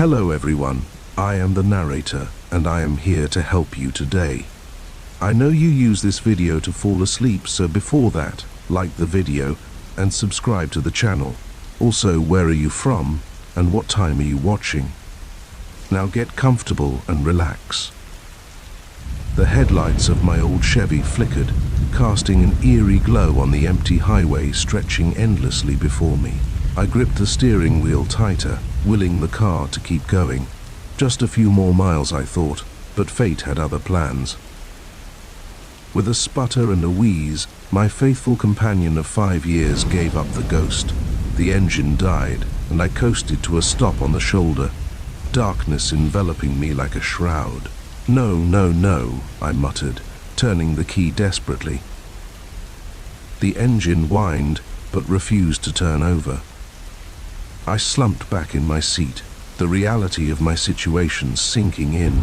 Hello everyone, I am the narrator and I am here to help you today. I know you use this video to fall asleep, so before that, like the video and subscribe to the channel. Also, where are you from and what time are you watching? Now get comfortable and relax. The headlights of my old Chevy flickered, casting an eerie glow on the empty highway stretching endlessly before me. I gripped the steering wheel tighter, willing the car to keep going. Just a few more miles, I thought, but fate had other plans. With a sputter and a wheeze, my faithful companion of 5 years gave up the ghost. The engine died, and I coasted to a stop on the shoulder, darkness enveloping me like a shroud. No, no, no, I muttered, turning the key desperately. The engine whined, but refused to turn over. I slumped back in my seat, the reality of my situation sinking in.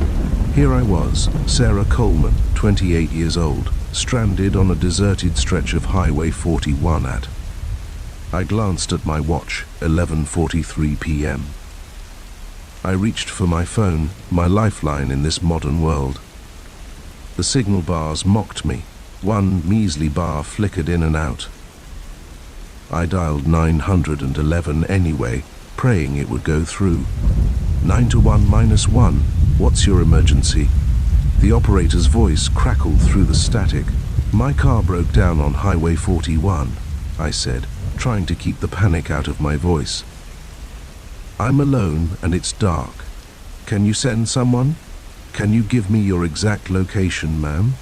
Here I was, Sarah Coleman, 28 years old, stranded on a deserted stretch of Highway 41 at. I glanced at my watch, 11:43 p.m. I reached for my phone, my lifeline in this modern world. The signal bars mocked me. One measly bar flickered in and out. I dialed 911 anyway, praying it would go through. 921-1, what's your emergency? The operator's voice crackled through the static. My car broke down on Highway 41, I said, trying to keep the panic out of my voice. I'm alone and it's dark. Can you send someone? Can you give me your exact location, ma'am?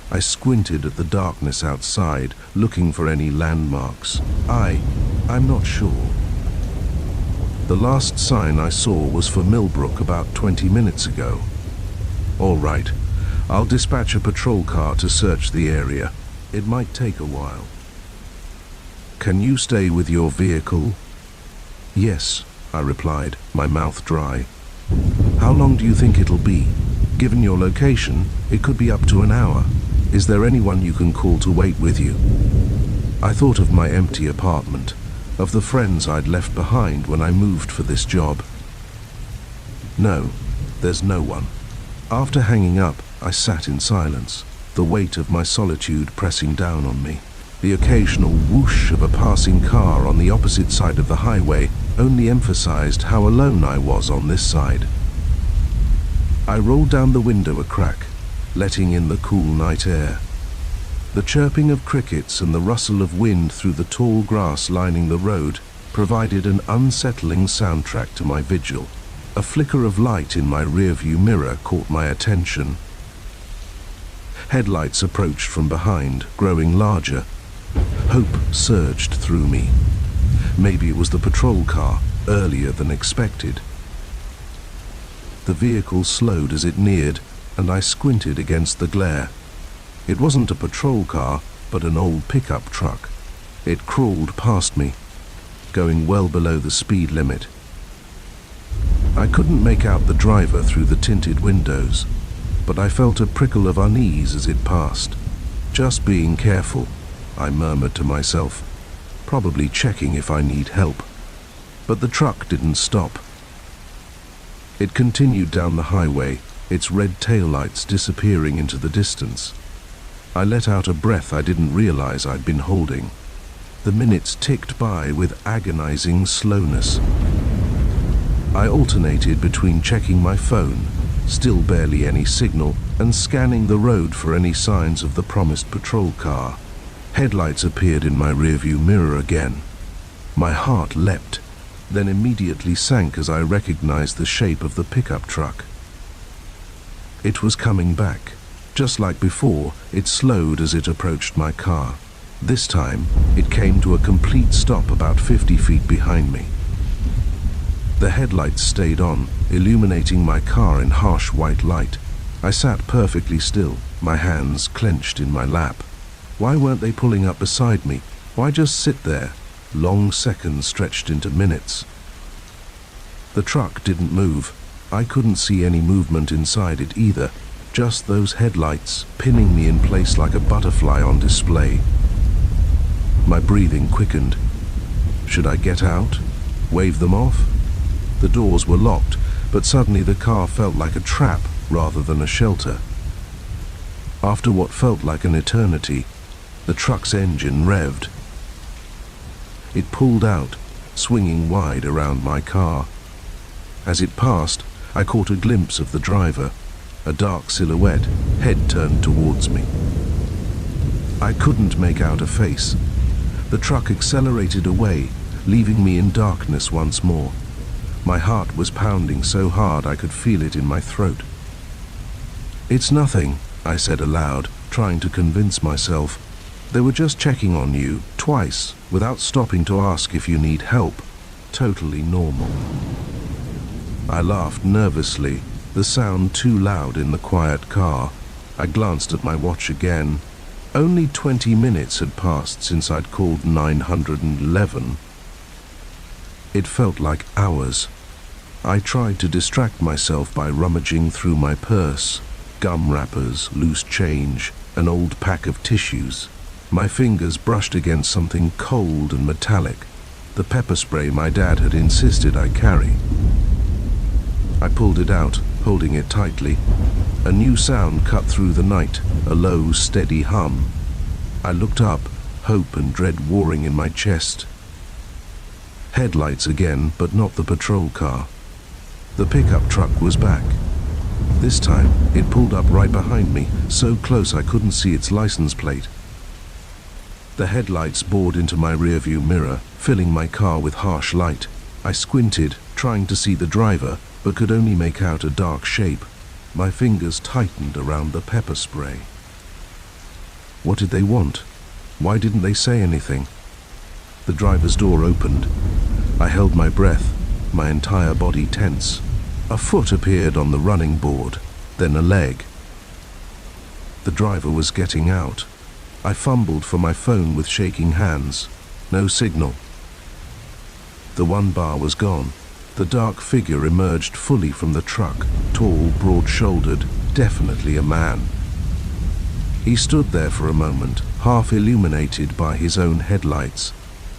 I squinted at the darkness outside, looking for any landmarks. I'm not sure. The last sign I saw was for Millbrook about 20 minutes ago. All right, I'll dispatch a patrol car to search the area. It might take a while. Can you stay with your vehicle? Yes, I replied, my mouth dry. How long do you think it'll be? Given your location, it could be up to an hour. Is there anyone you can call to wait with you? I thought of my empty apartment, of the friends I'd left behind when I moved for this job. No, there's no one. After hanging up, I sat in silence, the weight of my solitude pressing down on me. The occasional whoosh of a passing car on the opposite side of the highway only emphasized how alone I was on this side. I rolled down the window a crack, letting in the cool night air. The chirping of crickets and the rustle of wind through the tall grass lining the road provided an unsettling soundtrack to my vigil. A flicker of light in my rearview mirror caught my attention. Headlights approached from behind, growing larger. Hope surged through me. Maybe it was the patrol car, earlier than expected. The vehicle slowed as it neared, and I squinted against the glare. It wasn't a patrol car, but an old pickup truck. It crawled past me, going well below the speed limit. I couldn't make out the driver through the tinted windows, but I felt a prickle of unease as it passed. Just being careful, I murmured to myself, probably checking if I need help. But the truck didn't stop. It continued down the highway, its red taillights disappearing into the distance. I let out a breath I didn't realize I'd been holding. The minutes ticked by with agonizing slowness. I alternated between checking my phone, still barely any signal, and scanning the road for any signs of the promised patrol car. Headlights appeared in my rearview mirror again. My heart leapt, then immediately sank as I recognized the shape of the pickup truck. It was coming back. Just like before, it slowed as it approached my car. This time, it came to a complete stop about 50 feet behind me. The headlights stayed on, illuminating my car in harsh white light. I sat perfectly still, my hands clenched in my lap. Why weren't they pulling up beside me? Why just sit there? Long seconds stretched into minutes. The truck didn't move. I couldn't see any movement inside it either, just those headlights pinning me in place like a butterfly on display. My breathing quickened. Should I get out? Wave them off? The doors were locked, but suddenly the car felt like a trap rather than a shelter. After what felt like an eternity, the truck's engine revved. It pulled out, swinging wide around my car. As it passed, I caught a glimpse of the driver, a dark silhouette, head turned towards me. I couldn't make out a face. The truck accelerated away, leaving me in darkness once more. My heart was pounding so hard I could feel it in my throat. "It's nothing," I said aloud, trying to convince myself. "They were just checking on you, twice, without stopping to ask if you need help. Totally normal." I laughed nervously, the sound too loud in the quiet car. I glanced at my watch again. Only 20 minutes had passed since I'd called 911. It felt like hours. I tried to distract myself by rummaging through my purse, gum wrappers, loose change, an old pack of tissues. My fingers brushed against something cold and metallic, the pepper spray my dad had insisted I carry. I pulled it out, holding it tightly. A new sound cut through the night, a low, steady hum. I looked up, hope and dread warring in my chest. Headlights again, but not the patrol car. The pickup truck was back. This time, it pulled up right behind me, so close I couldn't see its license plate. The headlights bored into my rearview mirror, filling my car with harsh light. I squinted, trying to see the driver, but could only make out a dark shape. My fingers tightened around the pepper spray. What did they want? Why didn't they say anything? The driver's door opened. I held my breath, my entire body tense. A foot appeared on the running board, then a leg. The driver was getting out. I fumbled for my phone with shaking hands. No signal. The one bar was gone. The dark figure emerged fully from the truck, tall, broad-shouldered, definitely a man. He stood there for a moment, half illuminated by his own headlights.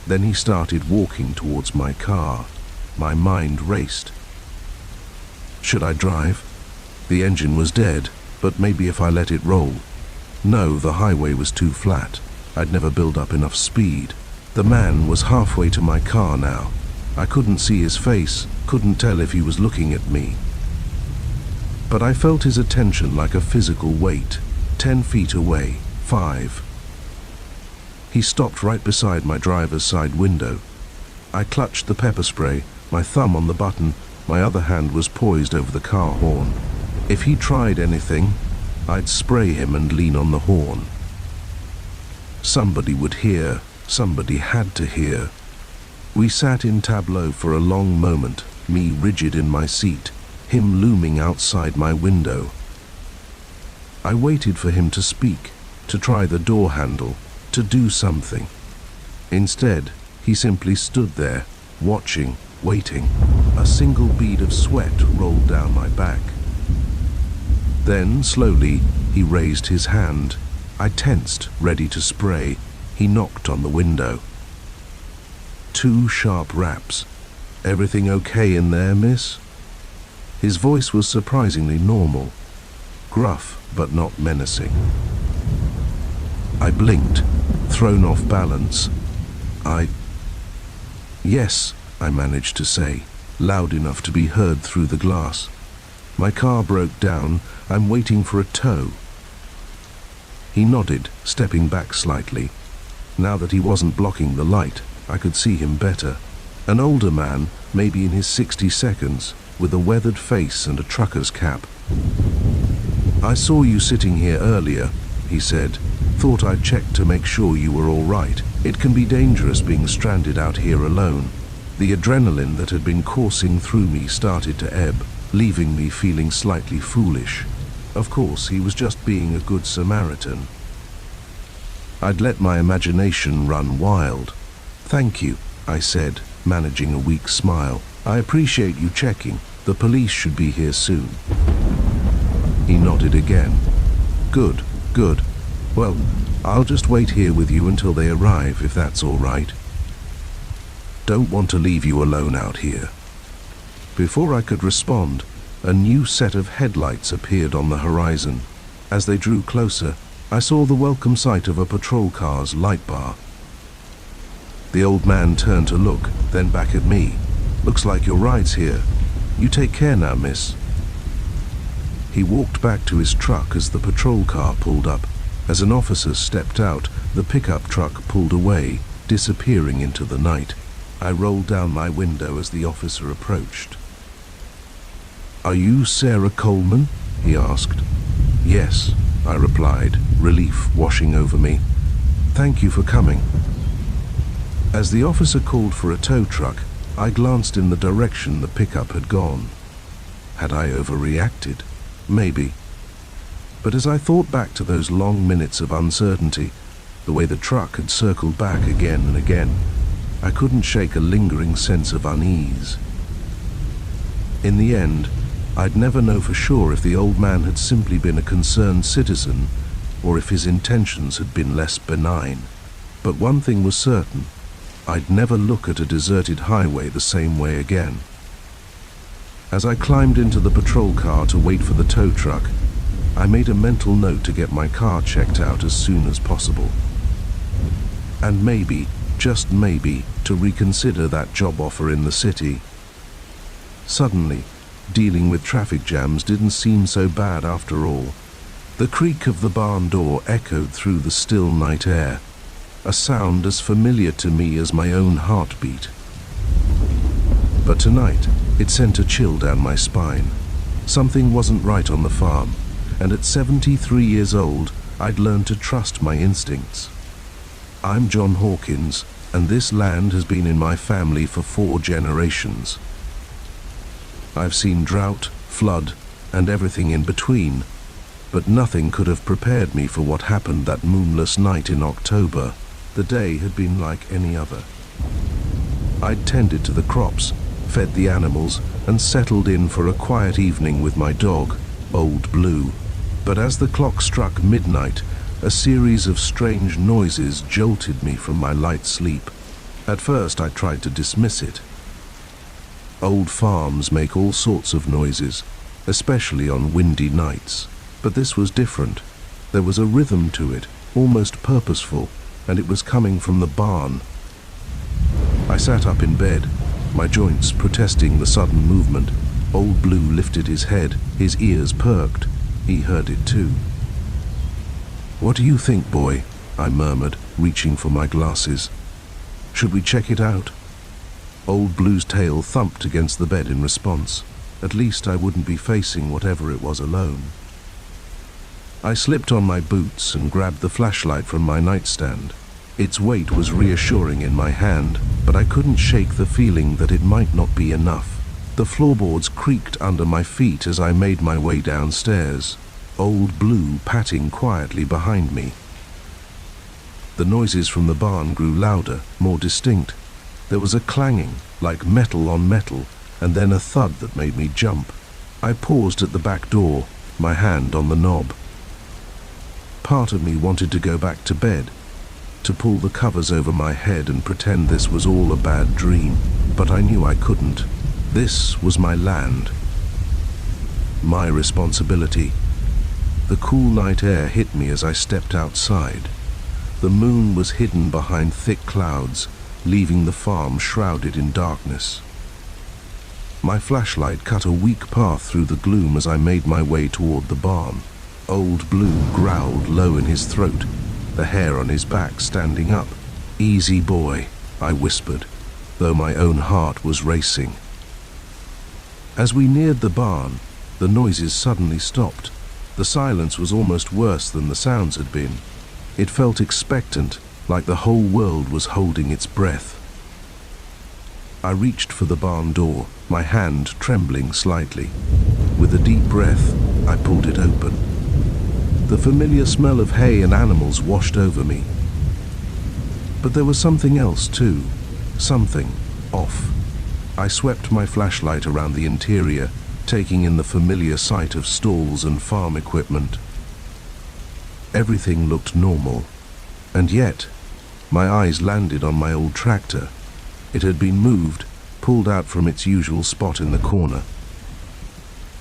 Then he started walking towards my car. My mind raced. Should I drive? The engine was dead, but maybe if I let it roll. No, the highway was too flat. I'd never built up enough speed. The man was halfway to my car now. I couldn't see his face, couldn't tell if he was looking at me. But I felt his attention like a physical weight. 10 feet away, 5. He stopped right beside my driver's side window. I clutched the pepper spray, my thumb on the button, my other hand was poised over the car horn. If he tried anything, I'd spray him and lean on the horn. Somebody would hear, somebody had to hear. We sat in tableau for a long moment, me rigid in my seat, him looming outside my window. I waited for him to speak, to try the door handle, to do something. Instead, he simply stood there, watching, waiting. A single bead of sweat rolled down my back. Then, slowly, he raised his hand. I tensed, ready to spray. He knocked on the window. 2 sharp raps. "Everything okay in there, miss?" His voice was surprisingly normal, gruff but not menacing. I blinked, thrown off balance. "Yes," I managed to say, loud enough to be heard through the glass. "My car broke down. I'm waiting for a tow." He nodded, stepping back slightly. Now that he wasn't blocking the light, I could see him better. An older man, maybe in his 60s, with a weathered face and a trucker's cap. "I saw you sitting here earlier," he said. "Thought I'd check to make sure you were all right. It can be dangerous being stranded out here alone." The adrenaline that had been coursing through me started to ebb, leaving me feeling slightly foolish. Of course, he was just being a good Samaritan. I'd let my imagination run wild. "Thank you," I said, managing a weak smile. "I appreciate you checking. The police should be here soon." He nodded again. Good. Well, I'll just wait here with you until they arrive, if that's all right. Don't want to leave you alone out here." Before I could respond, a new set of headlights appeared on the horizon. As they drew closer, I saw the welcome sight of a patrol car's light bar. The old man turned to look, then back at me. "Looks like your ride's here. You take care now, miss." He walked back to his truck as the patrol car pulled up. As an officer stepped out, the pickup truck pulled away, disappearing into the night. I rolled down my window as the officer approached. "Are you Sarah Coleman?" he asked. "Yes," I replied, relief washing over me. "Thank you for coming." As the officer called for a tow truck, I glanced in the direction the pickup had gone. Had I overreacted? Maybe. But as I thought back to those long minutes of uncertainty, the way the truck had circled back again and again, I couldn't shake a lingering sense of unease. In the end, I'd never know for sure if the old man had simply been a concerned citizen or if his intentions had been less benign. But one thing was certain: I'd never look at a deserted highway the same way again. As I climbed into the patrol car to wait for the tow truck, I made a mental note to get my car checked out as soon as possible. And maybe, just maybe, to reconsider that job offer in the city. Suddenly, dealing with traffic jams didn't seem so bad after all. The creak of the barn door echoed through the still night air, a sound as familiar to me as my own heartbeat. But tonight, it sent a chill down my spine. Something wasn't right on the farm, and at 73 years old, I'd learned to trust my instincts. I'm John Hawkins, and this land has been in my family for 4 generations. I've seen drought, flood, and everything in between, but nothing could have prepared me for what happened that moonless night in October. The day had been like any other. I'd tended to the crops, fed the animals, and settled in for a quiet evening with my dog, Old Blue. But as the clock struck midnight, a series of strange noises jolted me from my light sleep. At first I tried to dismiss it. Old farms make all sorts of noises, especially on windy nights. But this was different. There was a rhythm to it, almost purposeful, and it was coming from the barn. I sat up in bed, my joints protesting the sudden movement. Old Blue lifted his head, his ears perked. He heard it too. "What do you think, boy?" I murmured, reaching for my glasses. "Should we check it out?" Old Blue's tail thumped against the bed in response. At least I wouldn't be facing whatever it was alone. I slipped on my boots and grabbed the flashlight from my nightstand. Its weight was reassuring in my hand, but I couldn't shake the feeling that it might not be enough. The floorboards creaked under my feet as I made my way downstairs, Old Blue patting quietly behind me. The noises from the barn grew louder, more distinct. There was a clanging, like metal on metal, and then a thud that made me jump. I paused at the back door, my hand on the knob. Part of me wanted to go back to bed, to pull the covers over my head and pretend this was all a bad dream, but I knew I couldn't. This was my land, my responsibility. The cool night air hit me as I stepped outside. The moon was hidden behind thick clouds, leaving the farm shrouded in darkness. My flashlight cut a weak path through the gloom as I made my way toward the barn. Old Blue growled low in his throat, the hair on his back standing up. "Easy, boy," I whispered, though my own heart was racing. As we neared the barn, the noises suddenly stopped. The silence was almost worse than the sounds had been. It felt expectant, like the whole world was holding its breath. I reached for the barn door, my hand trembling slightly. With a deep breath, I pulled it open. The familiar smell of hay and animals washed over me. But there was something else too, something off. I swept my flashlight around the interior, taking in the familiar sight of stalls and farm equipment. Everything looked normal, and yet, my eyes landed on my old tractor. It had been moved, pulled out from its usual spot in the corner.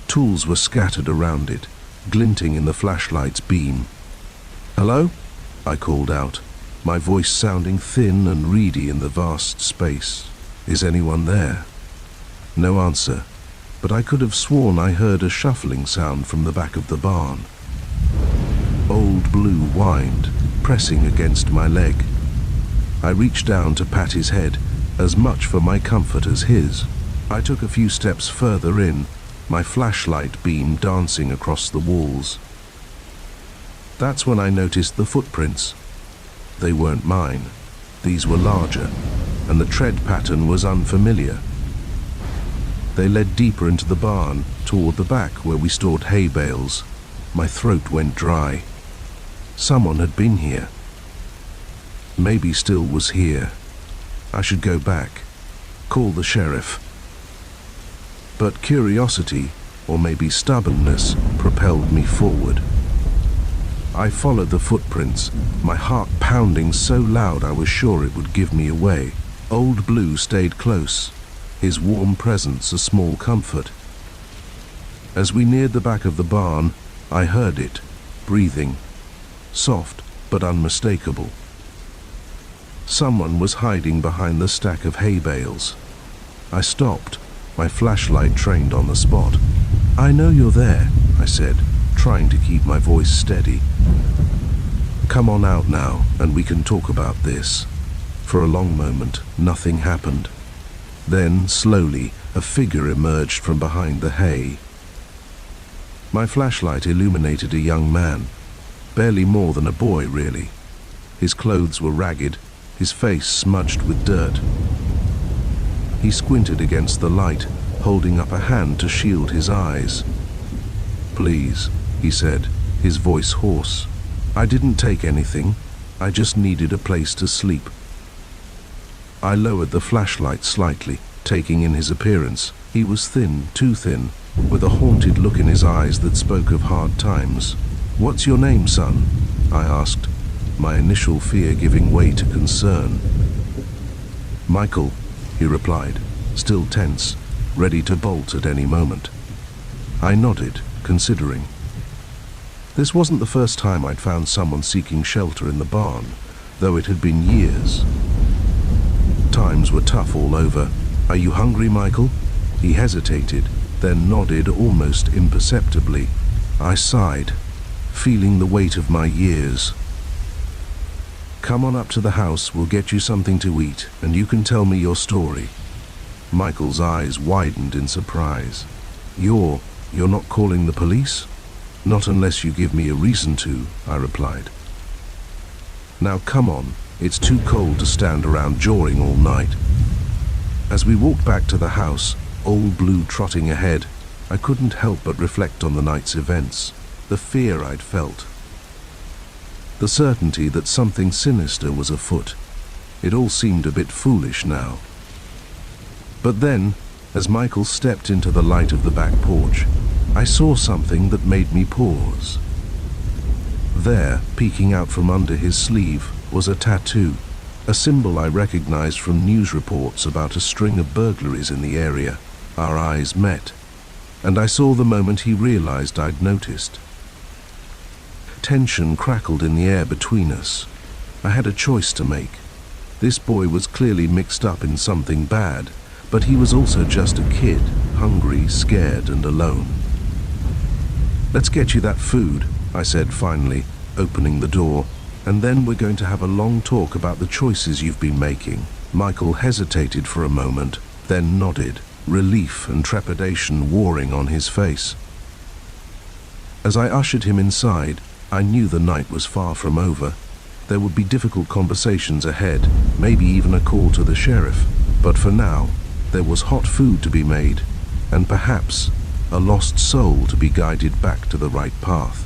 Tools were scattered around it, glinting in the flashlight's beam. "Hello?" I called out, my voice sounding thin and reedy in the vast space. "Is anyone there?" No answer, but I could have sworn I heard a shuffling sound from the back of the barn. Old Blue whined, pressing against my leg. I reached down to pat his head, as much for my comfort as his. I took a few steps further in, my flashlight beam dancing across the walls. That's when I noticed the footprints. They weren't mine. These were larger, and the tread pattern was unfamiliar. They led deeper into the barn, toward the back where we stored hay bales. My throat went dry. Someone had been here. Maybe still was here. I should go back, call the sheriff. But curiosity, or maybe stubbornness, propelled me forward. I followed the footprints, my heart pounding so loud I was sure it would give me away. Old Blue stayed close, his warm presence a small comfort. As we neared the back of the barn, I heard it, breathing, soft but unmistakable. Someone was hiding behind the stack of hay bales. I stopped, my flashlight trained on the spot. "I know you're there," I said, trying to keep my voice steady. "Come on out now, and we can talk about this." For a long moment, nothing happened. Then, slowly, a figure emerged from behind the hay. My flashlight illuminated a young man, barely more than a boy, really. His clothes were ragged, his face smudged with dirt. He squinted against the light, holding up a hand to shield his eyes. "Please," he said, his voice hoarse. "I didn't take anything. I just needed a place to sleep." I lowered the flashlight slightly, taking in his appearance. He was thin, too thin, with a haunted look in his eyes that spoke of hard times. "What's your name, son?" I asked, my initial fear giving way to concern. "Michael," he replied, still tense, ready to bolt at any moment. I nodded, considering. This wasn't the first time I'd found someone seeking shelter in the barn, though it had been years. Times were tough all over. "Are you hungry, Michael?" He hesitated, then nodded almost imperceptibly. I sighed, feeling the weight of my years. "Come on up to the house, we'll get you something to eat, and you can tell me your story." Michael's eyes widened in surprise. You're not calling the police?" "Not unless you give me a reason to," I replied. "Now come on, it's too cold to stand around jawing all night." As we walked back to the house, Old Blue trotting ahead, I couldn't help but reflect on the night's events, the fear I'd felt, the certainty that something sinister was afoot. It all seemed a bit foolish now. But then, as Michael stepped into the light of the back porch, I saw something that made me pause. There, peeking out from under his sleeve, was a tattoo, a symbol I recognized from news reports about a string of burglaries in the area. Our eyes met, and I saw the moment he realized I'd noticed. Tension crackled in the air between us. I had a choice to make. This boy was clearly mixed up in something bad, but he was also just a kid, hungry, scared, and alone. "Let's get you that food," I said finally, opening the door, "and then we're going to have a long talk about the choices you've been making." Michael hesitated for a moment, then nodded, relief and trepidation warring on his face. As I ushered him inside, I knew the night was far from over. There would be difficult conversations ahead, maybe even a call to the sheriff. But for now, there was hot food to be made, and perhaps a lost soul to be guided back to the right path.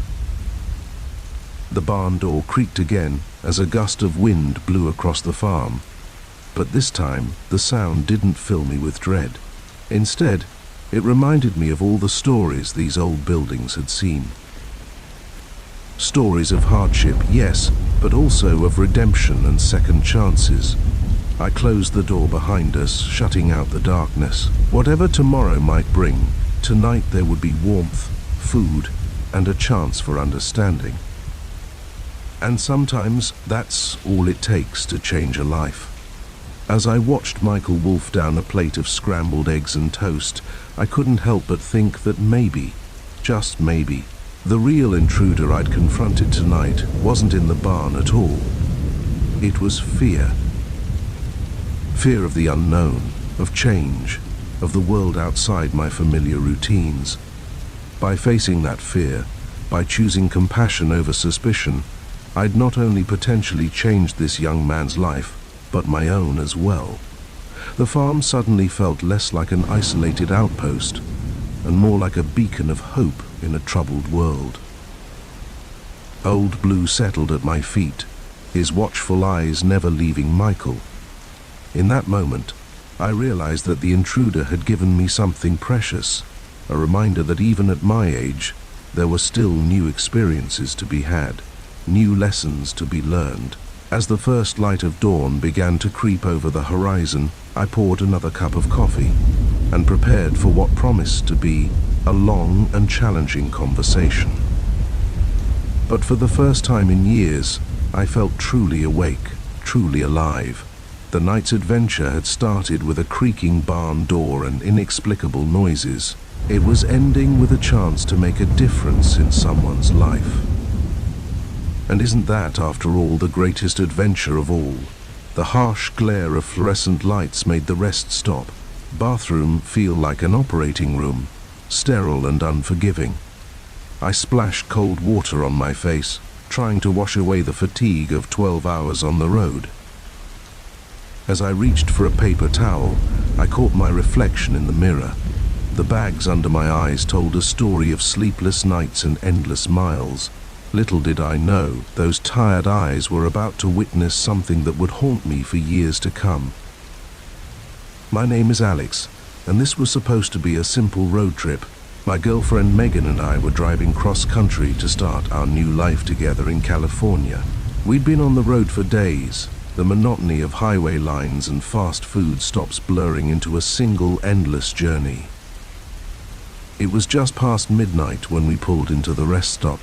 The barn door creaked again as a gust of wind blew across the farm. But this time, the sound didn't fill me with dread. Instead, it reminded me of all the stories these old buildings had seen. Stories of hardship, yes, but also of redemption and second chances. I closed the door behind us, shutting out the darkness. Whatever tomorrow might bring, tonight there would be warmth, food, and a chance for understanding. And sometimes that's all it takes to change a life. As I watched Michael wolf down a plate of scrambled eggs and toast, I couldn't help but think that maybe, just maybe, the real intruder I'd confronted tonight wasn't in the barn at all. It was fear. Fear of the unknown, of change, of the world outside my familiar routines. By facing that fear, by choosing compassion over suspicion, I'd not only potentially changed this young man's life, but my own as well. The farm suddenly felt less like an isolated outpost, and more like a beacon of hope in a troubled world. Old Blue settled at my feet, his watchful eyes never leaving Michael. In that moment, I realized that the intruder had given me something precious, a reminder that even at my age, there were still new experiences to be had, new lessons to be learned. As the first light of dawn began to creep over the horizon, I poured another cup of coffee and prepared for what promised to be a long and challenging conversation. But for the first time in years, I felt truly awake, truly alive. The night's adventure had started with a creaking barn door and inexplicable noises. It was ending with a chance to make a difference in someone's life. And isn't that, after all, the greatest adventure of all? The harsh glare of fluorescent lights made the rest stop bathroom feel like an operating room, sterile and unforgiving. I splashed cold water on my face, trying to wash away the fatigue of 12 hours on the road. As I reached for a paper towel, I caught my reflection in the mirror. The bags under my eyes told a story of sleepless nights and endless miles. Little did I know, those tired eyes were about to witness something that would haunt me for years to come. My name is Alex, and this was supposed to be a simple road trip. My girlfriend Megan and I were driving cross-country to start our new life together in California. We'd been on the road for days, the monotony of highway lines and fast food stops blurring into a single endless journey. It was just past midnight when we pulled into the rest stop.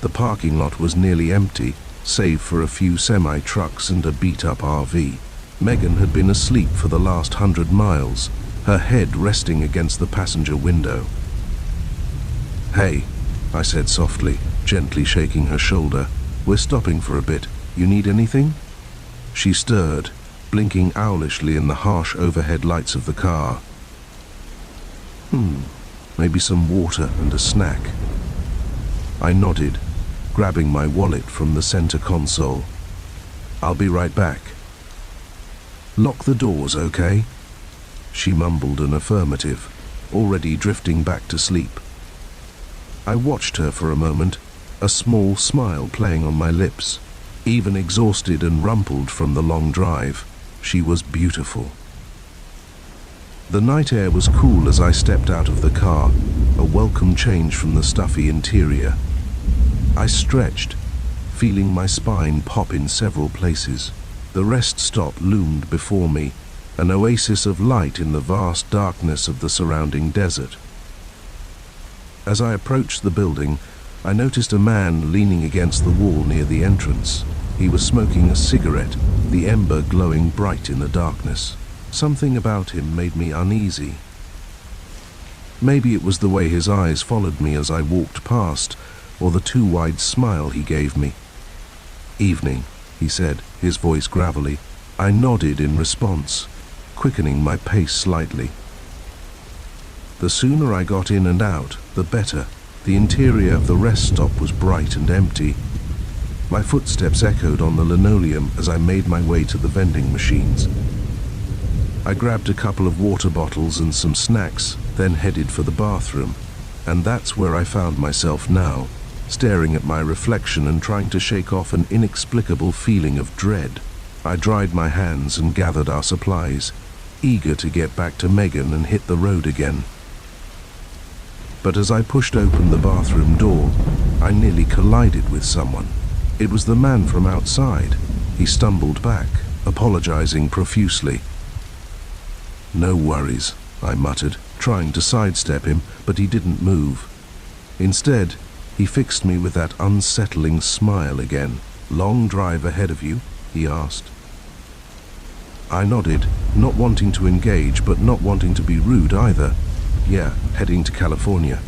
The parking lot was nearly empty, save for a few semi-trucks and a beat-up RV. Megan had been asleep for the last 100 miles, her head resting against the passenger window. "Hey," I said softly, gently shaking her shoulder. "We're stopping for a bit. You need anything?" She stirred, blinking owlishly in the harsh overhead lights of the car. Maybe some water and a snack." I nodded, grabbing my wallet from the center console. "I'll be right back." "Lock the doors, okay?" She mumbled an affirmative, already drifting back to sleep. I watched her for a moment, a small smile playing on my lips. Even exhausted and rumpled from the long drive, she was beautiful. The night air was cool as I stepped out of the car, a welcome change from the stuffy interior. I stretched, feeling my spine pop in several places. The rest stop loomed before me, an oasis of light in the vast darkness of the surrounding desert. As I approached the building, I noticed a man leaning against the wall near the entrance. He was smoking a cigarette, the ember glowing bright in the darkness. Something about him made me uneasy. Maybe it was the way his eyes followed me as I walked past, or the too wide smile he gave me. "Evening," he said, his voice gravelly. I nodded in response, quickening my pace slightly. The sooner I got in and out, the better. The interior of the rest stop was bright and empty. My footsteps echoed on the linoleum as I made my way to the vending machines. I grabbed a couple of water bottles and some snacks, then headed for the bathroom. And that's where I found myself now, staring at my reflection and trying to shake off an inexplicable feeling of dread. I dried my hands and gathered our supplies, eager to get back to Megan and hit the road again. But as I pushed open the bathroom door, I nearly collided with someone. It was the man from outside. He stumbled back, apologizing profusely. "No worries," I muttered, trying to sidestep him, but he didn't move. Instead, he fixed me with that unsettling smile again. "Long drive ahead of you?" he asked. I nodded, not wanting to engage, but not wanting to be rude either. "Yeah, heading to California."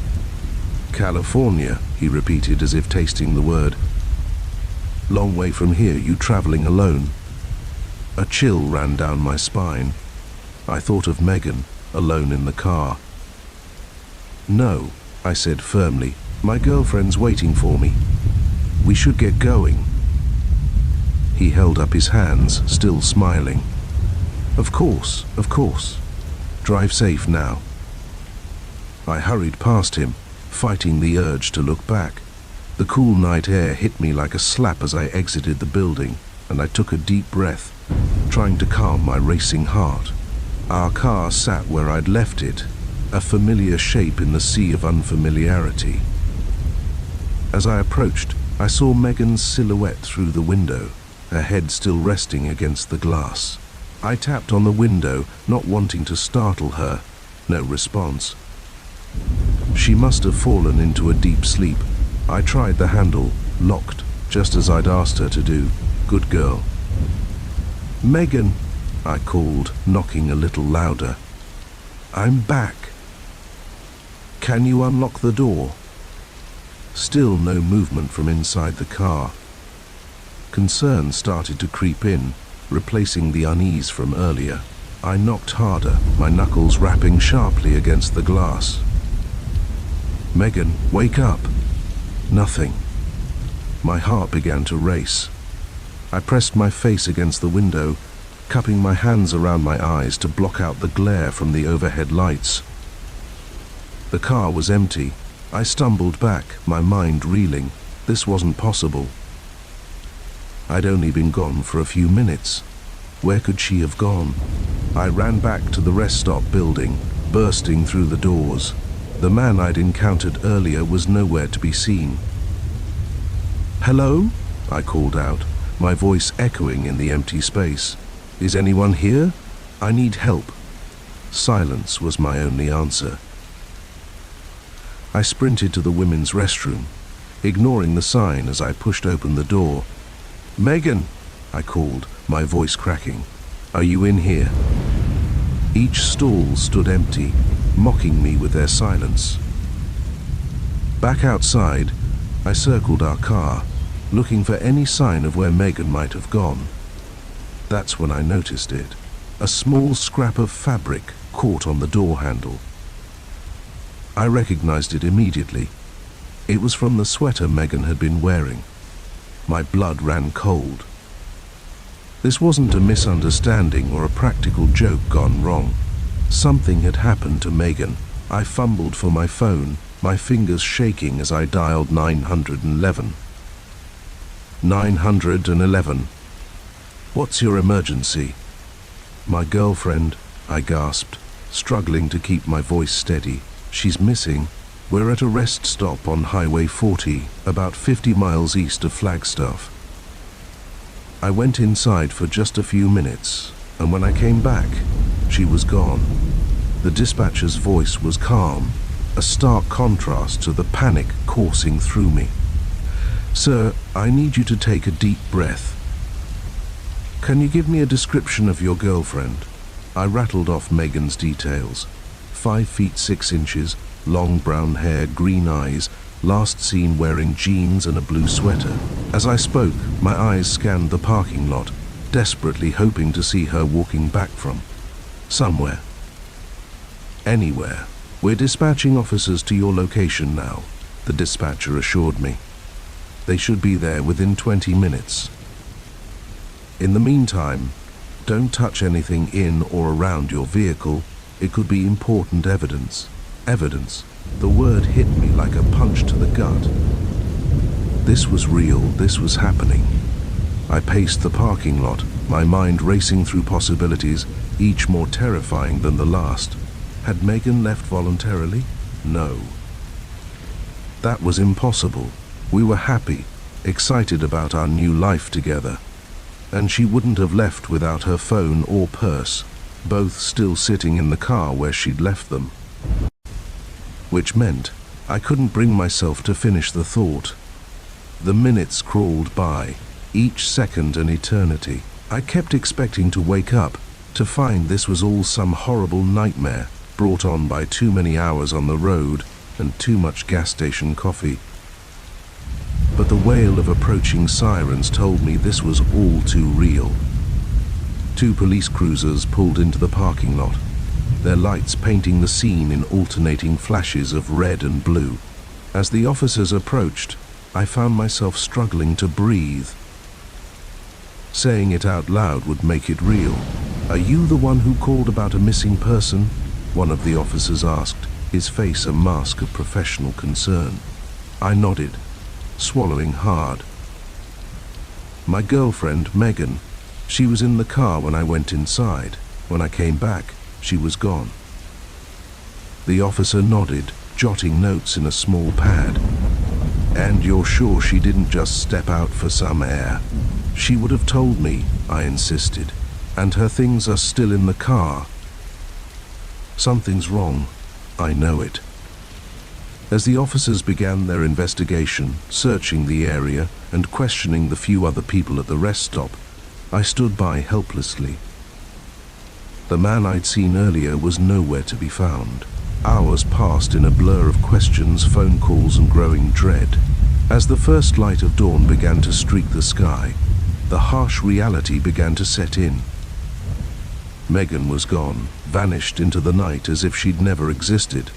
"California," he repeated as if tasting the word. "Long way from here, you traveling alone?" A chill ran down my spine. I thought of Megan, alone in the car. "No," I said firmly. "My girlfriend's waiting for me. We should get going." He held up his hands, still smiling. Of course. Drive safe now." I hurried past him, fighting the urge to look back. The cool night air hit me like a slap as I exited the building, and I took a deep breath, trying to calm my racing heart. Our car sat where I'd left it, a familiar shape in the sea of unfamiliarity. As I approached, I saw Megan's silhouette through the window, her head still resting against the glass. I tapped on the window, not wanting to startle her. No response. She must have fallen into a deep sleep. I tried the handle, locked, just as I'd asked her to do. Good girl. "Megan," I called, knocking a little louder. "I'm back." "Can you unlock the door?" Still no movement from inside the car. Concern started to creep in, replacing the unease from earlier. I knocked harder, my knuckles rapping sharply against the glass. "Megan, wake up." Nothing. My heart began to race. I pressed my face against the window, cupping my hands around my eyes to block out the glare from the overhead lights. The car was empty. I stumbled back, my mind reeling. This wasn't possible. I'd only been gone for a few minutes. Where could she have gone? I ran back to the rest stop building, bursting through the doors. The man I'd encountered earlier was nowhere to be seen. "Hello?" I called out, my voice echoing in the empty space. "Is anyone here? I need help." Silence was my only answer. I sprinted to the women's restroom, ignoring the sign as I pushed open the door. "Megan," I called, my voice cracking. "Are you in here?" Each stall stood empty, mocking me with their silence. Back outside, I circled our car, looking for any sign of where Megan might have gone. That's when I noticed it. A small scrap of fabric caught on the door handle. I recognized it immediately. It was from the sweater Megan had been wearing. My blood ran cold. This wasn't a misunderstanding or a practical joke gone wrong. Something had happened to Megan. I fumbled for my phone, my fingers shaking as I dialed 911. 911. "What's your emergency?" "My girlfriend," I gasped, struggling to keep my voice steady. "She's missing. We're at a rest stop on Highway 40, about 50 miles east of Flagstaff." I went inside for just a few minutes, and when I came back, she was gone. The dispatcher's voice was calm, a stark contrast to the panic coursing through me. "Sir, I need you to take a deep breath. Can you give me a description of your girlfriend?" I rattled off Megan's details. 5 feet 6 inches, long brown hair, green eyes, last seen wearing jeans and a blue sweater. As I spoke, my eyes scanned the parking lot, desperately hoping to see her walking back from somewhere. "Anywhere. We're dispatching officers to your location now," the dispatcher assured me. "They should be there within 20 minutes. In the meantime, don't touch anything in or around your vehicle. It could be important evidence." Evidence. The word hit me like a punch to the gut. This was real, this was happening. I paced the parking lot, my mind racing through possibilities, each more terrifying than the last. Had Megan left voluntarily? No. That was impossible. We were happy, excited about our new life together. and she wouldn't have left without her phone or purse, both still sitting in the car where she'd left them. Which meant I couldn't bring myself to finish the thought. The minutes crawled by, each second an eternity. I kept expecting to wake up, to find this was all some horrible nightmare brought on by too many hours on the road and too much gas station coffee. But the wail of approaching sirens told me this was all too real. 2 police cruisers pulled into the parking lot, their lights painting the scene in alternating flashes of red and blue. As the officers approached, I found myself struggling to breathe. Saying it out loud would make it real. "Are you the one who called about a missing person?" one of the officers asked, his face a mask of professional concern. I nodded, swallowing hard. "My girlfriend, Megan. She was in the car when I went inside. When I came back, she was gone." The officer nodded, jotting notes in a small pad. "And you're sure she didn't just step out for some air?" "She would have told me," I insisted. "And her things are still in the car." Something's wrong. I know it. As the officers began their investigation, searching the area and questioning the few other people at the rest stop, I stood by helplessly. The man I'd seen earlier was nowhere to be found. Hours passed in a blur of questions, phone calls, and growing dread. As the first light of dawn began to streak the sky, the harsh reality began to set in. Megan was gone, vanished into the night as if she'd never existed.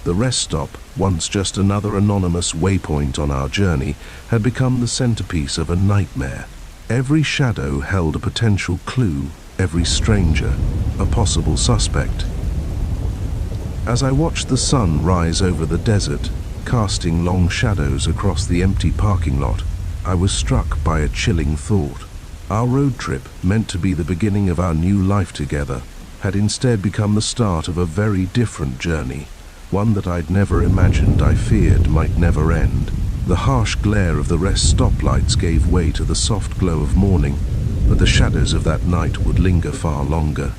The rest stop, once just another anonymous waypoint on our journey, had become the centerpiece of a nightmare. Every shadow held a potential clue, every stranger a possible suspect. As I watched the sun rise over the desert, casting long shadows across the empty parking lot, I was struck by a chilling thought. Our road trip, meant to be the beginning of our new life together, had instead become the start of a very different journey, one that I'd never imagined I feared might never end. The harsh glare of the rest stoplights gave way to the soft glow of morning, but the shadows of that night would linger far longer.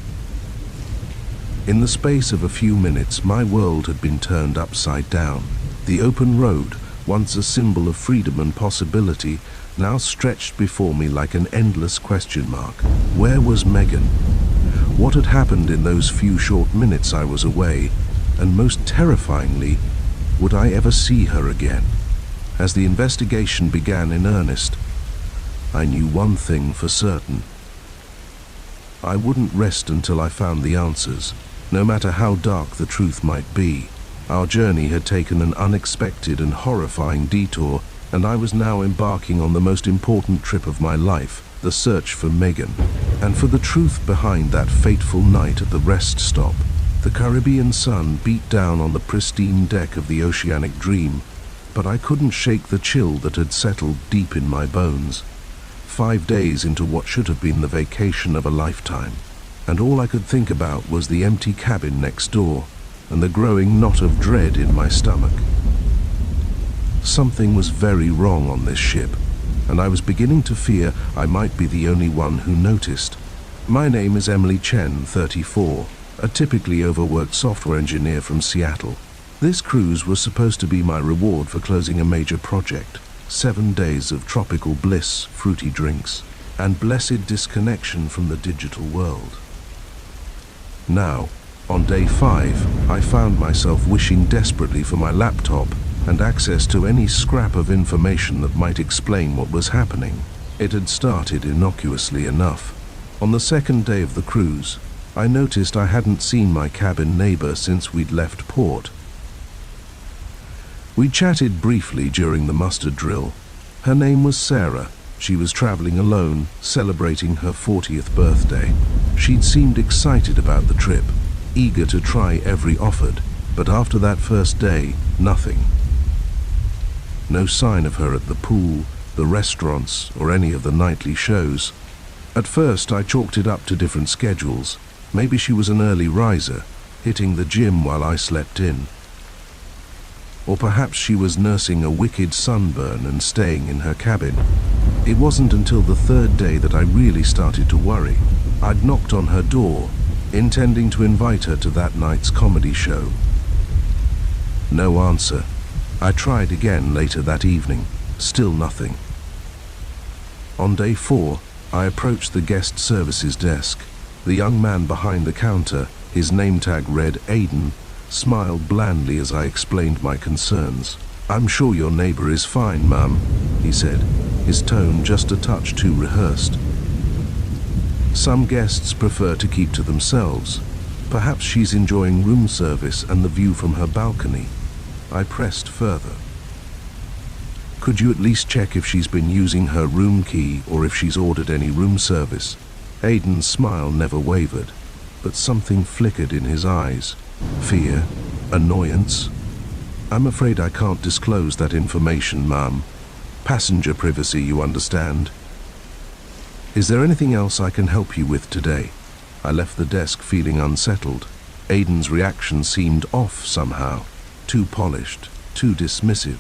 In the space of a few minutes, my world had been turned upside down. The open road, once a symbol of freedom and possibility, now stretched before me like an endless question mark. Where was Megan? What had happened in those few short minutes I was away? And most terrifyingly, would I ever see her again? As the investigation began in earnest, I knew one thing for certain. I wouldn't rest until I found the answers, no matter how dark the truth might be. Our journey had taken an unexpected and horrifying detour, and I was now embarking on the most important trip of my life, the search for Megan, and for the truth behind that fateful night at the rest stop. The Caribbean sun beat down on the pristine deck of the Oceanic Dream, but I couldn't shake the chill that had settled deep in my bones. 5 days into what should have been the vacation of a lifetime, and all I could think about was the empty cabin next door and the growing knot of dread in my stomach. Something was very wrong on this ship, and I was beginning to fear I might be the only one who noticed. My name is Emily Chen, 34, a typically overworked software engineer from Seattle. This cruise was supposed to be my reward for closing a major project. 7 days of tropical bliss, fruity drinks, and blessed disconnection from the digital world. Now, on day 5, I found myself wishing desperately for my laptop and access to any scrap of information that might explain what was happening. It had started innocuously enough. On the second day of the cruise, I noticed I hadn't seen my cabin neighbor since we'd left port. We chatted briefly during the muster drill. Her name was Sarah. She was traveling alone, celebrating her 40th birthday. She'd seemed excited about the trip, eager to try every offered, but after that first day, nothing. No sign of her at the pool, the restaurants, or any of the nightly shows. At first, I chalked it up to different schedules. Maybe she was an early riser, hitting the gym while I slept in. Or perhaps she was nursing a wicked sunburn and staying in her cabin. It wasn't until the third day that I really started to worry. I'd knocked on her door, intending to invite her to that night's comedy show. No answer. I tried again later that evening. Still nothing. On day 4, I approached the guest services desk. The young man behind the counter, his name tag read Aiden, smiled blandly as I explained my concerns. "I'm sure your neighbor is fine, ma'am," he said, his tone just a touch too rehearsed. "Some guests prefer to keep to themselves. Perhaps she's enjoying room service and the view from her balcony." I pressed further. "Could you at least check if she's been using her room key or if she's ordered any room service?" Aiden's smile never wavered, but something flickered in his eyes. Fear? Annoyance? "I'm afraid I can't disclose that information, ma'am. Passenger privacy, you understand. Is there anything else I can help you with today?" I left the desk feeling unsettled. Aiden's reaction seemed off somehow, too polished, too dismissive.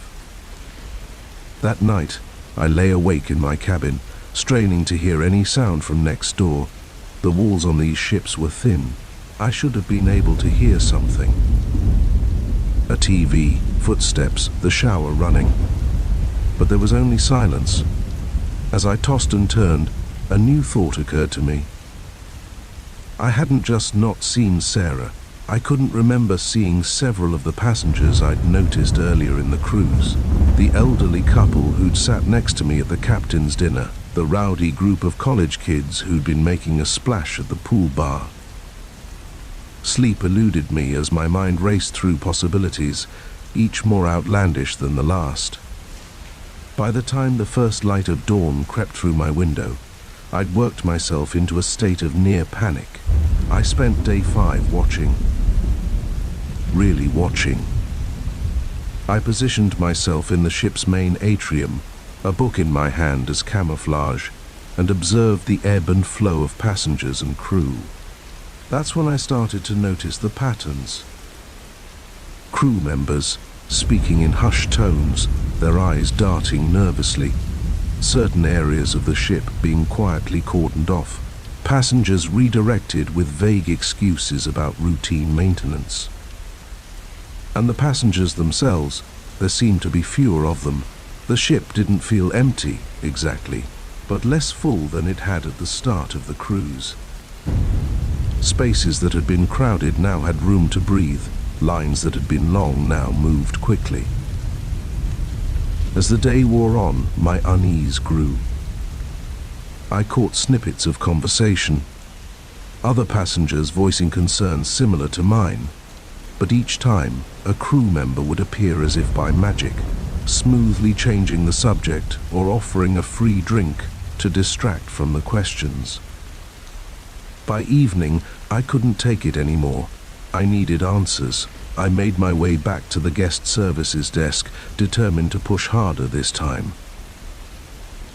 That night, I lay awake in my cabin, straining to hear any sound from next door. The walls on these ships were thin. I should have been able to hear something. A TV, footsteps, the shower running. But there was only silence. As I tossed and turned, a new thought occurred to me. I hadn't just not seen Sarah. I couldn't remember seeing several of the passengers I'd noticed earlier in the cruise. The elderly couple who'd sat next to me at the captain's dinner, the rowdy group of college kids who'd been making a splash at the pool bar. Sleep eluded me as my mind raced through possibilities, each more outlandish than the last. By the time the first light of dawn crept through my window, I'd worked myself into a state of near panic. I spent day 5 watching. Really watching. I positioned myself in the ship's main atrium, a book in my hand as camouflage, and observed the ebb and flow of passengers and crew. That's when I started to notice the patterns. Crew members, speaking in hushed tones, their eyes darting nervously. Certain areas of the ship being quietly cordoned off. Passengers redirected with vague excuses about routine maintenance. And the passengers themselves, there seemed to be fewer of them. The ship didn't feel empty, exactly, but less full than it had at the start of the cruise. Spaces that had been crowded now had room to breathe. Lines that had been long now moved quickly. As the day wore on, my unease grew. I caught snippets of conversation, other passengers voicing concerns similar to mine, but each time a crew member would appear as if by magic, smoothly changing the subject or offering a free drink to distract from the questions. By evening, I couldn't take it anymore. I needed answers. I made my way back to the guest services desk, determined to push harder this time.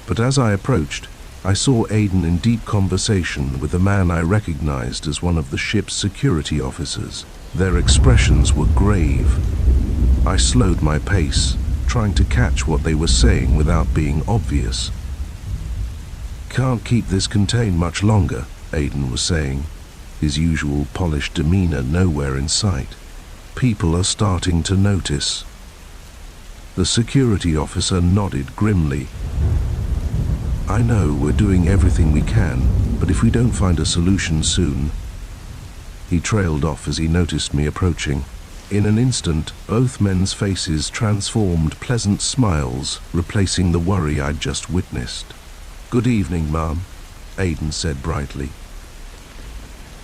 But as I approached, I saw Aiden in deep conversation with a man I recognized as one of the ship's security officers. Their expressions were grave. I slowed my pace, trying to catch what they were saying without being obvious. "Can't keep this contained much longer," Aiden was saying, his usual polished demeanor nowhere in sight. "People are starting to notice." The security officer nodded grimly. "I know we're doing everything we can, but if we don't find a solution soon..." He trailed off as he noticed me approaching. In an instant, both men's faces transformed pleasant smiles, replacing the worry I'd just witnessed. "Good evening, ma'am," Aiden said brightly.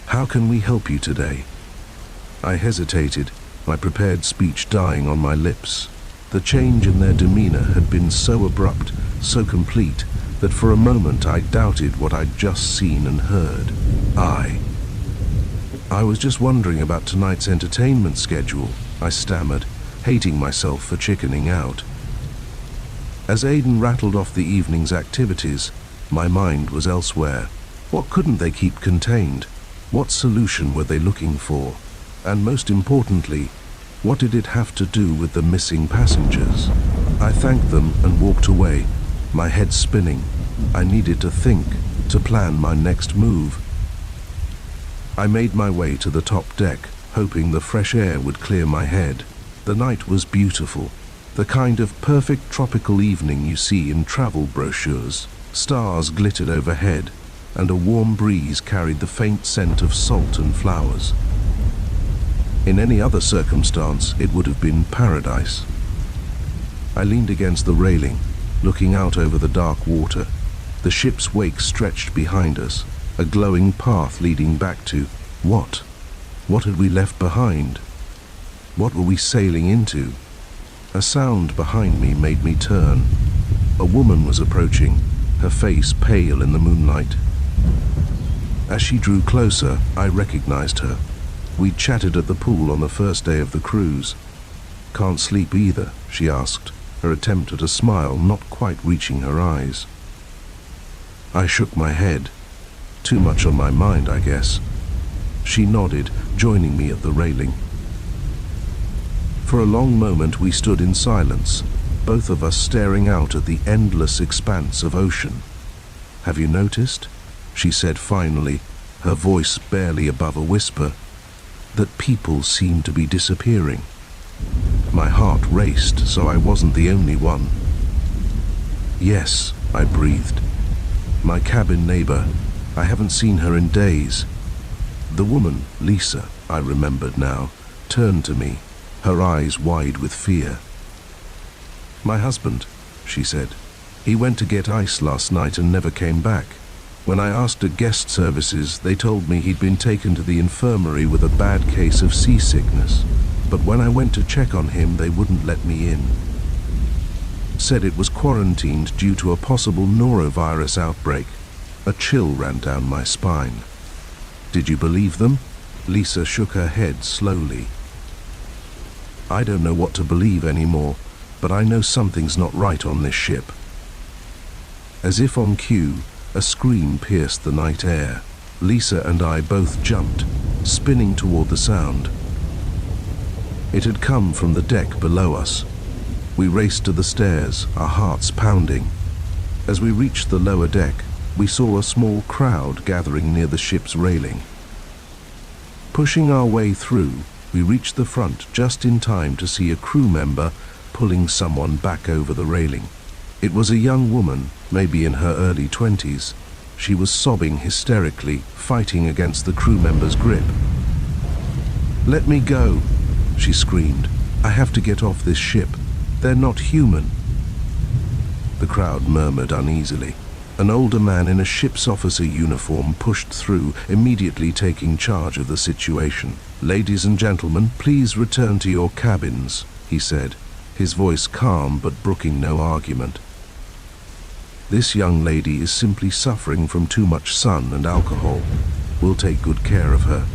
"How can we help you today?" I hesitated, my prepared speech dying on my lips. The change in their demeanor had been so abrupt, so complete, that for a moment I doubted what I'd just seen and heard. I was just wondering about tonight's entertainment schedule," I stammered, hating myself for chickening out. As Aiden rattled off the evening's activities, my mind was elsewhere. What couldn't they keep contained? What solution were they looking for? And most importantly, what did it have to do with the missing passengers? I thanked them and walked away, my head spinning. I needed to think, to plan my next move. I made my way to the top deck, hoping the fresh air would clear my head. The night was beautiful, the kind of perfect tropical evening you see in travel brochures. Stars glittered overhead, and a warm breeze carried the faint scent of salt and flowers. In any other circumstance, it would have been paradise. I leaned against the railing, looking out over the dark water. The ship's wake stretched behind us, a glowing path leading back to what? What had we left behind? What were we sailing into? A sound behind me made me turn. A woman was approaching, her face pale in the moonlight. As she drew closer, I recognized her. We'd chatted at the pool on the first day of the cruise. "Can't sleep either?" she asked, her attempt at a smile not quite reaching her eyes. I shook my head. Too much on my mind, I guess. She nodded, joining me at the railing. For a long moment we stood in silence, both of us staring out at the endless expanse of ocean. "Have you noticed?" she said finally, her voice barely above a whisper, "that people seem to be disappearing?" My heart raced, so I wasn't the only one. "Yes," I breathed. "My cabin neighbor. I haven't seen her in days." The woman, Lisa, I remembered now, turned to me, her eyes wide with fear. "My husband," she said. "He went to get ice last night and never came back. When I asked at guest services, they told me he'd been taken to the infirmary with a bad case of seasickness. But when I went to check on him, they wouldn't let me in. Said it was quarantined due to a possible norovirus outbreak." A chill ran down my spine. "Did you believe them?" Lisa shook her head slowly. "I don't know what to believe anymore, but I know something's not right on this ship." As if on cue, a scream pierced the night air. Lisa and I both jumped, spinning toward the sound. It had come from the deck below us. We raced to the stairs, our hearts pounding. As we reached the lower deck, we saw a small crowd gathering near the ship's railing. Pushing our way through, we reached the front just in time to see a crew member pulling someone back over the railing. It was a young woman, maybe in her early 20s. She was sobbing hysterically, fighting against the crew member's grip. "Let me go," she screamed. "I have to get off this ship. They're not human." The crowd murmured uneasily. An older man in a ship's officer uniform pushed through, immediately taking charge of the situation. "Ladies and gentlemen, please return to your cabins," he said, his voice calm but brooking no argument. "This young lady is simply suffering from too much sun and alcohol. We'll take good care of her."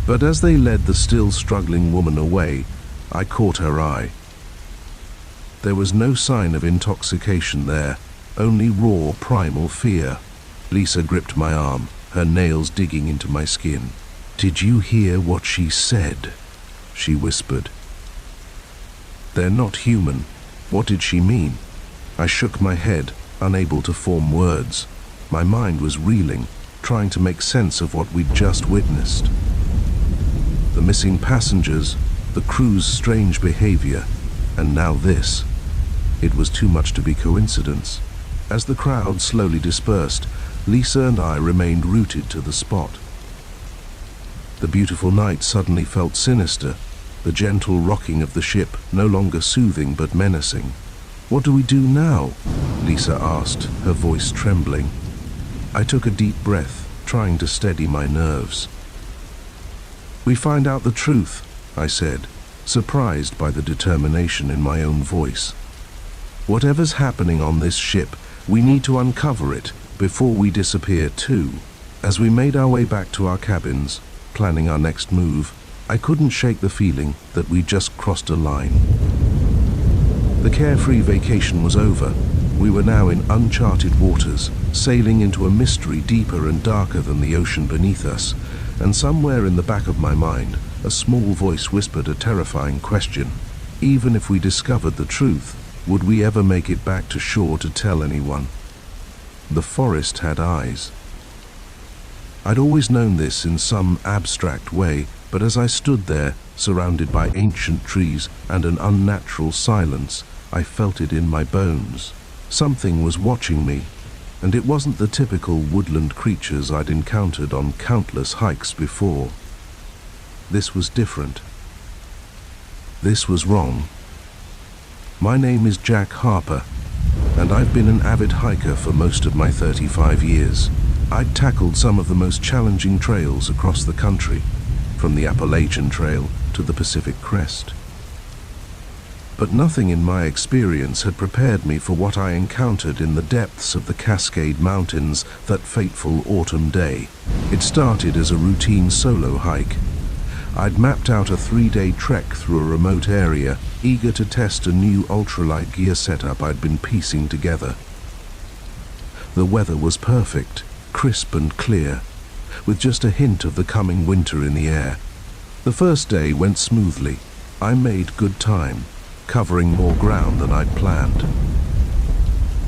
But as they led the still struggling woman away, I caught her eye. There was no sign of intoxication there, only raw primal fear. Lisa gripped my arm, her nails digging into my skin. "Did you hear what she said?" she whispered. "They're not human." What did she mean? I shook my head, unable to form words. My mind was reeling, trying to make sense of what we'd just witnessed. The missing passengers, the crew's strange behavior, and now this. It was too much to be coincidence. As the crowd slowly dispersed, Lisa and I remained rooted to the spot. The beautiful night suddenly felt sinister, the gentle rocking of the ship no longer soothing but menacing. "What do we do now?" Lisa asked, her voice trembling. I took a deep breath, trying to steady my nerves. "We find out the truth," I said, surprised by the determination in my own voice. "Whatever's happening on this ship, we need to uncover it before we disappear too." As we made our way back to our cabins, planning our next move, I couldn't shake the feeling that we'd just crossed a line. The carefree vacation was over. We were now in uncharted waters, sailing into a mystery deeper and darker than the ocean beneath us, and somewhere in the back of my mind, a small voice whispered a terrifying question. Even if we discovered the truth, Would we ever make it back to shore to tell anyone? The forest had eyes. I'd always known this in some abstract way, but as I stood there, surrounded by ancient trees and an unnatural silence, I felt it in my bones. Something was watching me, and it wasn't the typical woodland creatures I'd encountered on countless hikes before. This was different. This was wrong. My name is Jack Harper, and I've been an avid hiker for most of my 35 years. I'd tackled some of the most challenging trails across the country, from the Appalachian Trail to the Pacific Crest. But nothing in my experience had prepared me for what I encountered in the depths of the Cascade Mountains that fateful autumn day. It started as a routine solo hike. I'd mapped out a 3-day trek through a remote area, eager to test a new ultralight gear setup I'd been piecing together. The weather was perfect, crisp and clear, with just a hint of the coming winter in the air. The first day went smoothly. I made good time, covering more ground than I'd planned.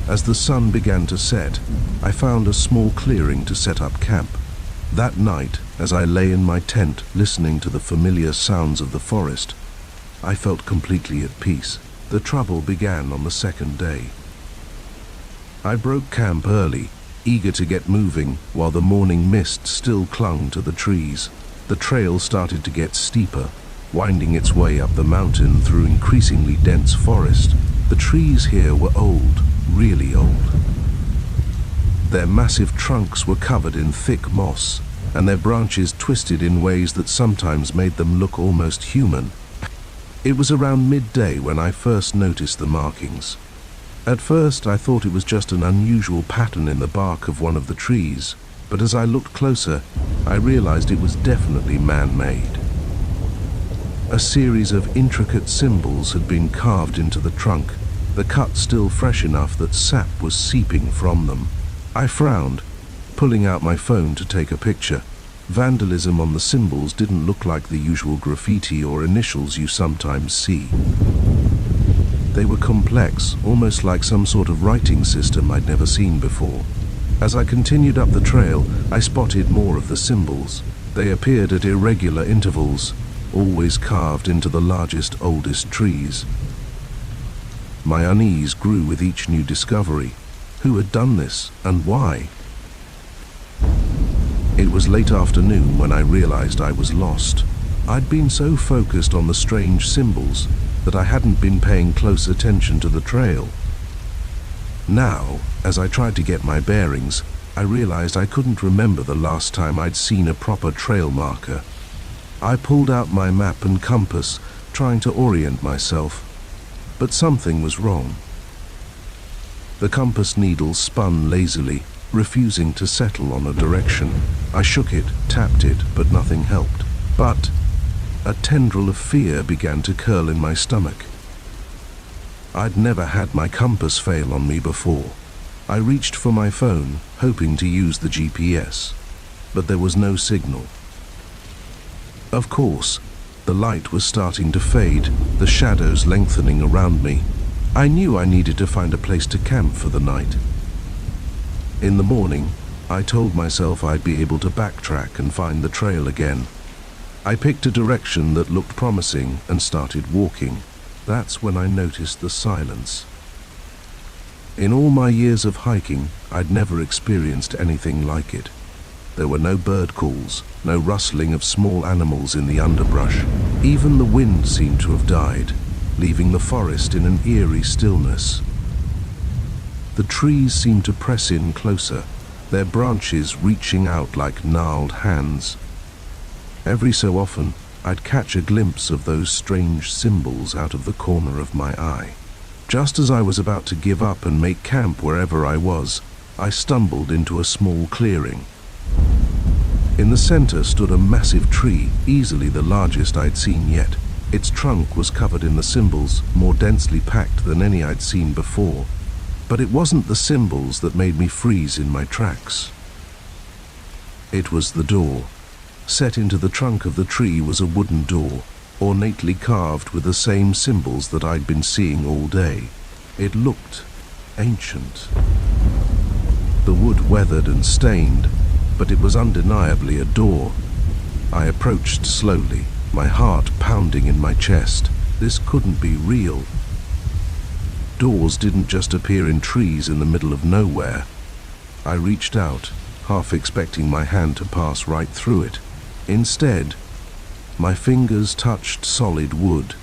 As the sun began to set, I found a small clearing to set up camp. That night, as I lay in my tent listening to the familiar sounds of the forest, I felt completely at peace. The trouble began on the second day. I broke camp early, eager to get moving while the morning mist still clung to the trees. The trail started to get steeper, winding its way up the mountain through increasingly dense forest. The trees here were old, really old. Their massive trunks were covered in thick moss, and their branches twisted in ways that sometimes made them look almost human. It was around midday when I first noticed the markings. At first I thought it was just an unusual pattern in the bark of one of the trees, but as I looked closer, I realized it was definitely man-made. A series of intricate symbols had been carved into the trunk, the cut still fresh enough that sap was seeping from them. I frowned, pulling out my phone to take a picture. Vandalism on the symbols didn't look like the usual graffiti or initials you sometimes see. They were complex, almost like some sort of writing system I'd never seen before. As I continued up the trail, I spotted more of the symbols. They appeared at irregular intervals, always carved into the largest, oldest trees. My unease grew with each new discovery. Who had done this, and why? It was late afternoon when I realized I was lost. I'd been so focused on the strange symbols that I hadn't been paying close attention to the trail. Now, as I tried to get my bearings, I realized I couldn't remember the last time I'd seen a proper trail marker. I pulled out my map and compass, trying to orient myself, but something was wrong. The compass needle spun lazily, refusing to settle on a direction. I shook it, tapped it, but nothing helped. But a tendril of fear began to curl in my stomach. I'd never had my compass fail on me before. I reached for my phone, hoping to use the GPS, but there was no signal. Of course, the light was starting to fade, the shadows lengthening around me. I knew I needed to find a place to camp for the night. In the morning, I told myself I'd be able to backtrack and find the trail again. I picked a direction that looked promising and started walking. That's when I noticed the silence. In all my years of hiking, I'd never experienced anything like it. There were no bird calls, no rustling of small animals in the underbrush. Even the wind seemed to have died, leaving the forest in an eerie stillness. The trees seemed to press in closer, their branches reaching out like gnarled hands. Every so often, I'd catch a glimpse of those strange symbols out of the corner of my eye. Just as I was about to give up and make camp wherever I was, I stumbled into a small clearing. In the center stood a massive tree, easily the largest I'd seen yet. Its trunk was covered in the symbols, more densely packed than any I'd seen before. But it wasn't the symbols that made me freeze in my tracks. It was the door. Set into the trunk of the tree was a wooden door, ornately carved with the same symbols that I'd been seeing all day. It looked ancient. The wood weathered and stained, but it was undeniably a door. I approached slowly, my heart pounding in my chest. This couldn't be real. Doors didn't just appear in trees in the middle of nowhere. I reached out, half expecting my hand to pass right through it. Instead, my fingers touched solid wood.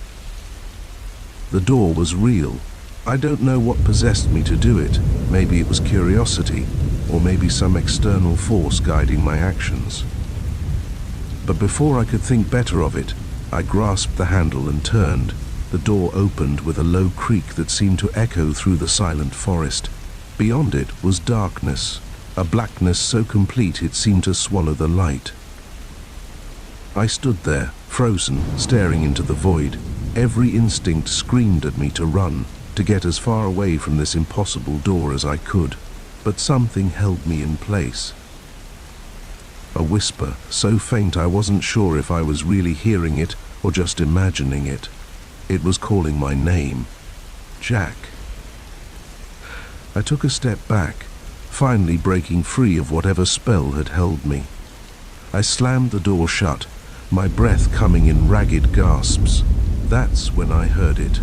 The door was real. I don't know what possessed me to do it. Maybe it was curiosity, or maybe some external force guiding my actions. But before I could think better of it, I grasped the handle and turned. The door opened with a low creak that seemed to echo through the silent forest. Beyond it was darkness, a blackness so complete it seemed to swallow the light. I stood there, frozen, staring into the void. Every instinct screamed at me to run, to get as far away from this impossible door as I could. But something held me in place. A whisper, so faint I wasn't sure if I was really hearing it or just imagining it. It was calling my name. Jack. I took a step back, finally breaking free of whatever spell had held me. I slammed the door shut, my breath coming in ragged gasps. That's when I heard it.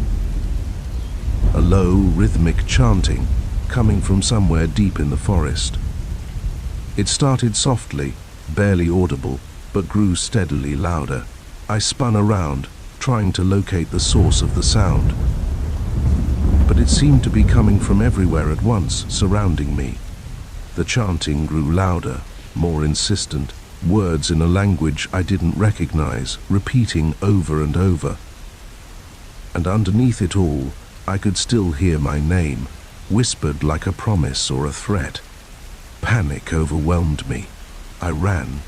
A low, rhythmic chanting, coming from somewhere deep in the forest. It started softly, barely audible, but grew steadily louder. I spun around, trying to locate the source of the sound. But it seemed to be coming from everywhere at once, surrounding me. The chanting grew louder, more insistent, words in a language I didn't recognize, repeating over and over. And underneath it all, I could still hear my name, whispered like a promise or a threat. Panic overwhelmed me. I ran.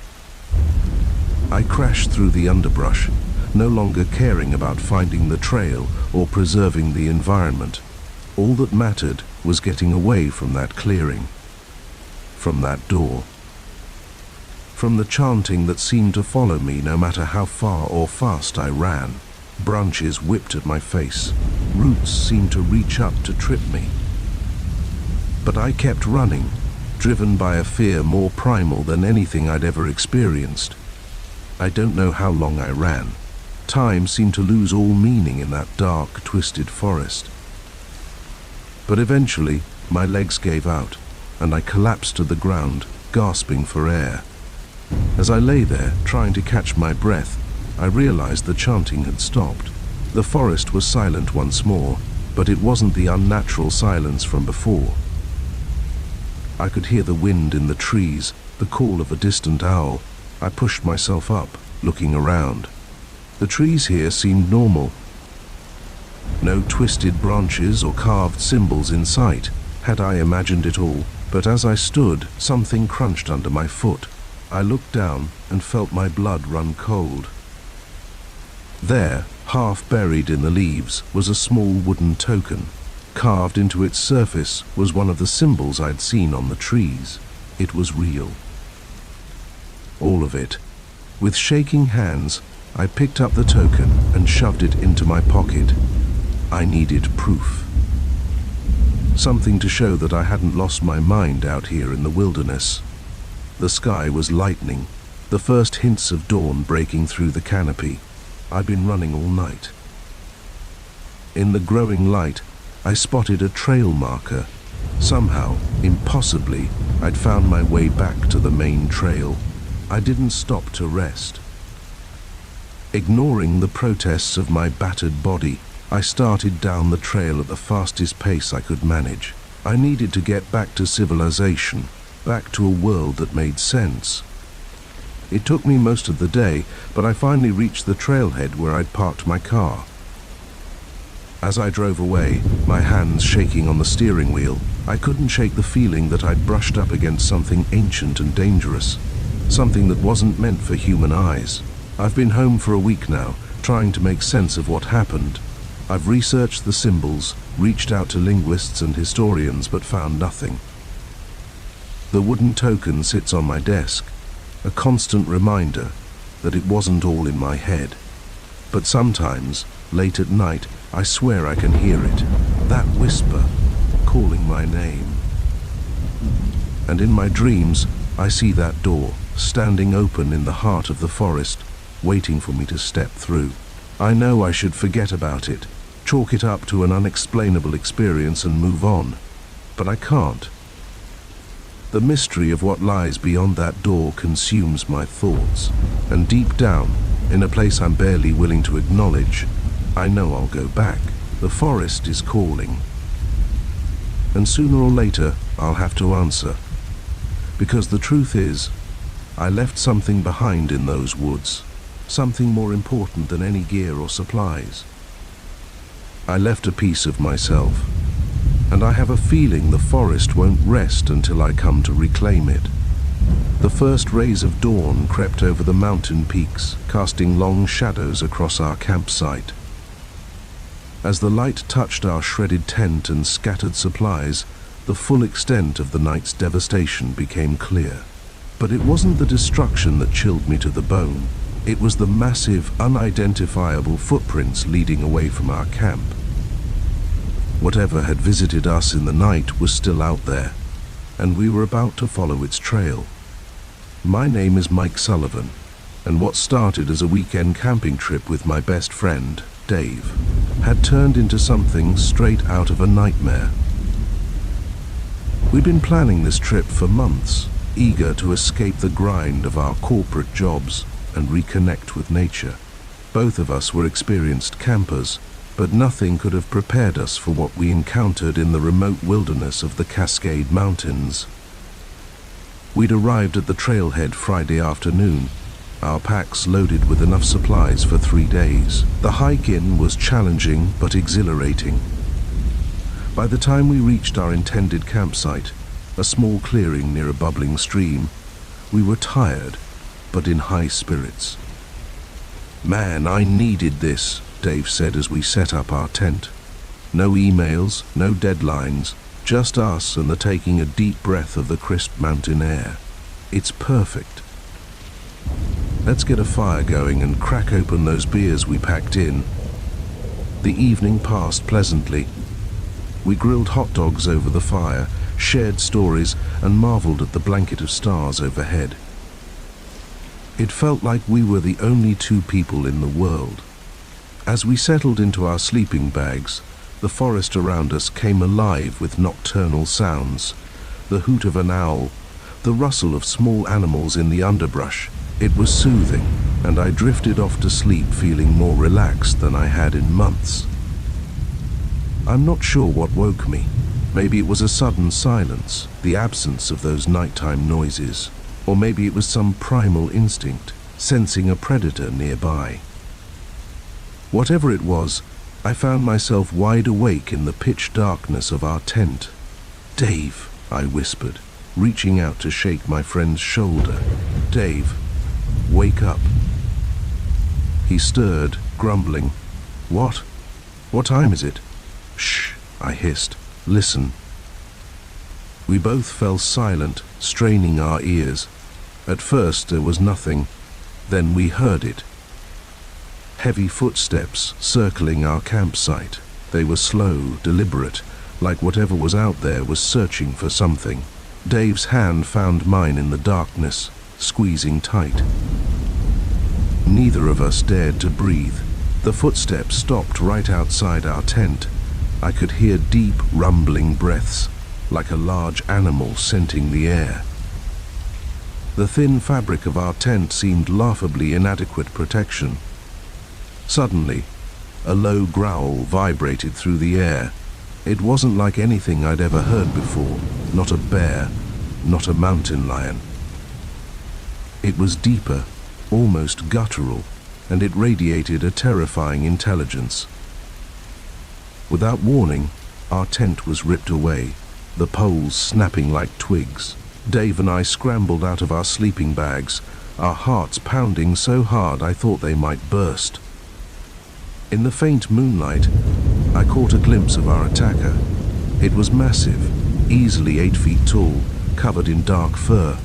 I crashed through the underbrush, no longer caring about finding the trail or preserving the environment. All that mattered was getting away from that clearing, from that door, from the chanting that seemed to follow me no matter how far or fast I ran. Branches whipped at my face. Roots seemed to reach up to trip me. But I kept running, driven by a fear more primal than anything I'd ever experienced. I don't know how long I ran. Time seemed to lose all meaning in that dark, twisted forest. But eventually, my legs gave out, and I collapsed to the ground, gasping for air. As I lay there, trying to catch my breath, I realized the chanting had stopped. The forest was silent once more, but it wasn't the unnatural silence from before. I could hear the wind in the trees, the call of a distant owl. I pushed myself up, looking around. The trees here seemed normal. No twisted branches or carved symbols in sight. Had I imagined it all? But as I stood, something crunched under my foot. I looked down and felt my blood run cold. There, half buried in the leaves, was a small wooden token. Carved into its surface was one of the symbols I'd seen on the trees. It was real. All of it. With shaking hands, I picked up the token and shoved it into my pocket. I needed proof. Something to show that I hadn't lost my mind out here in the wilderness. The sky was lightening, the first hints of dawn breaking through the canopy. I'd been running all night. In the growing light, I spotted a trail marker. Somehow, impossibly, I'd found my way back to the main trail. I didn't stop to rest. Ignoring the protests of my battered body, I started down the trail at the fastest pace I could manage. I needed to get back to civilization, back to a world that made sense. It took me most of the day, but I finally reached the trailhead where I'd parked my car. As I drove away, my hands shaking on the steering wheel, I couldn't shake the feeling that I'd brushed up against something ancient and dangerous, something that wasn't meant for human eyes. I've been home for a week now, trying to make sense of what happened. I've researched the symbols, reached out to linguists and historians, but found nothing. The wooden token sits on my desk, a constant reminder that it wasn't all in my head. But sometimes, late at night, I swear I can hear it, That whisper, calling my name. And in my dreams, I see that door, standing open in the heart of the forest, waiting for me to step through. I know I should forget about it, chalk it up to an unexplainable experience and move on, but I can't. The mystery of what lies beyond that door consumes my thoughts, and deep down, in a place I'm barely willing to acknowledge, I know I'll go back. The forest is calling. And sooner or later, I'll have to answer. Because the truth is, I left something behind in those woods, something more important than any gear or supplies. I left a piece of myself, and I have a feeling the forest won't rest until I come to reclaim it. The first rays of dawn crept over the mountain peaks, casting long shadows across our campsite. As the light touched our shredded tent and scattered supplies, the full extent of the night's devastation became clear. But it wasn't the destruction that chilled me to the bone. It was the massive, unidentifiable footprints leading away from our camp. Whatever had visited us in the night was still out there, and we were about to follow its trail. My name is Mike Sullivan, and what started as a weekend camping trip with my best friend, Dave, had turned into something straight out of a nightmare. We'd been planning this trip for months, eager to escape the grind of our corporate jobs and reconnect with nature. Both of us were experienced campers, but nothing could have prepared us for what we encountered in the remote wilderness of the Cascade Mountains. We'd arrived at the trailhead Friday afternoon, our packs loaded with enough supplies for 3 days. The hike-in was challenging but exhilarating. By the time we reached our intended campsite, a small clearing near a bubbling stream, we were tired, but in high spirits. "Man, I needed this," Dave said as we set up our tent. No emails, no deadlines, just us and the taking a deep breath of the crisp mountain air. It's perfect. Let's get a fire going and crack open those beers we packed in. The evening passed pleasantly. We grilled hot dogs over the fire, shared stories, and marveled at the blanket of stars overhead. It felt like we were the only two people in the world. As we settled into our sleeping bags, the forest around us came alive with nocturnal sounds, the hoot of an owl, the rustle of small animals in the underbrush. It was soothing, and I drifted off to sleep feeling more relaxed than I had in months. I'm not sure what woke me. Maybe it was a sudden silence, the absence of those nighttime noises, or maybe it was some primal instinct, sensing a predator nearby. Whatever it was, I found myself wide awake in the pitch darkness of our tent. "Dave," I whispered, reaching out to shake my friend's shoulder. "Dave, wake up." He stirred, grumbling. "What? What time is it?" "Shh," I hissed. "Listen." We both fell silent, straining our ears. At first there was nothing, then we heard it. Heavy footsteps circling our campsite. They were slow, deliberate, like whatever was out there was searching for something. Dave's hand found mine in the darkness, squeezing tight. Neither of us dared to breathe. The footsteps stopped right outside our tent. I could hear deep, rumbling breaths, like a large animal scenting the air. The thin fabric of our tent seemed laughably inadequate protection. Suddenly, a low growl vibrated through the air. It wasn't like anything I'd ever heard before, not a bear, not a mountain lion. It was deeper, almost guttural, and it radiated a terrifying intelligence. Without warning, our tent was ripped away, the poles snapping like twigs. Dave and I scrambled out of our sleeping bags, our hearts pounding so hard I thought they might burst. In the faint moonlight, I caught a glimpse of our attacker. It was massive, easily 8 feet tall, covered in dark fur.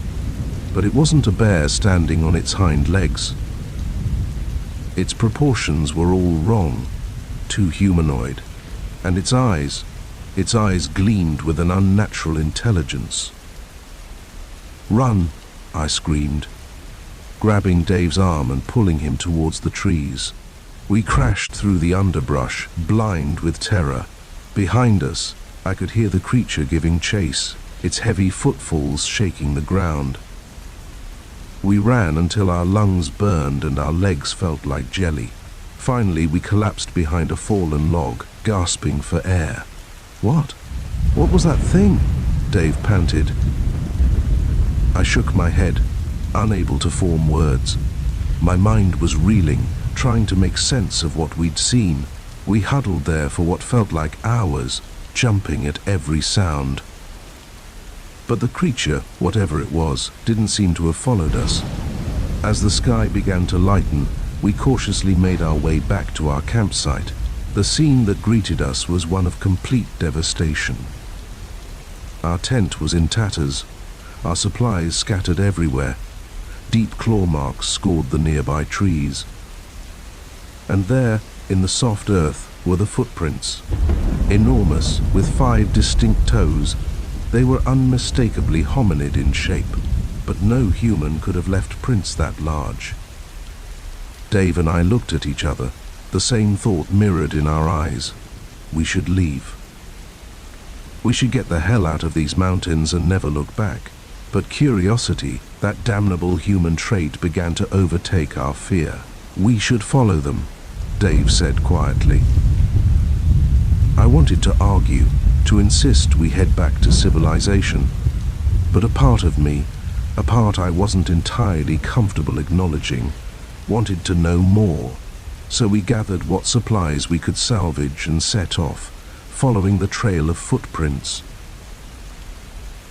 But it wasn't a bear standing on its hind legs. Its proportions were all wrong, too humanoid, and its eyes, Its eyes gleamed with an unnatural intelligence. "Run!" I screamed, grabbing Dave's arm and pulling him towards the trees. We crashed through the underbrush, blind with terror. Behind us, I could hear the creature giving chase, its heavy footfalls shaking the ground. We ran until our lungs burned and our legs felt like jelly. Finally, we collapsed behind a fallen log, gasping for air. "What? What was that thing?" Dave panted. I shook my head, unable to form words. My mind was reeling, trying to make sense of what we'd seen. We huddled there for what felt like hours, jumping at every sound. But the creature, whatever it was, didn't seem to have followed us. As the sky began to lighten, we cautiously made our way back to our campsite. The scene that greeted us was one of complete devastation. Our tent was in tatters, our supplies scattered everywhere. Deep claw marks scored the nearby trees. And there, in the soft earth, were the footprints. Enormous, with 5 distinct toes, they were unmistakably hominid in shape, but no human could have left prints that large. Dave and I looked at each other, the same thought mirrored in our eyes. We should leave. We should get the hell out of these mountains and never look back. But curiosity, that damnable human trait, began to overtake our fear. "We should follow them," Dave said quietly. I wanted to argue, to insist we head back to civilization. But a part of me, a part I wasn't entirely comfortable acknowledging, wanted to know more. So we gathered what supplies we could salvage and set off, following the trail of footprints.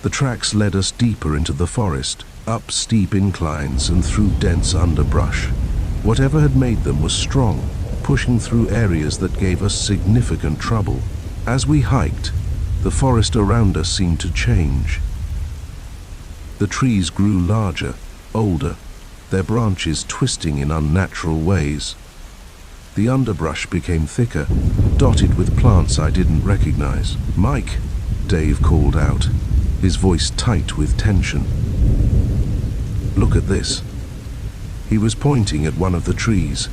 The tracks led us deeper into the forest, up steep inclines and through dense underbrush. Whatever had made them was strong, pushing through areas that gave us significant trouble. As we hiked, the forest around us seemed to change. The trees grew larger, older, their branches twisting in unnatural ways. The underbrush became thicker, dotted with plants I didn't recognize. "Mike!" Dave called out, his voice tight with tension. "Look at this." He was pointing at one of the trees.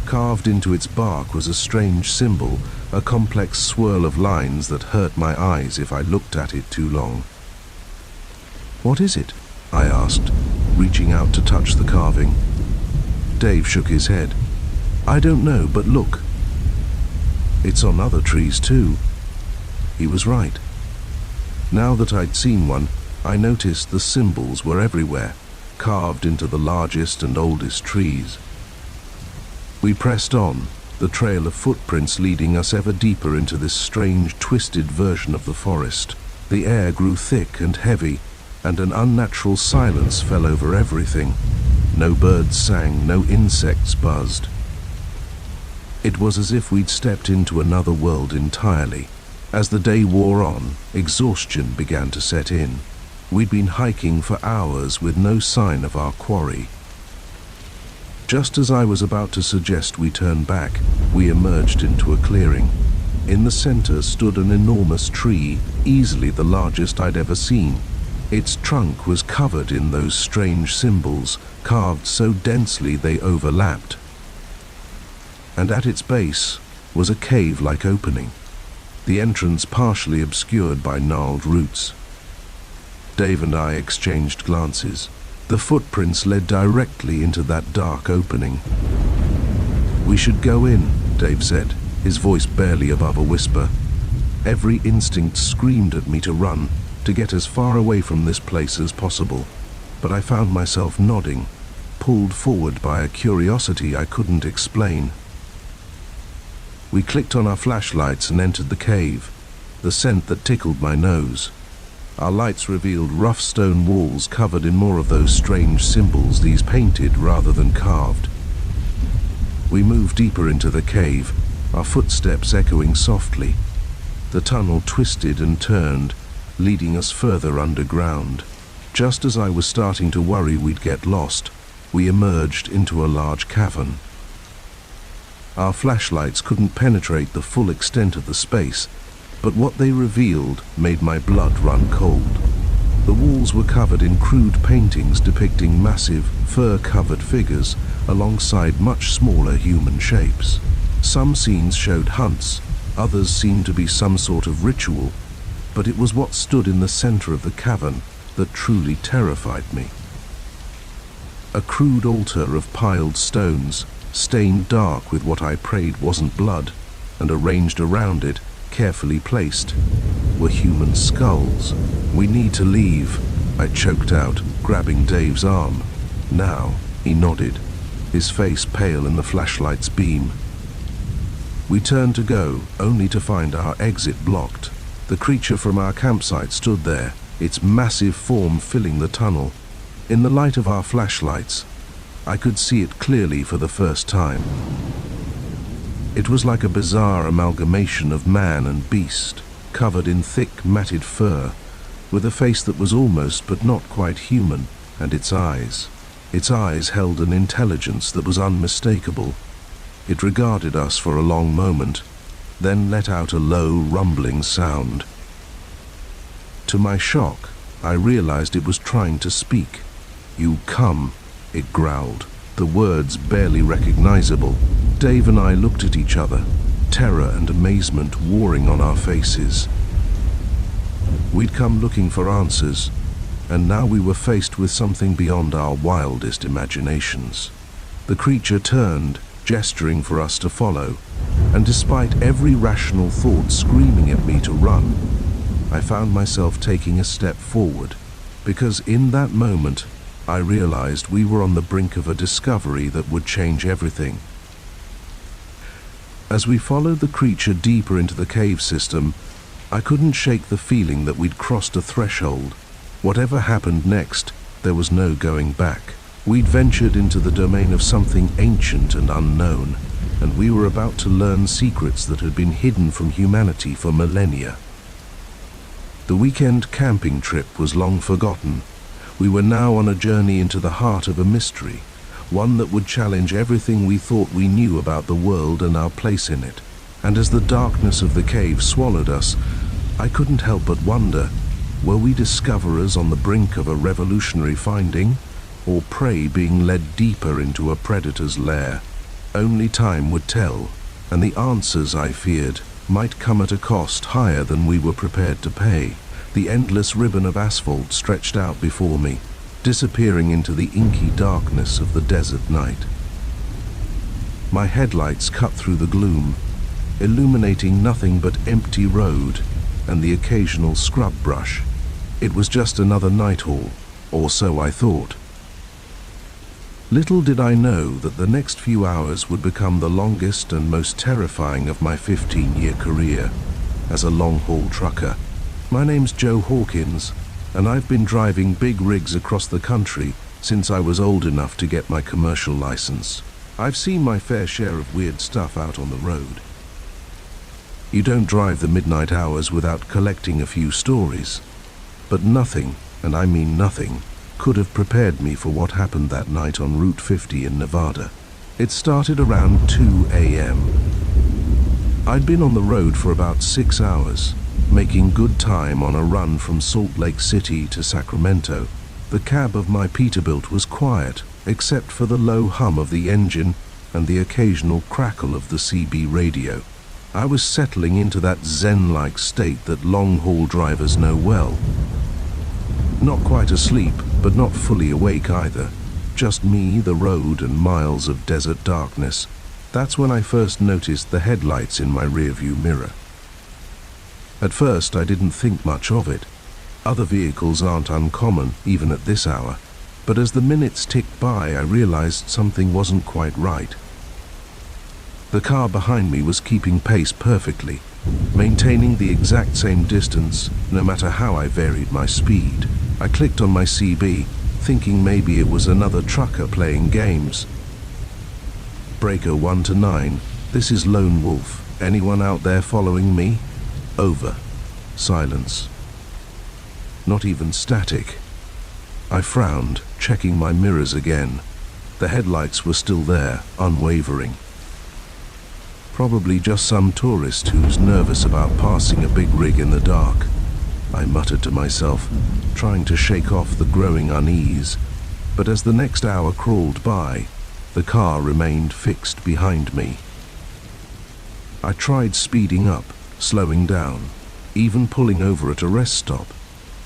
Carved into its bark was a strange symbol, a complex swirl of lines that hurt my eyes if I looked at it too long. "What is it?" I asked, reaching out to touch the carving. Dave shook his head. "I don't know, but look. It's on other trees too." He was right. Now that I'd seen one, I noticed the symbols were everywhere, carved into the largest and oldest trees. We pressed on, the trail of footprints leading us ever deeper into this strange, twisted version of the forest. The air grew thick and heavy, and an unnatural silence fell over everything. No birds sang, no insects buzzed. It was as if we'd stepped into another world entirely. As the day wore on, exhaustion began to set in. We'd been hiking for hours with no sign of our quarry. Just as I was about to suggest we turn back, we emerged into a clearing. In the center stood an enormous tree, easily the largest I'd ever seen. Its trunk was covered in those strange symbols, carved so densely they overlapped. And at its base was a cave-like opening, the entrance partially obscured by gnarled roots. Dave and I exchanged glances. The footprints led directly into that dark opening. "We should go in," Dave said, his voice barely above a whisper. Every instinct screamed at me to run, to get as far away from this place as possible. But I found myself nodding, pulled forward by a curiosity I couldn't explain. We clicked on our flashlights and entered the cave, the scent that tickled my nose. Our lights revealed rough stone walls covered in more of those strange symbols, these painted rather than carved. We moved deeper into the cave, our footsteps echoing softly. The tunnel twisted and turned, leading us further underground. Just as I was starting to worry we'd get lost, we emerged into a large cavern. Our flashlights couldn't penetrate the full extent of the space, but what they revealed made my blood run cold. The walls were covered in crude paintings depicting massive, fur-covered figures alongside much smaller human shapes. Some scenes showed hunts, others seemed to be some sort of ritual, but it was what stood in the center of the cavern that truly terrified me. A crude altar of piled stones, stained dark with what I prayed wasn't blood, and arranged around it, carefully placed, were human skulls. "We need to leave," I choked out, grabbing Dave's arm. "Now," he nodded, his face pale in the flashlight's beam. We turned to go, only to find our exit blocked. The creature from our campsite stood there, its massive form filling the tunnel. In the light of our flashlights, I could see it clearly for the first time. It was like a bizarre amalgamation of man and beast, covered in thick, matted fur, with a face that was almost but not quite human, and its eyes. Its eyes held an intelligence that was unmistakable. It regarded us for a long moment, then let out a low, rumbling sound. To my shock, I realized it was trying to speak. "You come," it growled, the words barely recognizable. Dave and I looked at each other, terror and amazement warring on our faces. We'd come looking for answers, and now we were faced with something beyond our wildest imaginations. The creature turned, gesturing for us to follow, and despite every rational thought screaming at me to run, I found myself taking a step forward, because in that moment, I realized we were on the brink of a discovery that would change everything. As we followed the creature deeper into the cave system, I couldn't shake the feeling that we'd crossed a threshold. Whatever happened next, there was no going back. We'd ventured into the domain of something ancient and unknown, and we were about to learn secrets that had been hidden from humanity for millennia. The weekend camping trip was long forgotten. We were now on a journey into the heart of a mystery, one that would challenge everything we thought we knew about the world and our place in it. And as the darkness of the cave swallowed us, I couldn't help but wonder, were we discoverers on the brink of a revolutionary finding, or prey being led deeper into a predator's lair? Only time would tell, and the answers, I feared, might come at a cost higher than we were prepared to pay. The endless ribbon of asphalt stretched out before me, disappearing into the inky darkness of the desert night. My headlights cut through the gloom, illuminating nothing but empty road and the occasional scrub brush. It was just another night hall, or so I thought. Little did I know that the next few hours would become the longest and most terrifying of my 15-year career as a long-haul trucker. My name's Joe Hawkins, and I've been driving big rigs across the country since I was old enough to get my commercial license. I've seen my fair share of weird stuff out on the road. You don't drive the midnight hours without collecting a few stories, but nothing, and I mean nothing, could have prepared me for what happened that night on Route 50 in Nevada. It started around 2 a.m. I'd been on the road for about 6 hours, making good time on a run from Salt Lake City to Sacramento. The cab of my Peterbilt was quiet, except for the low hum of the engine and the occasional crackle of the CB radio. I was settling into that zen-like state that long-haul drivers know well. Not quite asleep, but not fully awake either. Just me, the road, and miles of desert darkness. That's when I first noticed the headlights in my rearview mirror. At first, I didn't think much of it. Other vehicles aren't uncommon, even at this hour. But as the minutes ticked by, I realized something wasn't quite right. The car behind me was keeping pace perfectly, maintaining the exact same distance, no matter how I varied my speed. I clicked on my CB, thinking maybe it was another trucker playing games. Breaker 1 to 9, this is Lone Wolf. Anyone out there following me? Over. Silence. Not even static. I frowned, checking my mirrors again. The headlights were still there, unwavering. Probably just some tourist who's nervous about passing a big rig in the dark, I muttered to myself, trying to shake off the growing unease. But as the next hour crawled by, the car remained fixed behind me. I tried speeding up, slowing down, even pulling over at a rest stop.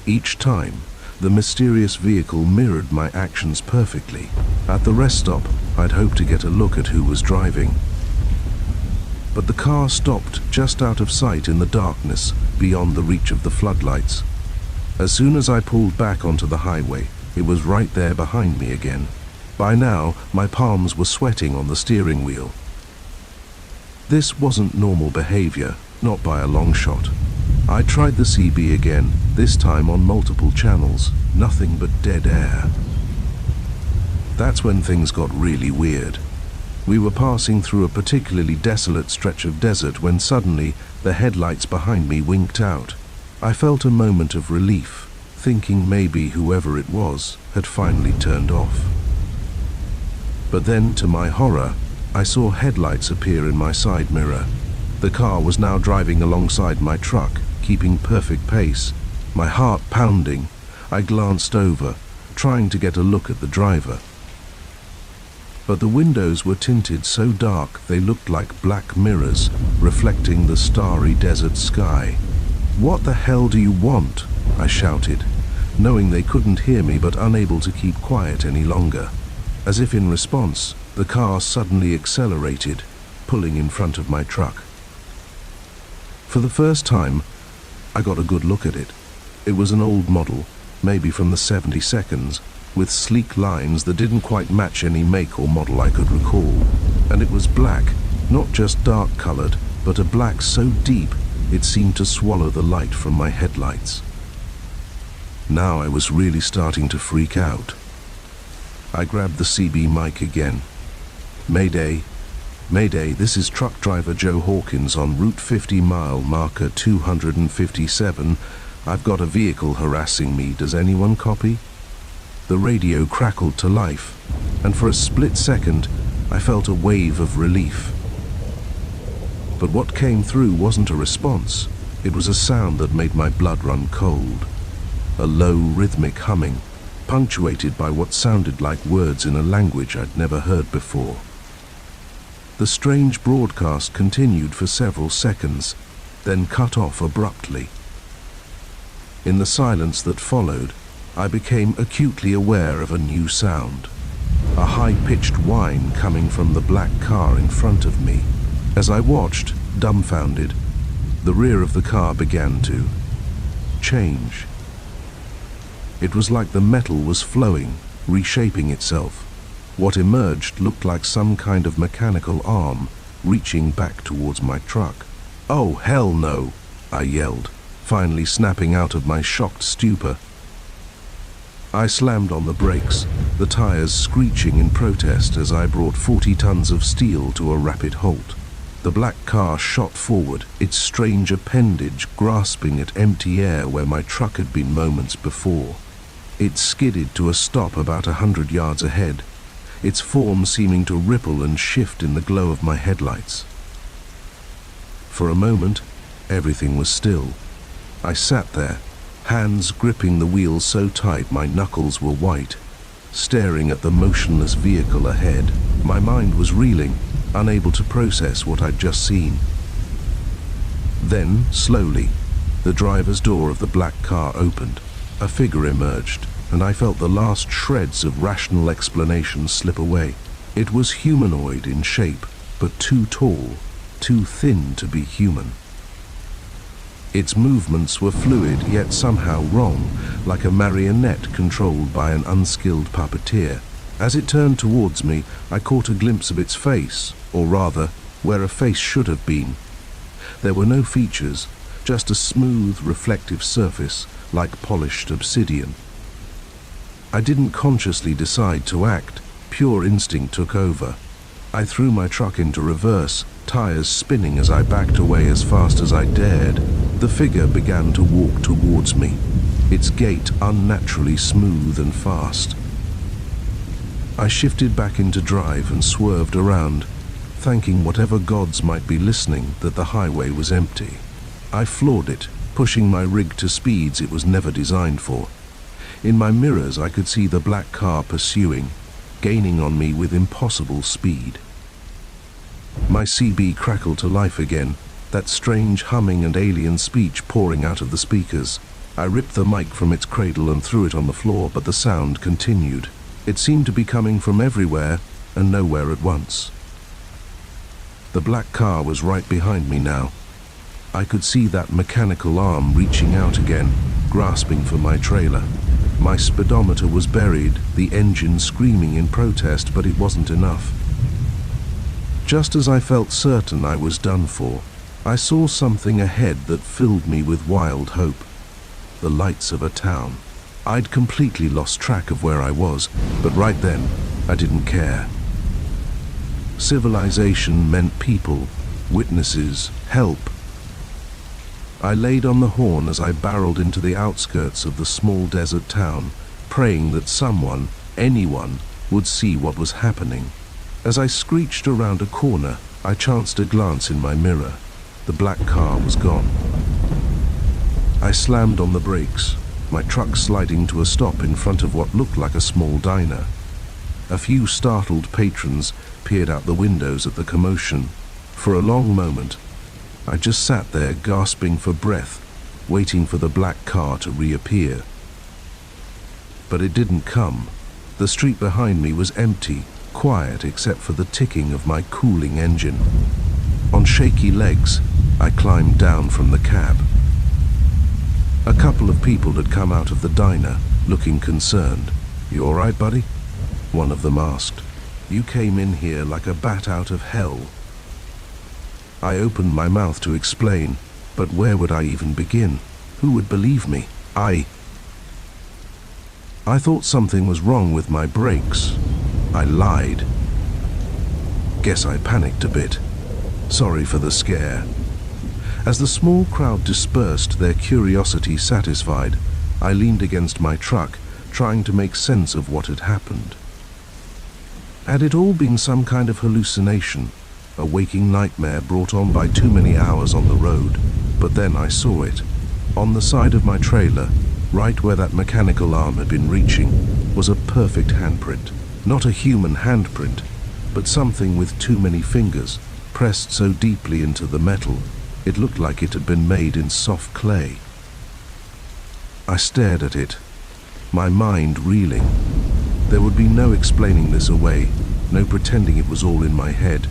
Each time, the mysterious vehicle mirrored my actions perfectly. At the rest stop, I'd hoped to get a look at who was driving. But the car stopped just out of sight in the darkness, beyond the reach of the floodlights. As soon as I pulled back onto the highway, it was right there behind me again. By now, my palms were sweating on the steering wheel. This wasn't normal behavior, not by a long shot. I tried the CB again, this time on multiple channels. Nothing but dead air. That's when things got really weird. We were passing through a particularly desolate stretch of desert when suddenly the headlights behind me winked out. I felt a moment of relief, thinking maybe whoever it was had finally turned off. But then, to my horror, I saw headlights appear in my side mirror. The car was now driving alongside my truck, keeping perfect pace. My heart pounding, I glanced over, trying to get a look at the driver. But the windows were tinted so dark they looked like black mirrors reflecting the starry desert sky. "What the hell do you want?" I shouted, knowing they couldn't hear me but unable to keep quiet any longer. As if in response, the car suddenly accelerated, pulling in front of my truck. For the first time, I got a good look at it. It was an old model, maybe from the 72nds, with sleek lines that didn't quite match any make or model I could recall. And it was black, not just dark-colored, but a black so deep it seemed to swallow the light from my headlights. Now I was really starting to freak out. I grabbed the CB mic again. "Mayday, Mayday, this is truck driver Joe Hawkins on Route 50 mile marker 257. I've got a vehicle harassing me. Does anyone copy?" The radio crackled to life, and for a split second, I felt a wave of relief. But what came through wasn't a response. It was a sound that made my blood run cold. A low, rhythmic humming, punctuated by what sounded like words in a language I'd never heard before. The strange broadcast continued for several seconds, then cut off abruptly. In the silence that followed, I became acutely aware of a new sound. A high-pitched whine coming from the black car in front of me. As I watched, dumbfounded, the rear of the car began to change. It was like the metal was flowing, reshaping itself. What emerged looked like some kind of mechanical arm reaching back towards my truck. "Oh, hell no!" I yelled, finally snapping out of my shocked stupor. I slammed on the brakes, the tires screeching in protest as I brought 40 tons of steel to a rapid halt. The black car shot forward, its strange appendage grasping at empty air where my truck had been moments before. It skidded to a stop about 100 yards ahead, its form seeming to ripple and shift in the glow of my headlights. For a moment, everything was still. I sat there, hands gripping the wheel so tight my knuckles were white, staring at the motionless vehicle ahead. My mind was reeling, unable to process what I'd just seen. Then, slowly, the driver's door of the black car opened. A figure emerged, and I felt the last shreds of rational explanation slip away. It was humanoid in shape, but too tall, too thin to be human. Its movements were fluid, yet somehow wrong, like a marionette controlled by an unskilled puppeteer. As it turned towards me, I caught a glimpse of its face, or rather, where a face should have been. There were no features, just a smooth, reflective surface, like polished obsidian. I didn't consciously decide to act. Pure instinct took over. I threw my truck into reverse, tires spinning as I backed away as fast as I dared. The figure began to walk towards me, its gait unnaturally smooth and fast. I shifted back into drive and swerved around, thanking whatever gods might be listening that the highway was empty. I floored it, pushing my rig to speeds it was never designed for. In my mirrors I could see the black car pursuing, gaining on me with impossible speed. My CB crackled to life again, that strange humming and alien speech pouring out of the speakers. I ripped the mic from its cradle and threw it on the floor, but the sound continued. It seemed to be coming from everywhere and nowhere at once. The black car was right behind me now. I could see that mechanical arm reaching out again, grasping for my trailer. My speedometer was buried, the engine screaming in protest, but it wasn't enough. Just as I felt certain I was done for, I saw something ahead that filled me with wild hope. The lights of a town. I'd completely lost track of where I was, but right then, I didn't care. Civilization meant people, witnesses, help. I laid on the horn as I barreled into the outskirts of the small desert town, praying that someone, anyone, would see what was happening. As I screeched around a corner, I chanced a glance in my mirror. The black car was gone. I slammed on the brakes, my truck sliding to a stop in front of what looked like a small diner. A few startled patrons peered out the windows at the commotion. For a long moment, I just sat there gasping for breath, waiting for the black car to reappear. But it didn't come. The street behind me was empty, quiet except for the ticking of my cooling engine. On shaky legs, I climbed down from the cab. A couple of people had come out of the diner, looking concerned. "You all right, buddy?" one of them asked. "You came in here like a bat out of hell." I opened my mouth to explain, but where would I even begin? Who would believe me? I thought something was wrong with my brakes. I lied. Guess I panicked a bit. Sorry for the scare. As the small crowd dispersed, their curiosity satisfied, I leaned against my truck, trying to make sense of what had happened. Had it all been some kind of hallucination? A waking nightmare brought on by too many hours on the road? But then I saw it. On the side of my trailer, right where that mechanical arm had been reaching, was a perfect handprint. Not a human handprint, but something with too many fingers, pressed so deeply into the metal, it looked like it had been made in soft clay. I stared at it, my mind reeling. There would be no explaining this away, no pretending it was all in my head.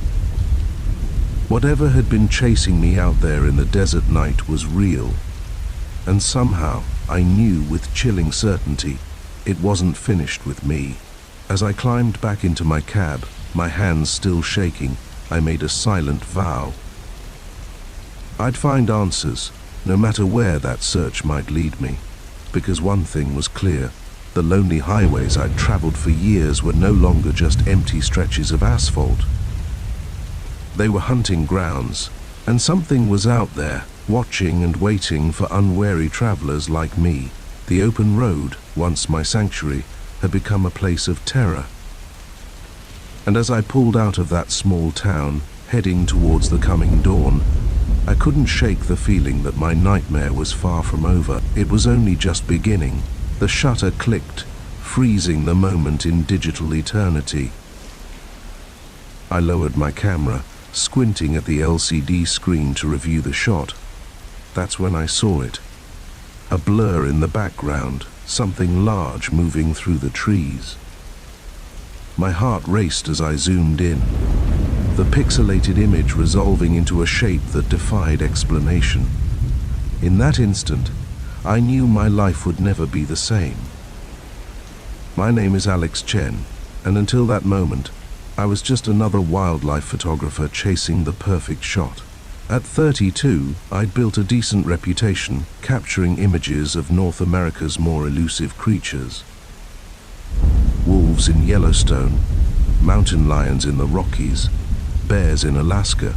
Whatever had been chasing me out there in the desert night was real, and somehow I knew with chilling certainty it wasn't finished with me. As I climbed back into my cab, my hands still shaking, I made a silent vow. I'd find answers, no matter where that search might lead me, because one thing was clear. The lonely highways I'd traveled for years were no longer just empty stretches of asphalt. They were hunting grounds, and something was out there, watching and waiting for unwary travelers like me. The open road, once my sanctuary, had become a place of terror. And as I pulled out of that small town, heading towards the coming dawn, I couldn't shake the feeling that my nightmare was far from over. It was only just beginning. The shutter clicked, freezing the moment in digital eternity. I lowered my camera, squinting at the LCD screen to review the shot. That's when I saw it. A blur in the background, something large moving through the trees. My heart raced as I zoomed in, the pixelated image resolving into a shape that defied explanation. In that instant, I knew my life would never be the same. My name is Alex Chen, and until that moment, I was just another wildlife photographer chasing the perfect shot. At 32, I'd built a decent reputation capturing images of North America's more elusive creatures. Wolves in Yellowstone, mountain lions in the Rockies, bears in Alaska.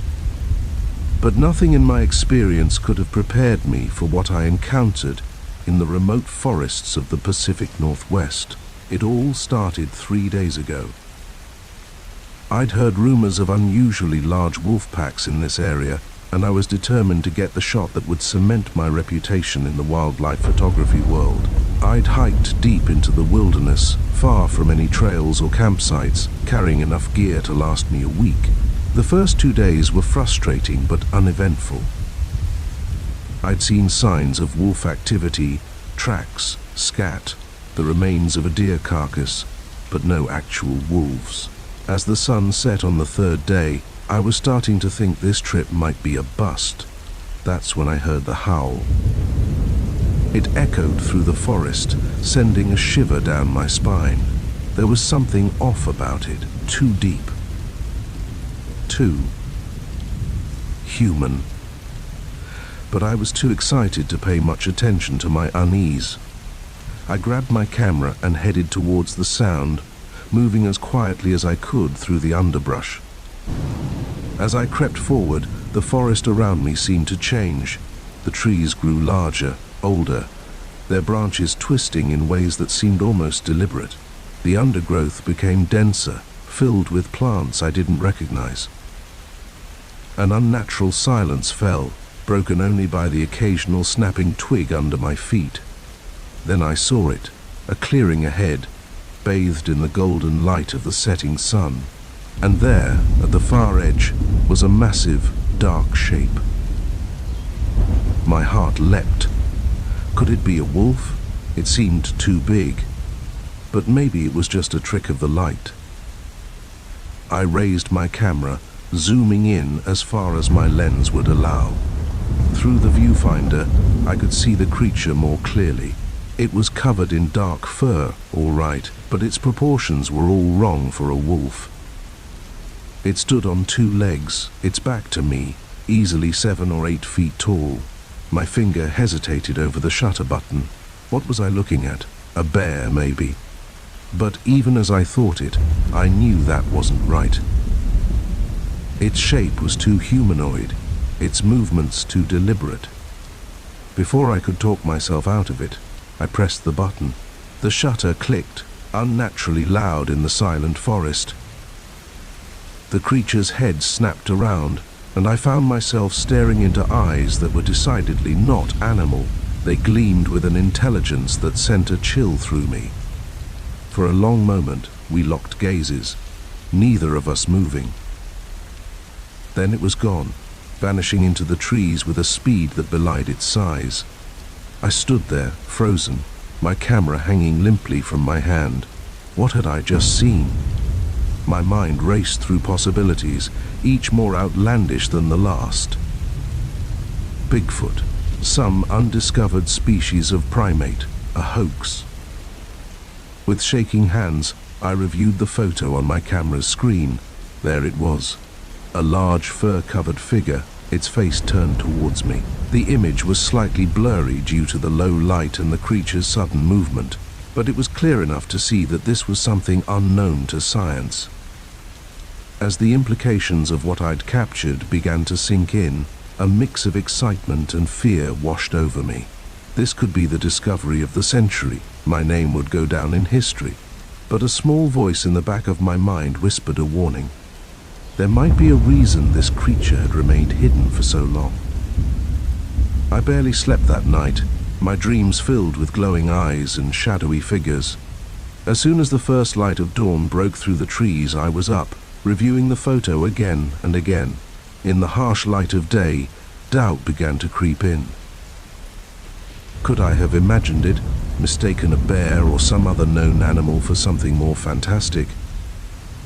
But nothing in my experience could have prepared me for what I encountered in the remote forests of the Pacific Northwest. It all started 3 days ago. I'd heard rumors of unusually large wolf packs in this area, and I was determined to get the shot that would cement my reputation in the wildlife photography world. I'd hiked deep into the wilderness, far from any trails or campsites, carrying enough gear to last me a week. The first 2 days were frustrating but uneventful. I'd seen signs of wolf activity, tracks, scat, the remains of a deer carcass, but no actual wolves. As the sun set on the 3rd day, I was starting to think this trip might be a bust. That's when I heard the howl. It echoed through the forest, sending a shiver down my spine. There was something off about it, too deep. Too human. But I was too excited to pay much attention to my unease. I grabbed my camera and headed towards the sound, moving as quietly as I could through the underbrush. As I crept forward, the forest around me seemed to change. The trees grew larger, older, their branches twisting in ways that seemed almost deliberate. The undergrowth became denser, filled with plants I didn't recognize. An unnatural silence fell, broken only by the occasional snapping twig under my feet. Then I saw it, a clearing ahead, bathed in the golden light of the setting sun. And there, at the far edge, was a massive, dark shape. My heart leapt. Could it be a wolf? It seemed too big. But maybe it was just a trick of the light. I raised my camera, zooming in as far as my lens would allow. Through the viewfinder, I could see the creature more clearly. It was covered in dark fur, all right, but its proportions were all wrong for a wolf. It stood on 2 legs, its back to me, easily 7 or 8 feet tall. My finger hesitated over the shutter button. What was I looking at? A bear, maybe. But even as I thought it, I knew that wasn't right. Its shape was too humanoid, its movements too deliberate. Before I could talk myself out of it, I pressed the button. The shutter clicked, unnaturally loud in the silent forest. The creature's head snapped around, and I found myself staring into eyes that were decidedly not animal. They gleamed with an intelligence that sent a chill through me. For a long moment, we locked gazes, neither of us moving. Then it was gone, vanishing into the trees with a speed that belied its size. I stood there, frozen, my camera hanging limply from my hand. What had I just seen? My mind raced through possibilities, each more outlandish than the last. Bigfoot, some undiscovered species of primate, a hoax. With shaking hands, I reviewed the photo on my camera's screen. There it was, a large fur-covered figure, its face turned towards me. The image was slightly blurry due to the low light and the creature's sudden movement, but it was clear enough to see that this was something unknown to science. As the implications of what I'd captured began to sink in, a mix of excitement and fear washed over me. This could be the discovery of the century. My name would go down in history. But a small voice in the back of my mind whispered a warning. There might be a reason this creature had remained hidden for so long. I barely slept that night, my dreams filled with glowing eyes and shadowy figures. As soon as the first light of dawn broke through the trees, I was up, reviewing the photo again and again. In the harsh light of day, doubt began to creep in. Could I have imagined it, mistaken a bear or some other known animal for something more fantastic?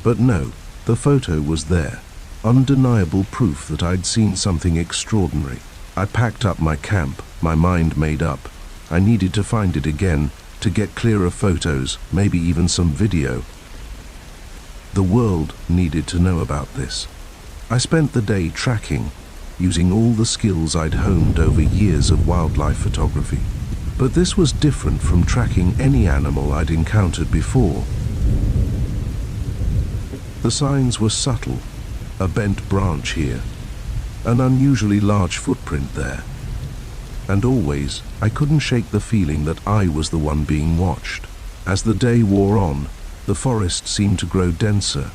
But no, the photo was there, undeniable proof that I'd seen something extraordinary. I packed up my camp, my mind made up. I needed to find it again, to get clearer photos, maybe even some video. The world needed to know about this. I spent the day tracking, using all the skills I'd honed over years of wildlife photography. But this was different from tracking any animal I'd encountered before. The signs were subtle, a bent branch here, an unusually large footprint there. And always, I couldn't shake the feeling that I was the one being watched. As the day wore on, the forest seemed to grow denser.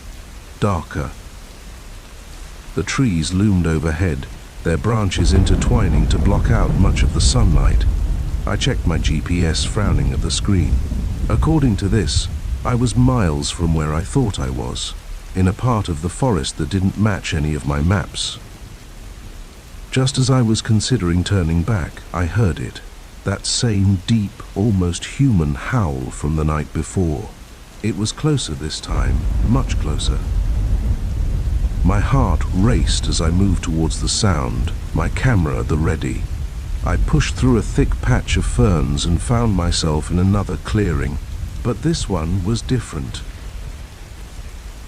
darker. The trees loomed overhead, their branches intertwining to block out much of the sunlight. I checked my GPS, frowning at the screen. According to this, I was miles from where I thought I was, in a part of the forest that didn't match any of my maps. Just as I was considering turning back, I heard it, that same deep, almost human howl from the night before. It was closer this time, much closer. My heart raced as I moved towards the sound, my camera at the ready. I pushed through a thick patch of ferns and found myself in another clearing, but this one was different.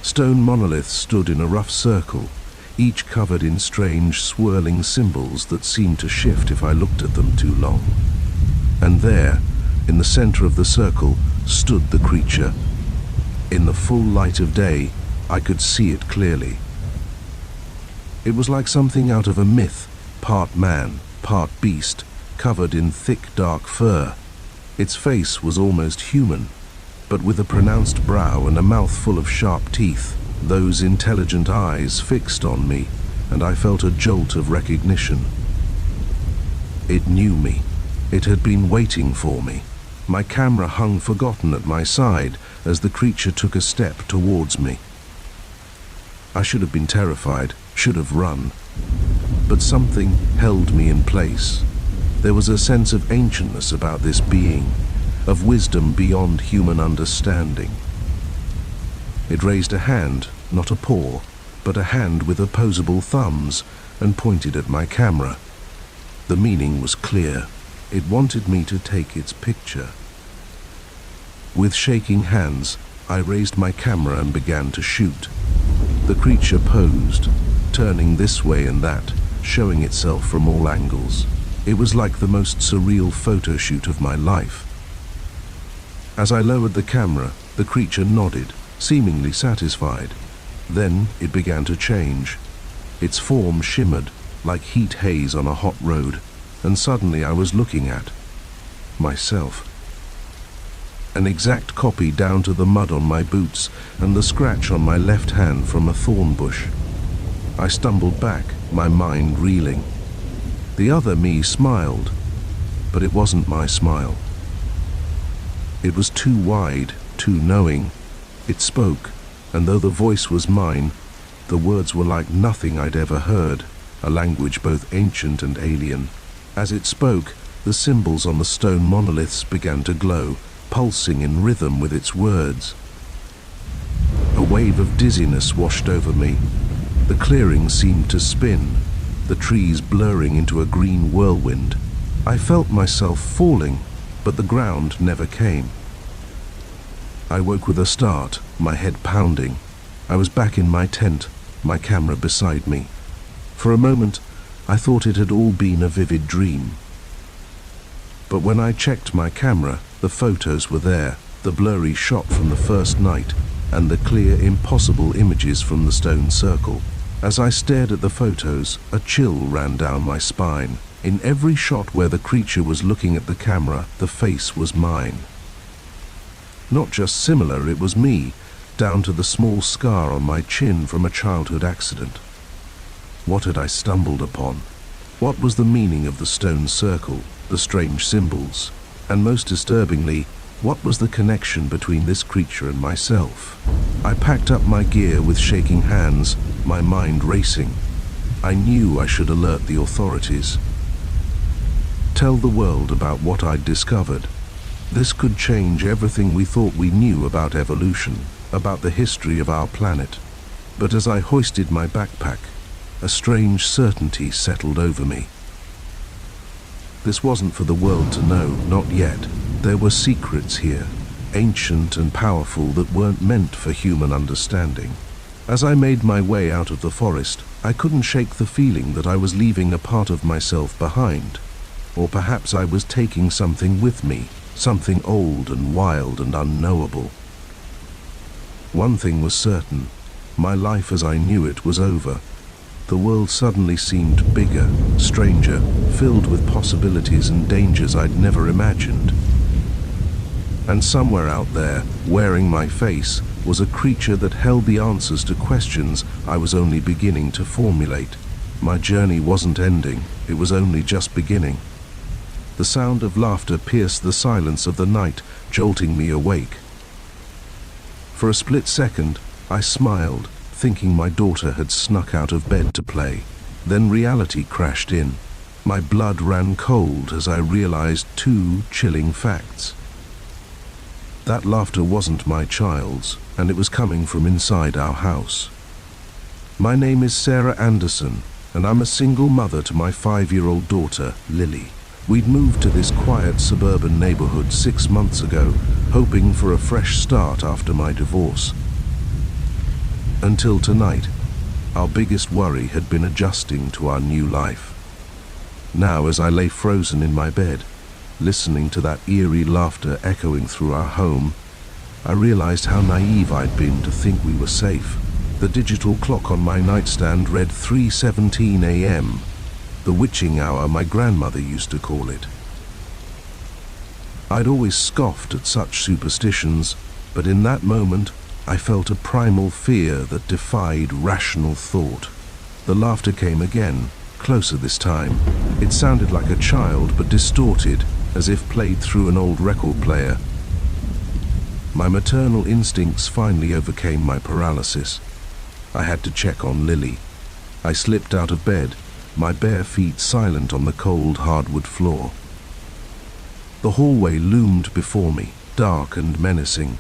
Stone monoliths stood in a rough circle, each covered in strange, swirling symbols that seemed to shift if I looked at them too long. And there, in the center of the circle, stood the creature. In the full light of day, I could see it clearly. It was like something out of a myth, part man, part beast, covered in thick, dark fur. Its face was almost human, but with a pronounced brow and a mouth full of sharp teeth, those intelligent eyes fixed on me, and I felt a jolt of recognition. It knew me. It had been waiting for me. My camera hung forgotten at my side as the creature took a step towards me. I should have been terrified, should have run, but something held me in place. There was a sense of ancientness about this being, of wisdom beyond human understanding. It raised a hand, not a paw, but a hand with opposable thumbs, and pointed at my camera. The meaning was clear. It wanted me to take its picture. With shaking hands, I raised my camera and began to shoot. The creature posed, turning this way and that, showing itself from all angles. It was like the most surreal photo shoot of my life. As I lowered the camera, the creature nodded, seemingly satisfied. Then it began to change. Its form shimmered, like heat haze on a hot road, and suddenly I was looking at myself. An exact copy down to the mud on my boots and the scratch on my left hand from a thorn bush. I stumbled back, my mind reeling. The other me smiled, but it wasn't my smile. It was too wide, too knowing. It spoke, and though the voice was mine, the words were like nothing I'd ever heard, a language both ancient and alien. As it spoke, the symbols on the stone monoliths began to glow, pulsing in rhythm with its words. A wave of dizziness washed over me. The clearing seemed to spin, the trees blurring into a green whirlwind. I felt myself falling, but the ground never came. I woke with a start, my head pounding. I was back in my tent, my camera beside me. For a moment, I thought it had all been a vivid dream. But when I checked my camera, the photos were there, the blurry shot from the first night, and the clear, impossible images from the stone circle. As I stared at the photos, a chill ran down my spine. In every shot where the creature was looking at the camera, the face was mine. Not just similar, it was me, down to the small scar on my chin from a childhood accident. What had I stumbled upon? What was the meaning of the stone circle, the strange symbols? And most disturbingly, what was the connection between this creature and myself? I packed up my gear with shaking hands, my mind racing. I knew I should alert the authorities. Tell the world about what I'd discovered. This could change everything we thought we knew about evolution, about the history of our planet. But as I hoisted my backpack, a strange certainty settled over me. This wasn't for the world to know, not yet. There were secrets here, ancient and powerful, that weren't meant for human understanding. As I made my way out of the forest, I couldn't shake the feeling that I was leaving a part of myself behind. Or perhaps I was taking something with me, something old and wild and unknowable. One thing was certain, my life as I knew it was over. The world suddenly seemed bigger, stranger, filled with possibilities and dangers I'd never imagined. And somewhere out there, wearing my face, was a creature that held the answers to questions I was only beginning to formulate. My journey wasn't ending, it was only just beginning. The sound of laughter pierced the silence of the night, jolting me awake. For a split second, I smiled, thinking my daughter had snuck out of bed to play. Then reality crashed in. My blood ran cold as I realized two chilling facts. That laughter wasn't my child's, and it was coming from inside our house. My name is Sarah Anderson, and I'm a single mother to my 5-year-old daughter, Lily. We'd moved to this quiet suburban neighborhood 6 months ago, hoping for a fresh start after my divorce. Until tonight, our biggest worry had been adjusting to our new life. Now, as I lay frozen in my bed, listening to that eerie laughter echoing through our home, I realized how naive I'd been to think we were safe. The digital clock on my nightstand read 3:17 a.m., the witching hour my grandmother used to call it. I'd always scoffed at such superstitions, but in that moment, I felt a primal fear that defied rational thought. The laughter came again, closer this time. It sounded like a child, but distorted, as if played through an old record player. My maternal instincts finally overcame my paralysis. I had to check on Lily. I slipped out of bed, my bare feet silent on the cold hardwood floor. The hallway loomed before me, dark and menacing.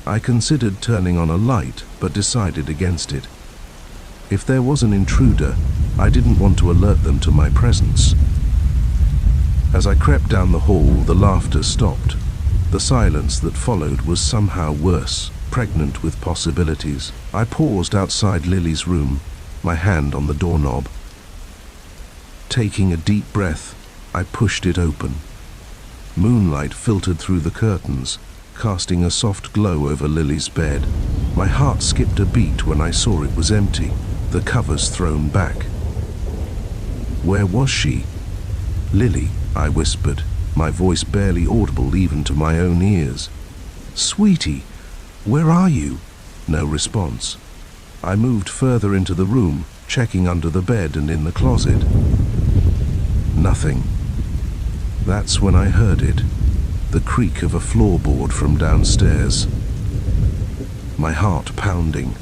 I considered turning on a light, but decided against it. If there was an intruder, I didn't want to alert them to my presence. As I crept down the hall, the laughter stopped. The silence that followed was somehow worse, pregnant with possibilities. I paused outside Lily's room, my hand on the doorknob. Taking a deep breath, I pushed it open. Moonlight filtered through the curtains, casting a soft glow over Lily's bed. My heart skipped a beat when I saw it was empty, the covers thrown back. Where was she? Lily, I whispered, my voice barely audible even to my own ears. Sweetie, where are you? No response. I moved further into the room, checking under the bed and in the closet. Nothing. That's when I heard it, the creak of a floorboard from downstairs. My heart pounding.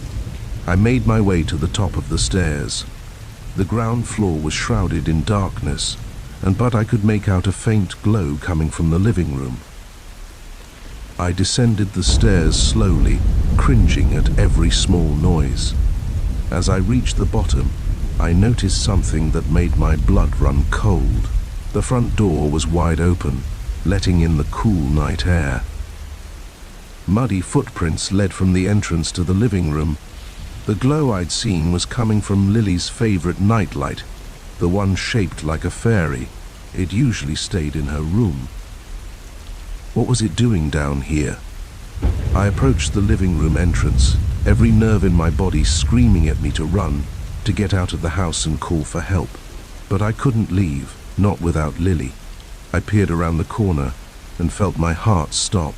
I made my way to the top of the stairs. The ground floor was shrouded in darkness, but I could make out a faint glow coming from the living room. I descended the stairs slowly, cringing at every small noise. As I reached the bottom, I noticed something that made my blood run cold. The front door was wide open, letting in the cool night air. Muddy footprints led from the entrance to the living room. The glow I'd seen was coming from Lily's favorite nightlight, the one shaped like a fairy. It usually stayed in her room. What was it doing down here? I approached the living room entrance, every nerve in my body screaming at me to run, to get out of the house and call for help. But I couldn't leave, not without Lily. I peered around the corner and felt my heart stop.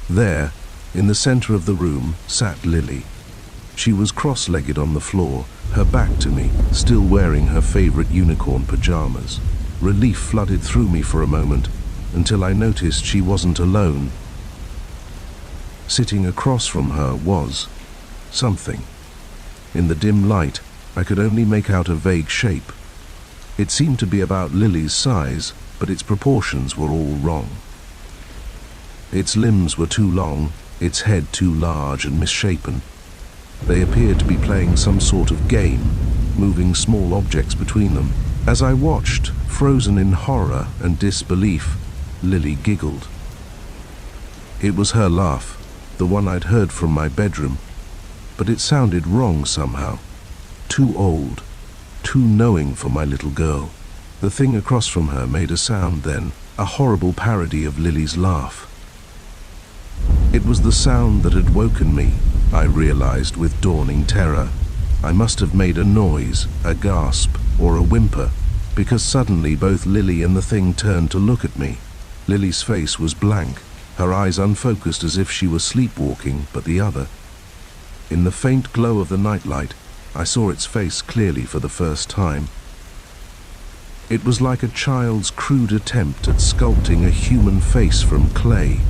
There, in the center of the room, sat Lily. She was cross-legged on the floor, her back to me, still wearing her favorite unicorn pajamas. Relief flooded through me for a moment, until I noticed she wasn't alone. Sitting across from her was something. In the dim light, I could only make out a vague shape. It seemed to be about Lily's size, but its proportions were all wrong. Its limbs were too long, its head too large and misshapen. They appeared to be playing some sort of game, moving small objects between them. As I watched, frozen in horror and disbelief, Lily giggled. It was her laugh, the one I'd heard from my bedroom, but it sounded wrong somehow. Too old, too knowing for my little girl. The thing across from her made a sound then, a horrible parody of Lily's laugh. It was the sound that had woken me, I realized with dawning terror. I must have made a noise, a gasp, or a whimper, because suddenly both Lily and the thing turned to look at me. Lily's face was blank, her eyes unfocused as if she were sleepwalking, but the other. In the faint glow of the nightlight, I saw its face clearly for the first time. It was like a child's crude attempt at sculpting a human face from clay.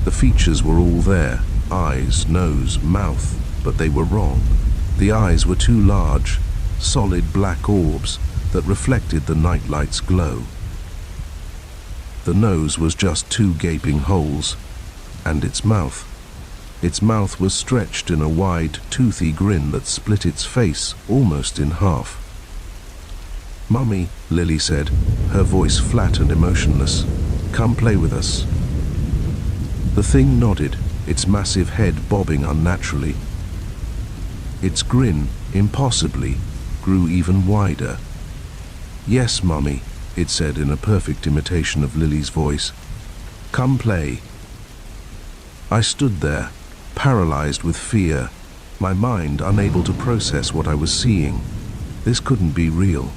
The features were all there, eyes, nose, mouth, but they were wrong. The eyes were too large, solid black orbs that reflected the nightlight's glow. The nose was just two gaping holes, and its mouth. Its mouth was stretched in a wide, toothy grin that split its face almost in half. "Mummy," Lily said, her voice flat and emotionless, "come play with us." The thing nodded, its massive head bobbing unnaturally. Its grin, impossibly, grew even wider. "Yes, Mummy," it said in a perfect imitation of Lily's voice. "Come play." I stood there, paralyzed with fear, my mind unable to process what I was seeing. This couldn't be real.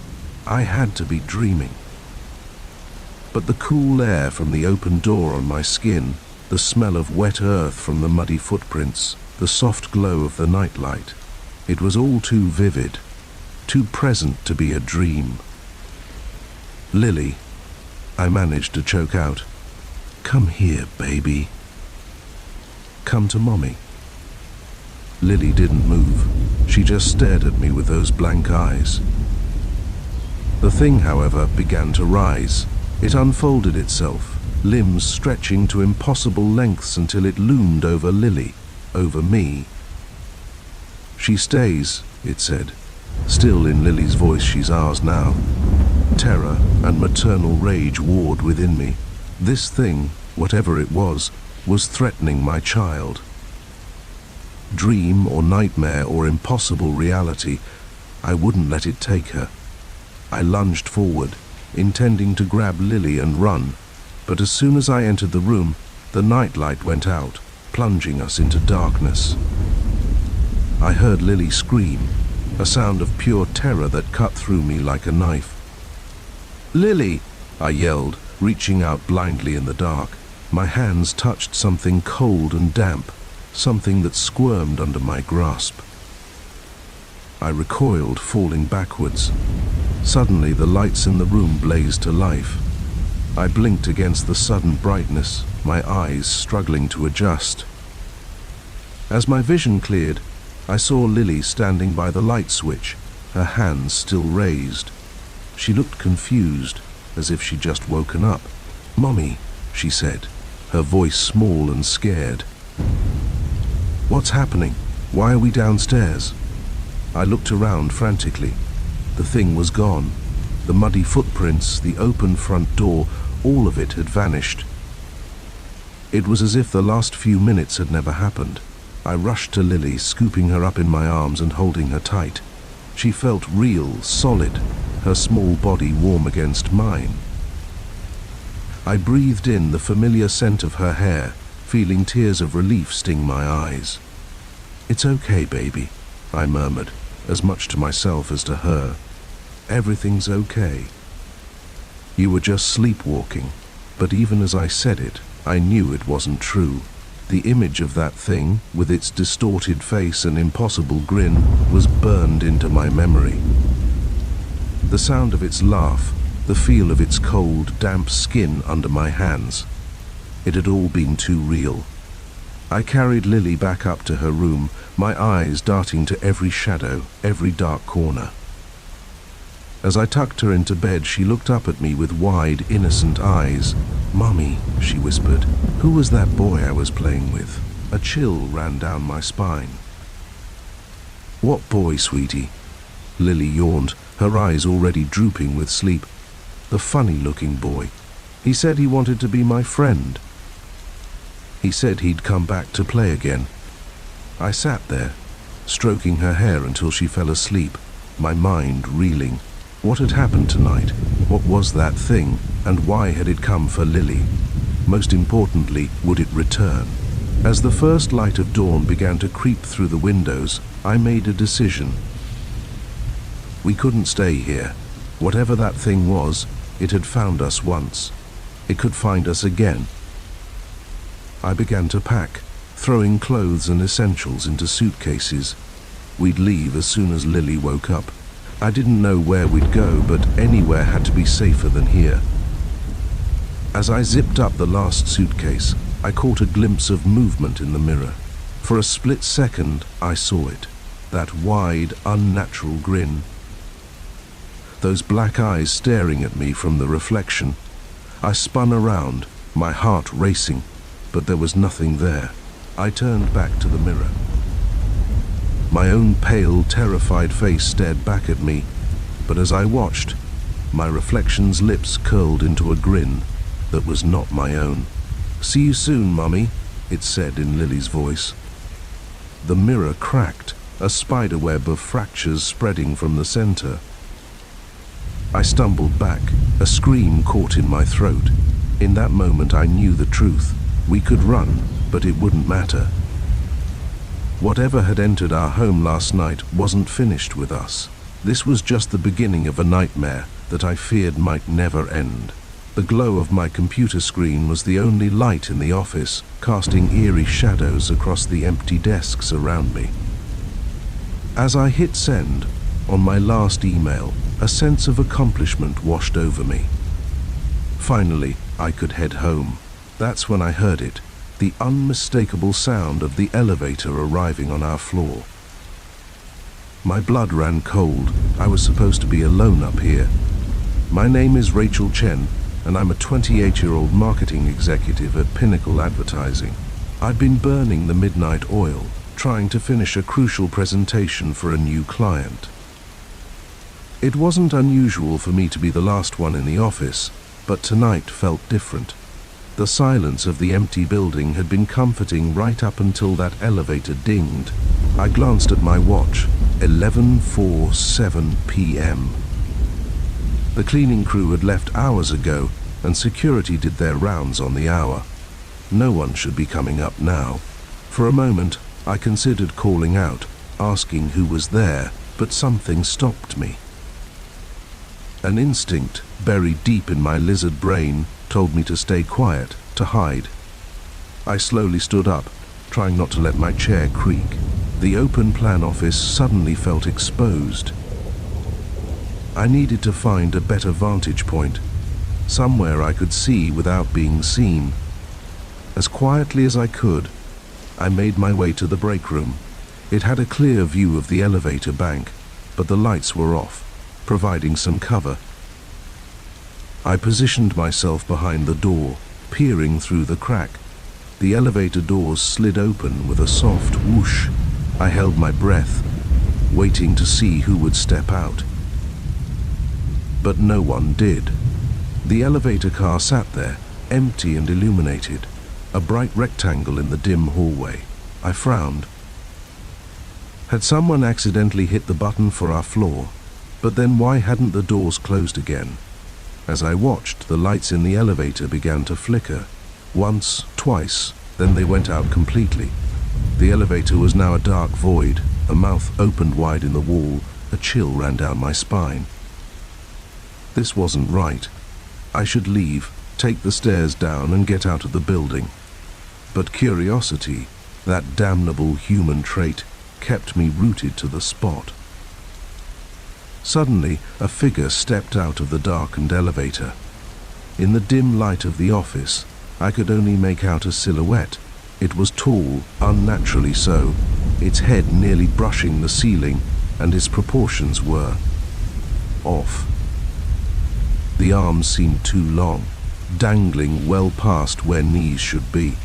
I had to be dreaming. But the cool air from the open door on my skin, the smell of wet earth from the muddy footprints, the soft glow of the nightlight, it was all too vivid, too present to be a dream. "Lily," I managed to choke out. "Come here, baby. Come to Mommy." Lily didn't move. She just stared at me with those blank eyes. The thing, however, began to rise. It unfolded itself, limbs stretching to impossible lengths until it loomed over Lily, over me. "She stays," it said. Still in Lily's voice, she's ours now. Terror and maternal rage warred within me. This thing, whatever it was threatening my child. Dream or nightmare or impossible reality, I wouldn't let it take her. I lunged forward, intending to grab Lily and run, but as soon as I entered the room, the nightlight went out, plunging us into darkness. I heard Lily scream, a sound of pure terror that cut through me like a knife. "Lily!" I yelled, reaching out blindly in the dark. My hands touched something cold and damp, something that squirmed under my grasp. I recoiled, falling backwards. Suddenly, the lights in the room blazed to life. I blinked against the sudden brightness, my eyes struggling to adjust. As my vision cleared, I saw Lily standing by the light switch, her hands still raised. She looked confused, as if she'd just woken up. "Mommy," she said, her voice small and scared. "What's happening? Why are we downstairs?" I looked around frantically. The thing was gone. The muddy footprints, the open front door, all of it had vanished. It was as if the last few minutes had never happened. I rushed to Lily, scooping her up in my arms and holding her tight. She felt real, solid, her small body warm against mine. I breathed in the familiar scent of her hair, feeling tears of relief sting my eyes. "It's okay, baby," I murmured, as much to myself as to her. "Everything's okay." "You were just sleepwalking," but even as I said it, I knew it wasn't true. The image of that thing, with its distorted face and impossible grin, was burned into my memory. The sound of its laugh, the feel of its cold, damp skin under my hands. It had all been too real. I carried Lily back up to her room, my eyes darting to every shadow, every dark corner. As I tucked her into bed, she looked up at me with wide, innocent eyes. "Mommy," she whispered, "who was that boy I was playing with?" A chill ran down my spine. "What boy, sweetie?" Lily yawned, her eyes already drooping with sleep. "The funny-looking boy. He said he wanted to be my friend. He said he'd come back to play again." I sat there, stroking her hair until she fell asleep, my mind reeling. What had happened tonight? What was that thing? And why had it come for Lily? Most importantly, would it return? As the first light of dawn began to creep through the windows, I made a decision. We couldn't stay here. Whatever that thing was, it had found us once. It could find us again. I began to pack, throwing clothes and essentials into suitcases. We'd leave as soon as Lily woke up. I didn't know where we'd go, but anywhere had to be safer than here. As I zipped up the last suitcase, I caught a glimpse of movement in the mirror. For a split second, I saw it. That wide, unnatural grin. Those black eyes staring at me from the reflection. I spun around, my heart racing, but there was nothing there. I turned back to the mirror. My own pale, terrified face stared back at me, but as I watched, my reflection's lips curled into a grin that was not my own. "See you soon, Mummy," it said in Lily's voice. The mirror cracked, a spiderweb of fractures spreading from the center. I stumbled back, a scream caught in my throat. In that moment I knew the truth. We could run, but it wouldn't matter. Whatever had entered our home last night wasn't finished with us. This was just the beginning of a nightmare that I feared might never end. The glow of my computer screen was the only light in the office, casting eerie shadows across the empty desks around me. As I hit send on my last email, a sense of accomplishment washed over me. Finally, I could head home. That's when I heard it, the unmistakable sound of the elevator arriving on our floor. My blood ran cold. I was supposed to be alone up here. My name is Rachel Chen, and I'm a 28-year-old marketing executive at Pinnacle Advertising. I'd been burning the midnight oil, trying to finish a crucial presentation for a new client. It wasn't unusual for me to be the last one in the office, but tonight felt different. The silence of the empty building had been comforting right up until that elevator dinged. I glanced at my watch, 11:47 p.m. The cleaning crew had left hours ago, and security did their rounds on the hour. No one should be coming up now. For a moment, I considered calling out, asking who was there, but something stopped me. An instinct, buried deep in my lizard brain, told me to stay quiet, to hide. I slowly stood up, trying not to let my chair creak. The open plan office suddenly felt exposed. I needed to find a better vantage point, somewhere I could see without being seen. As quietly as I could, I made my way to the break room. It had a clear view of the elevator bank, but the lights were off, providing some cover. I positioned myself behind the door, peering through the crack. The elevator doors slid open with a soft whoosh. I held my breath, waiting to see who would step out. But no one did. The elevator car sat there, empty and illuminated, a bright rectangle in the dim hallway. I frowned. Had someone accidentally hit the button for our floor? But then why hadn't the doors closed again? As I watched, the lights in the elevator began to flicker. Once, twice, then they went out completely. The elevator was now a dark void, a mouth opened wide in the wall. A chill ran down my spine. This wasn't right. I should leave, take the stairs down and get out of the building. But curiosity, that damnable human trait, kept me rooted to the spot. Suddenly, a figure stepped out of the darkened elevator. In the dim light of the office, I could only make out a silhouette. It was tall, unnaturally so, its head nearly brushing the ceiling, and its proportions were off. The arms seemed too long, dangling well past where knees should be.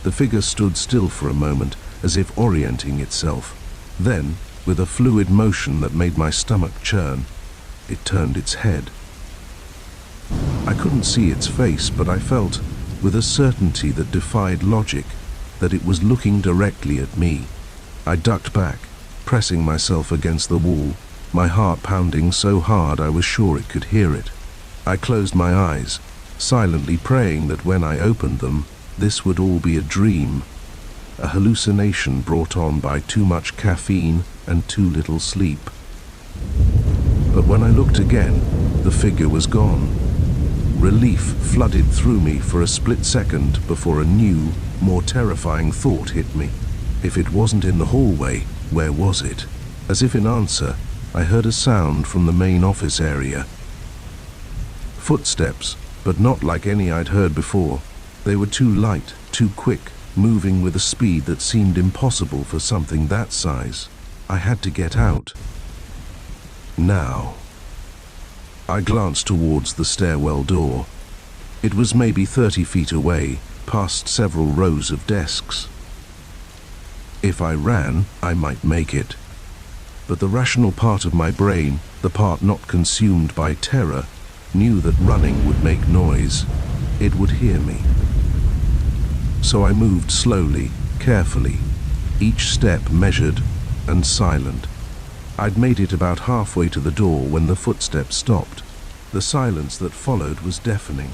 The figure stood still for a moment, as if orienting itself. Then, with a fluid motion that made my stomach churn, it turned its head. I couldn't see its face, but I felt, with a certainty that defied logic, that it was looking directly at me. I ducked back, pressing myself against the wall, my heart pounding so hard I was sure it could hear it. I closed my eyes, silently praying that when I opened them, this would all be a dream, a hallucination brought on by too much caffeine and too little sleep. But when I looked again, the figure was gone. Relief flooded through me for a split second before a new, more terrifying thought hit me. If it wasn't in the hallway, where was it? As if in answer, I heard a sound from the main office area. Footsteps, but not like any I'd heard before. They were too light, too quick, moving with a speed that seemed impossible for something that size. I had to get out. Now. I glanced towards the stairwell door. It was maybe 30 feet away, past several rows of desks. If I ran, I might make it. But the rational part of my brain, the part not consumed by terror, knew that running would make noise. It would hear me. So I moved slowly, carefully, each step measured and silent. I'd made it about halfway to the door when the footsteps stopped. The silence that followed was deafening.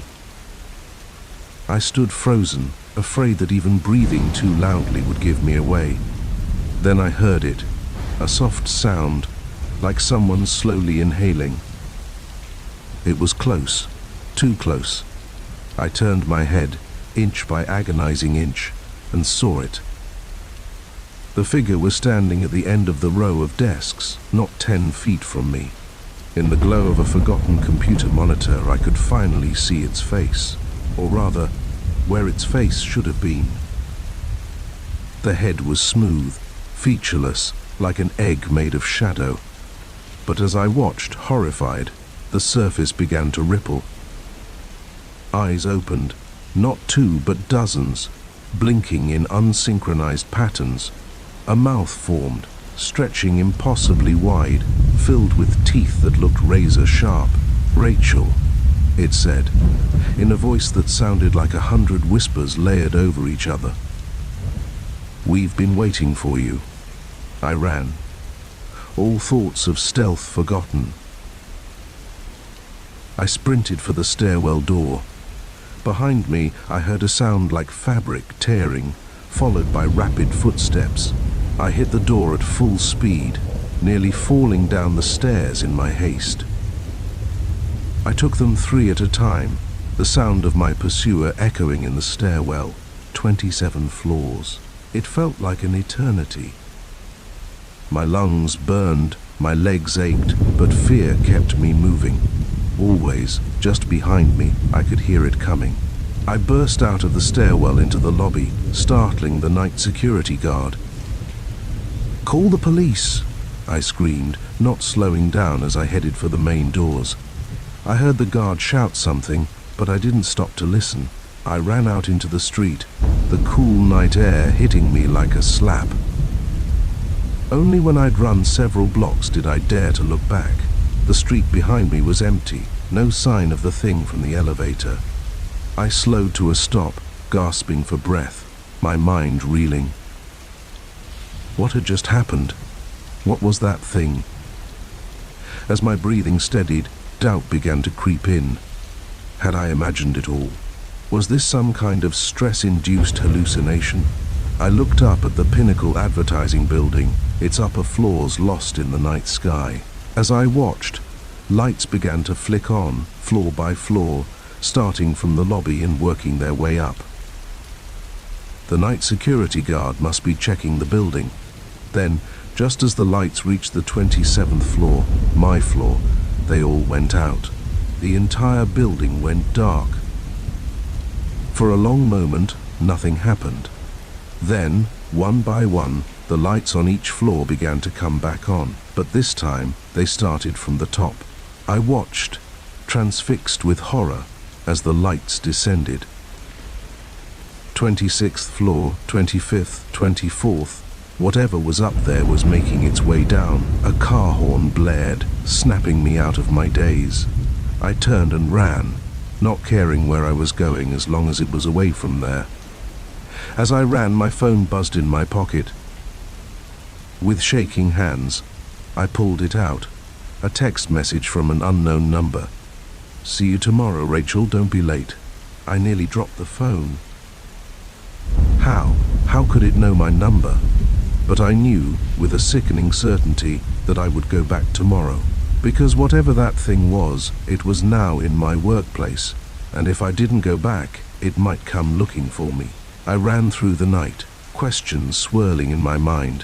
I stood frozen, afraid that even breathing too loudly would give me away. Then I heard it, a soft sound, like someone slowly inhaling. It was close, too close. I turned my head, inch by agonizing inch, and saw it. The figure was standing at the end of the row of desks, not 10 feet from me. In the glow of a forgotten computer monitor, I could finally see its face, or rather, where its face should have been. The head was smooth, featureless, like an egg made of shadow. But as I watched, horrified, the surface began to ripple. Eyes opened, not two but dozens, blinking in unsynchronized patterns. A mouth formed, stretching impossibly wide, filled with teeth that looked razor sharp. "Rachel," it said, in a voice that sounded like 100 whispers layered over each other. "We've been waiting for you." I ran, all thoughts of stealth forgotten. I sprinted for the stairwell door. Behind me, I heard a sound like fabric tearing, followed by rapid footsteps. I hit the door at full speed, nearly falling down the stairs in my haste. I took them 3 at a time, the sound of my pursuer echoing in the stairwell, 27 floors. It felt like an eternity. My lungs burned, my legs ached, but fear kept me moving. Always, just behind me, I could hear it coming. I burst out of the stairwell into the lobby, startling the night security guard. "Call the police!" I screamed, not slowing down as I headed for the main doors. I heard the guard shout something, but I didn't stop to listen. I ran out into the street, the cool night air hitting me like a slap. Only when I'd run several blocks did I dare to look back. The street behind me was empty, no sign of the thing from the elevator. I slowed to a stop, gasping for breath, my mind reeling. What had just happened? What was that thing? As my breathing steadied, doubt began to creep in. Had I imagined it all? Was this some kind of stress-induced hallucination? I looked up at the Pinnacle advertising building, its upper floors lost in the night sky. As I watched, lights began to flick on, floor by floor, starting from the lobby and working their way up. The night security guard must be checking the building. Then, just as the lights reached the 27th floor, my floor, they all went out. The entire building went dark. For a long moment, nothing happened. Then, one by one, the lights on each floor began to come back on, but this time they started from the top. I watched, transfixed with horror, as the lights descended. 26th floor, 25th, 24th, whatever was up there was making its way down. A car horn blared, snapping me out of my daze. I turned and ran, not caring where I was going as long as it was away from there. As I ran, my phone buzzed in my pocket. With shaking hands, I pulled it out. A text message from an unknown number. "See you tomorrow, Rachel, don't be late." I nearly dropped the phone. How could it know my number? But I knew, with a sickening certainty, that I would go back tomorrow. Because whatever that thing was, it was now in my workplace. and if I didn't go back, it might come looking for me. I ran through the night, questions swirling in my mind.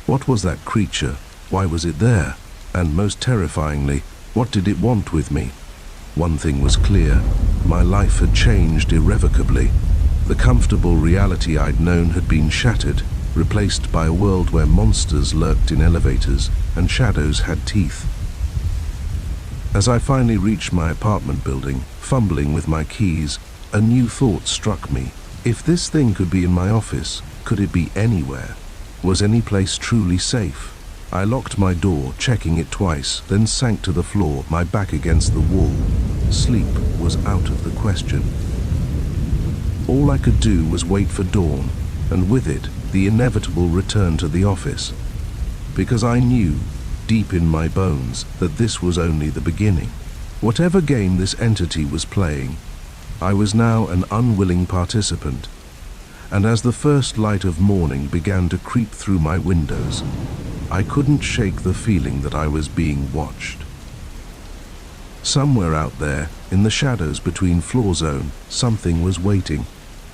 What was that creature? Why was it there? And most terrifyingly, what did it want with me? One thing was clear. My life had changed irrevocably. The comfortable reality I'd known had been shattered, replaced by a world where monsters lurked in elevators and shadows had teeth. As I finally reached my apartment building, fumbling with my keys, a new thought struck me. If this thing could be in my office, could it be anywhere? Was any place truly safe? I locked my door, checking it twice, then sank to the floor, my back against the wall. Sleep was out of the question. All I could do was wait for dawn, and with it, the inevitable return to the office. Because I knew, deep in my bones, that this was only the beginning. Whatever game this entity was playing, I was now an unwilling participant. And as the first light of morning began to creep through my windows, I couldn't shake the feeling that I was being watched. Somewhere out there, in the shadows between floor zone, something was waiting,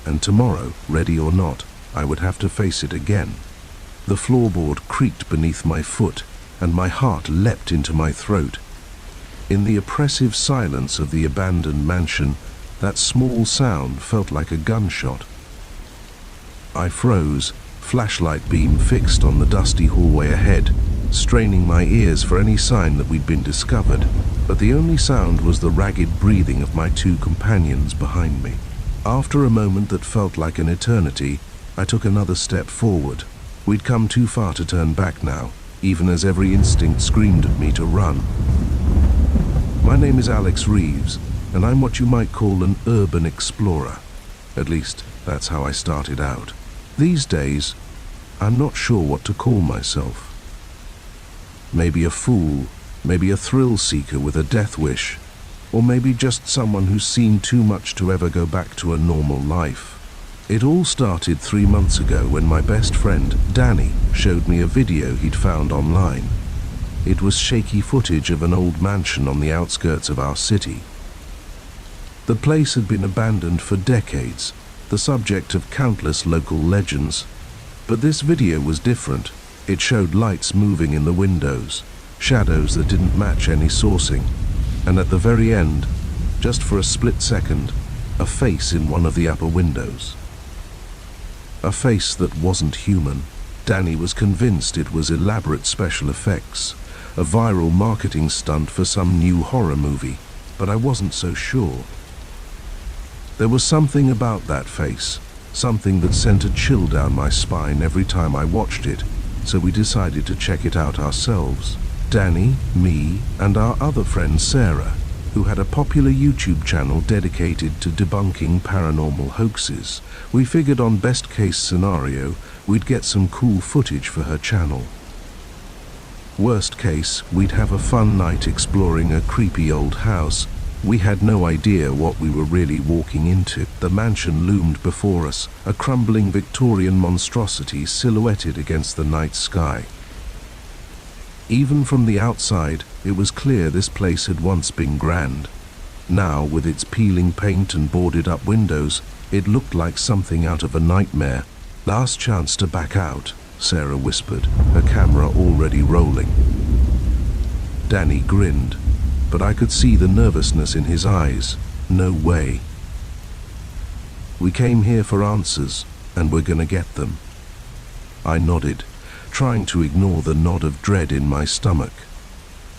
and tomorrow, ready or not, I would have to face it again. The floorboard creaked beneath my foot, and my heart leapt into my throat. In the oppressive silence of the abandoned mansion, that small sound felt like a gunshot. I froze, flashlight beam fixed on the dusty hallway ahead, straining my ears for any sign that we'd been discovered, but the only sound was the ragged breathing of my two companions behind me. After a moment that felt like an eternity, I took another step forward. We'd come too far to turn back now, even as every instinct screamed at me to run. My name is Alex Reeves, and I'm what you might call an urban explorer. At least, that's how I started out. These days, I'm not sure what to call myself. Maybe a fool, maybe a thrill seeker with a death wish, or maybe just someone who's seen too much to ever go back to a normal life. It all started 3 months ago when my best friend, Danny, showed me a video he'd found online. It was shaky footage of an old mansion on the outskirts of our city. The place had been abandoned for decades, the subject of countless local legends. But this video was different. It showed lights moving in the windows, shadows that didn't match any sourcing, and at the very end, just for a split second, a face in one of the upper windows. A face that wasn't human. Danny was convinced it was elaborate special effects, a viral marketing stunt for some new horror movie, but I wasn't so sure. There was something about that face, something that sent a chill down my spine every time I watched it, so we decided to check it out ourselves. Danny, me, and our other friend Sarah, who had a popular YouTube channel dedicated to debunking paranormal hoaxes. We figured on best case scenario, we'd get some cool footage for her channel. Worst case, we'd have a fun night exploring a creepy old house. We had no idea what we were really walking into. The mansion loomed before us, a crumbling Victorian monstrosity silhouetted against the night sky. Even from the outside, it was clear this place had once been grand. Now, with its peeling paint and boarded-up windows, it looked like something out of a nightmare. "Last chance to back out," Sarah whispered, her camera already rolling. Danny grinned, but I could see the nervousness in his eyes. No way. We came here for answers, and we're gonna get them. I nodded, trying to ignore the knot of dread in my stomach.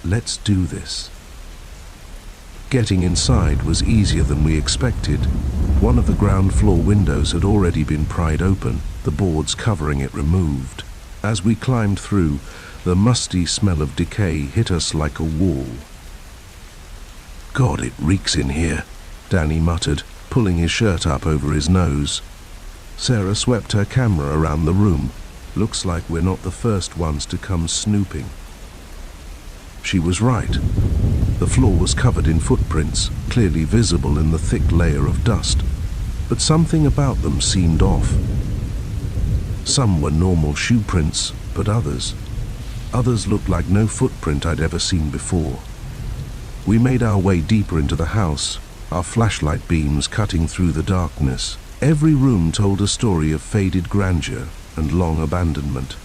Let's do this. Getting inside was easier than we expected. One of the ground floor windows had already been pried open, the boards covering it removed. As we climbed through, the musty smell of decay hit us like a wall. "God, it reeks in here," Danny muttered, pulling his shirt up over his nose. Sarah swept her camera around the room. "Looks like we're not the first ones to come snooping." She was right. The floor was covered in footprints, clearly visible in the thick layer of dust, but something about them seemed off. Some were normal shoe prints, but others looked like no footprint I'd ever seen before. We made our way deeper into the house, our flashlight beams cutting through the darkness. Every room told a story of faded grandeur and long abandonment.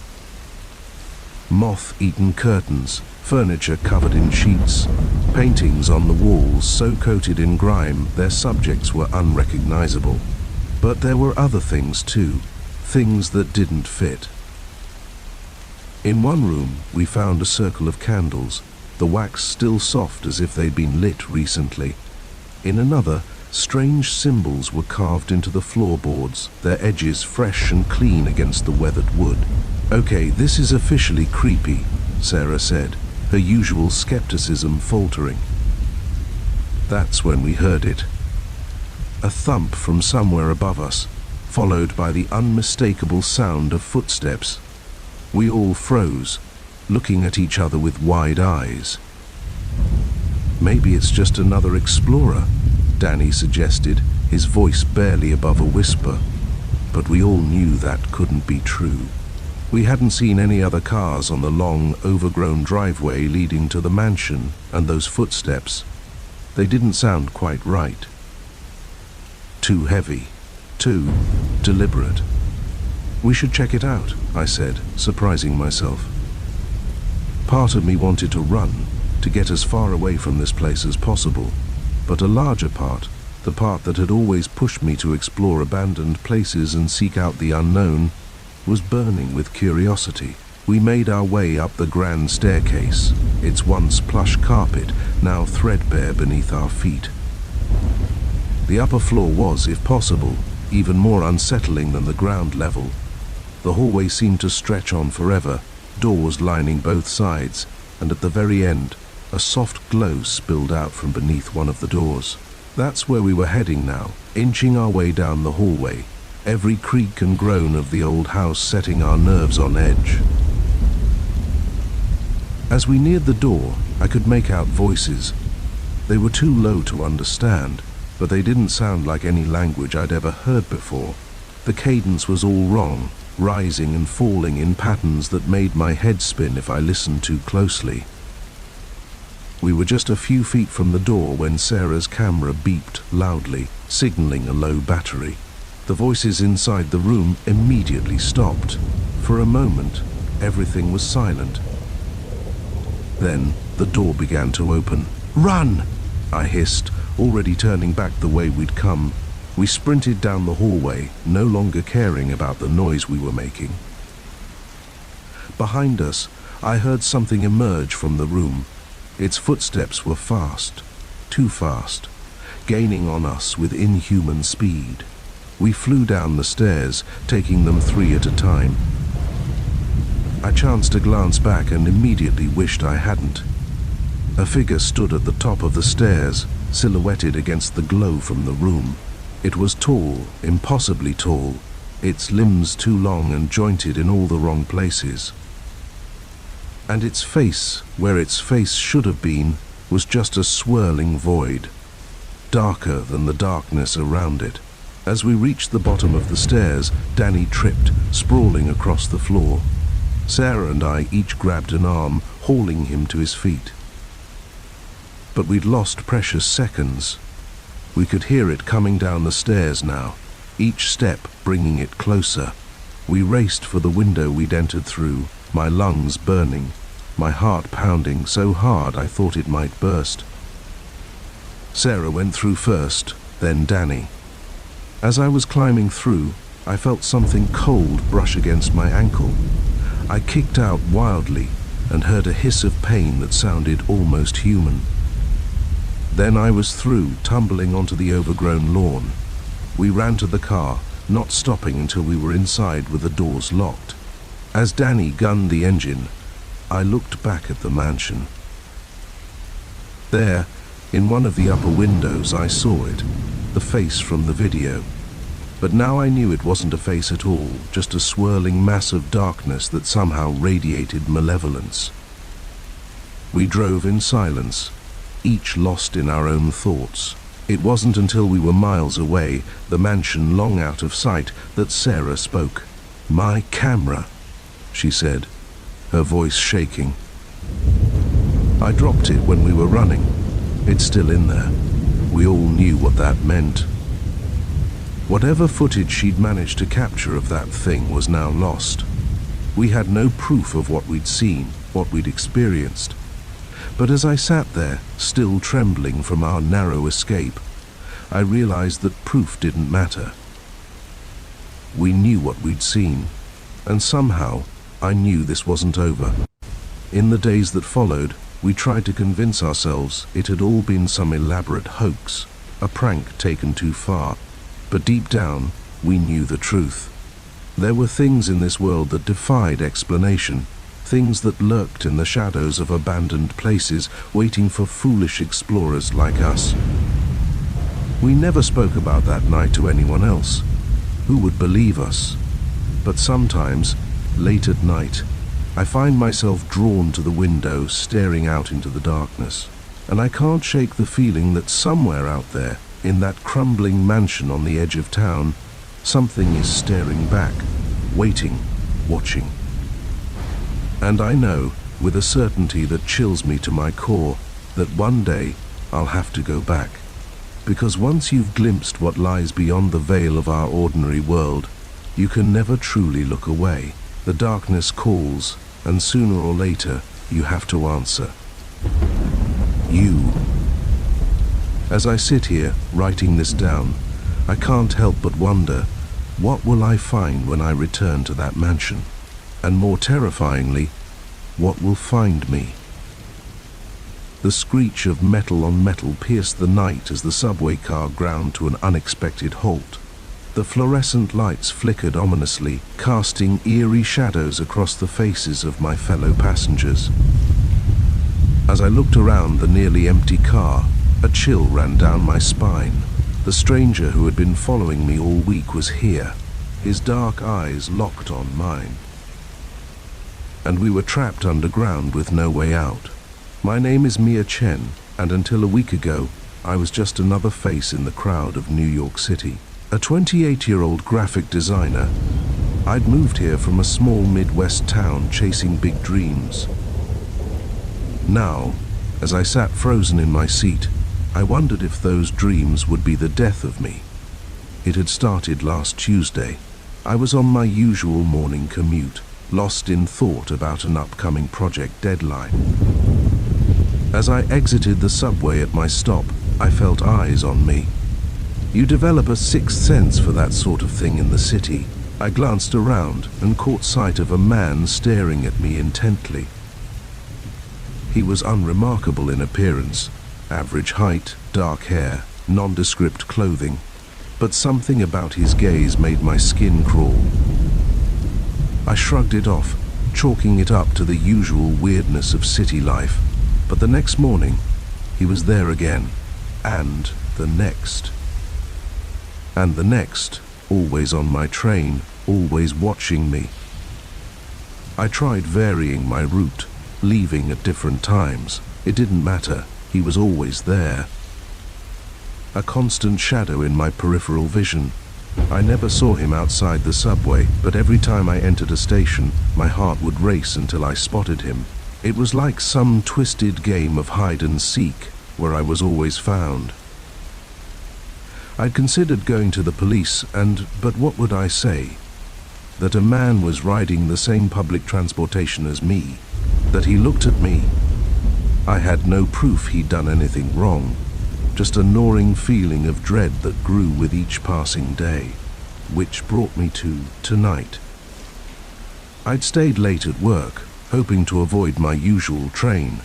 Moth-eaten curtains, furniture covered in sheets, paintings on the walls so coated in grime their subjects were unrecognizable. But there were other things too, things that didn't fit. In one room, we found a circle of candles, the wax still soft as if they'd been lit recently. In another, strange symbols were carved into the floorboards, their edges fresh and clean against the weathered wood. "Okay, this is officially creepy," Sarah said, her usual skepticism faltering. That's when we heard it. A thump from somewhere above us, followed by the unmistakable sound of footsteps. We all froze, looking at each other with wide eyes. "Maybe it's just another explorer," Danny suggested, his voice barely above a whisper. But we all knew that couldn't be true. We hadn't seen any other cars on the long, overgrown driveway leading to the mansion, and those footsteps, they didn't sound quite right. Too heavy, too deliberate. "We should check it out," I said, surprising myself. Part of me wanted to run, to get as far away from this place as possible, but a larger part, the part that had always pushed me to explore abandoned places and seek out the unknown, was burning with curiosity. We made our way up the grand staircase, its once plush carpet now threadbare beneath our feet. The upper floor was, if possible, even more unsettling than the ground level. The hallway seemed to stretch on forever, doors lining both sides, and at the very end, a soft glow spilled out from beneath one of the doors. That's where we were heading now, inching our way down the hallway, every creak and groan of the old house setting our nerves on edge. As we neared the door, I could make out voices. They were too low to understand, but they didn't sound like any language I'd ever heard before. The cadence was all wrong, rising and falling in patterns that made my head spin if I listened too closely. We were just a few feet from the door when Sarah's camera beeped loudly, signaling a low battery. The voices inside the room immediately stopped. For a moment, everything was silent. Then the door began to open. "Run!" I hissed, already turning back the way we'd come. We sprinted down the hallway, no longer caring about the noise we were making. Behind us, I heard something emerge from the room. Its footsteps were fast, too fast, gaining on us with inhuman speed. We flew down the stairs, taking them 3 at a time. I chanced to glance back and immediately wished I hadn't. A figure stood at the top of the stairs, silhouetted against the glow from the room. It was tall, impossibly tall, its limbs too long and jointed in all the wrong places. And its face, where its face should have been, was just a swirling void, darker than the darkness around it. As we reached the bottom of the stairs, Danny tripped, sprawling across the floor. Sarah and I each grabbed an arm, hauling him to his feet. But we'd lost precious seconds. We could hear it coming down the stairs now, each step bringing it closer. We raced for the window we'd entered through, my lungs burning, my heart pounding so hard I thought it might burst. Sarah went through first, then Danny. As I was climbing through, I felt something cold brush against my ankle. I kicked out wildly and heard a hiss of pain that sounded almost human. Then I was through, tumbling onto the overgrown lawn. We ran to the car, not stopping until we were inside with the doors locked. As Danny gunned the engine, I looked back at the mansion. There, in one of the upper windows, I saw it, the face from the video. But now I knew it wasn't a face at all, just a swirling mass of darkness that somehow radiated malevolence. We drove in silence, each lost in our own thoughts. It wasn't until we were miles away, the mansion long out of sight, that Sarah spoke. "My camera," she said, her voice shaking. "I dropped it when we were running. It's still in there. We all knew what that meant. Whatever footage she'd managed to capture of that thing was now lost. We had no proof of what we'd seen, what we'd experienced. But as I sat there, still trembling from our narrow escape, I realized that proof didn't matter. We knew what we'd seen, and somehow I knew this wasn't over. In the days that followed, we tried to convince ourselves it had all been some elaborate hoax, a prank taken too far. But deep down, we knew the truth. There were things in this world that defied explanation, things that lurked in the shadows of abandoned places, waiting for foolish explorers like us. We never spoke about that night to anyone else. Who would believe us? But sometimes, late at night, I find myself drawn to the window, staring out into the darkness, and I can't shake the feeling that somewhere out there, in that crumbling mansion on the edge of town, something is staring back, waiting, watching. And I know, with a certainty that chills me to my core, that one day I'll have to go back. Because once you've glimpsed what lies beyond the veil of our ordinary world, you can never truly look away. The darkness calls, and sooner or later, you have to answer. You. As I sit here, writing this down, I can't help but wonder, what will I find when I return to that mansion? And more terrifyingly, what will find me? The screech of metal on metal pierced the night as the subway car ground to an unexpected halt. The fluorescent lights flickered ominously, casting eerie shadows across the faces of my fellow passengers. As I looked around the nearly empty car, a chill ran down my spine. The stranger who had been following me all week was here, his dark eyes locked on mine. And we were trapped underground with no way out. My name is Mia Chen, and until a week ago, I was just another face in the crowd of New York City. A 28-year-old graphic designer, I'd moved here from a small Midwest town chasing big dreams. Now, as I sat frozen in my seat, I wondered if those dreams would be the death of me. It had started last Tuesday. I was on my usual morning commute, lost in thought about an upcoming project deadline. As I exited the subway at my stop, I felt eyes on me. You develop a sixth sense for that sort of thing in the city. I glanced around and caught sight of a man staring at me intently. He was unremarkable in appearance, average height, dark hair, nondescript clothing, but something about his gaze made my skin crawl. I shrugged it off, chalking it up to the usual weirdness of city life, but the next morning, he was there again, and the next. And the next, always on my train, always watching me. I tried varying my route, leaving at different times. It didn't matter, he was always there. A constant shadow in my peripheral vision. I never saw him outside the subway, but every time I entered a station, my heart would race until I spotted him. It was like some twisted game of hide and seek, where I was always found. I'd considered going to the police but what would I say? That a man was riding the same public transportation as me, that he looked at me. I had no proof he'd done anything wrong, just a gnawing feeling of dread that grew with each passing day, which brought me to tonight. I'd stayed late at work, hoping to avoid my usual train.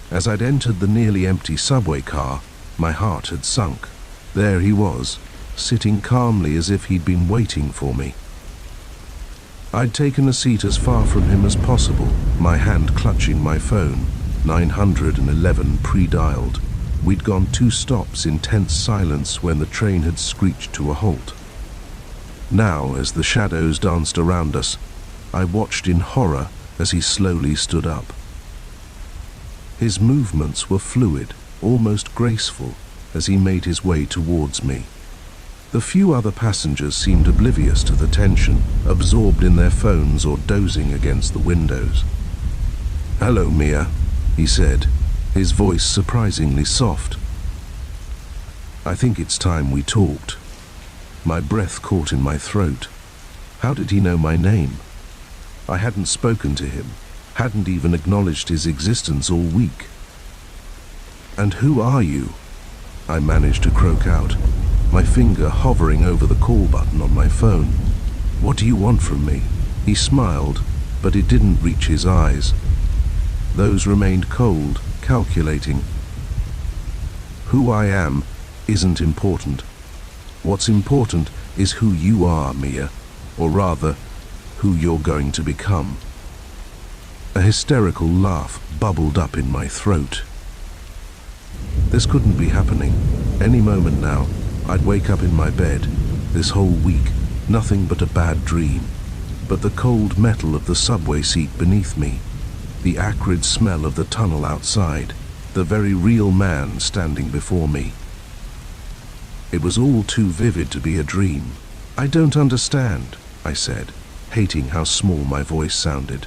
As I'd entered the nearly empty subway car, my heart had sunk. There he was, sitting calmly as if he'd been waiting for me. I'd taken a seat as far from him as possible, my hand clutching my phone, 911 pre-dialed. We'd gone 2 stops in tense silence when the train had screeched to a halt. Now, as the shadows danced around us, I watched in horror as he slowly stood up. His movements were fluid, almost graceful, as he made his way towards me. The few other passengers seemed oblivious to the tension, absorbed in their phones or dozing against the windows. "Hello, Mia," he said, his voice surprisingly soft. I think it's time we talked. My breath caught in my throat. How did he know my name? I hadn't spoken to him, hadn't even acknowledged his existence all week. "And who are you?" I managed to croak out, my finger hovering over the call button on my phone. "What do you want from me?" He smiled, but it didn't reach his eyes. Those remained cold, calculating. "Who I am isn't important. What's important is who you are, Mia, or rather, who you're going to become." A hysterical laugh bubbled up in my throat. This couldn't be happening. Any moment now, I'd wake up in my bed. This whole week, nothing but a bad dream. But the cold metal of the subway seat beneath me, the acrid smell of the tunnel outside, the very real man standing before me. It was all too vivid to be a dream. "I don't understand," I said, hating how small my voice sounded.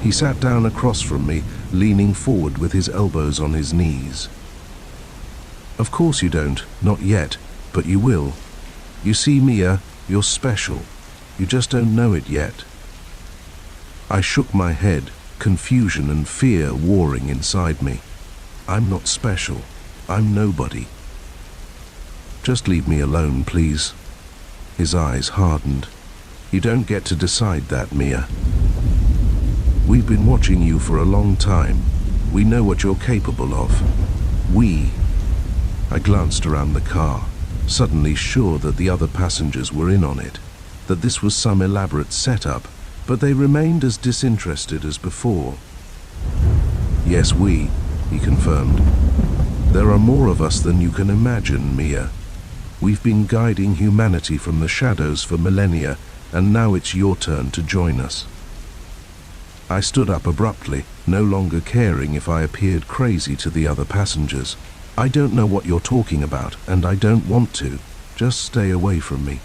He sat down across from me, leaning forward with his elbows on his knees. "Of course you don't, not yet, but you will. You see, Mia, you're special. You just don't know it yet." I shook my head, confusion and fear warring inside me. "I'm not special. I'm nobody. Just leave me alone, please." His eyes hardened. "You don't get to decide that, Mia. We've been watching you for a long time. We know what you're capable of. I glanced around the car, suddenly sure that the other passengers were in on it, that this was some elaborate setup, but they remained as disinterested as before. "Yes, he confirmed. "There are more of us than you can imagine, Mia. We've been guiding humanity from the shadows for millennia, and now it's your turn to join us." I stood up abruptly, no longer caring if I appeared crazy to the other passengers. "I don't know what you're talking about, and I don't want to. Just stay away from me."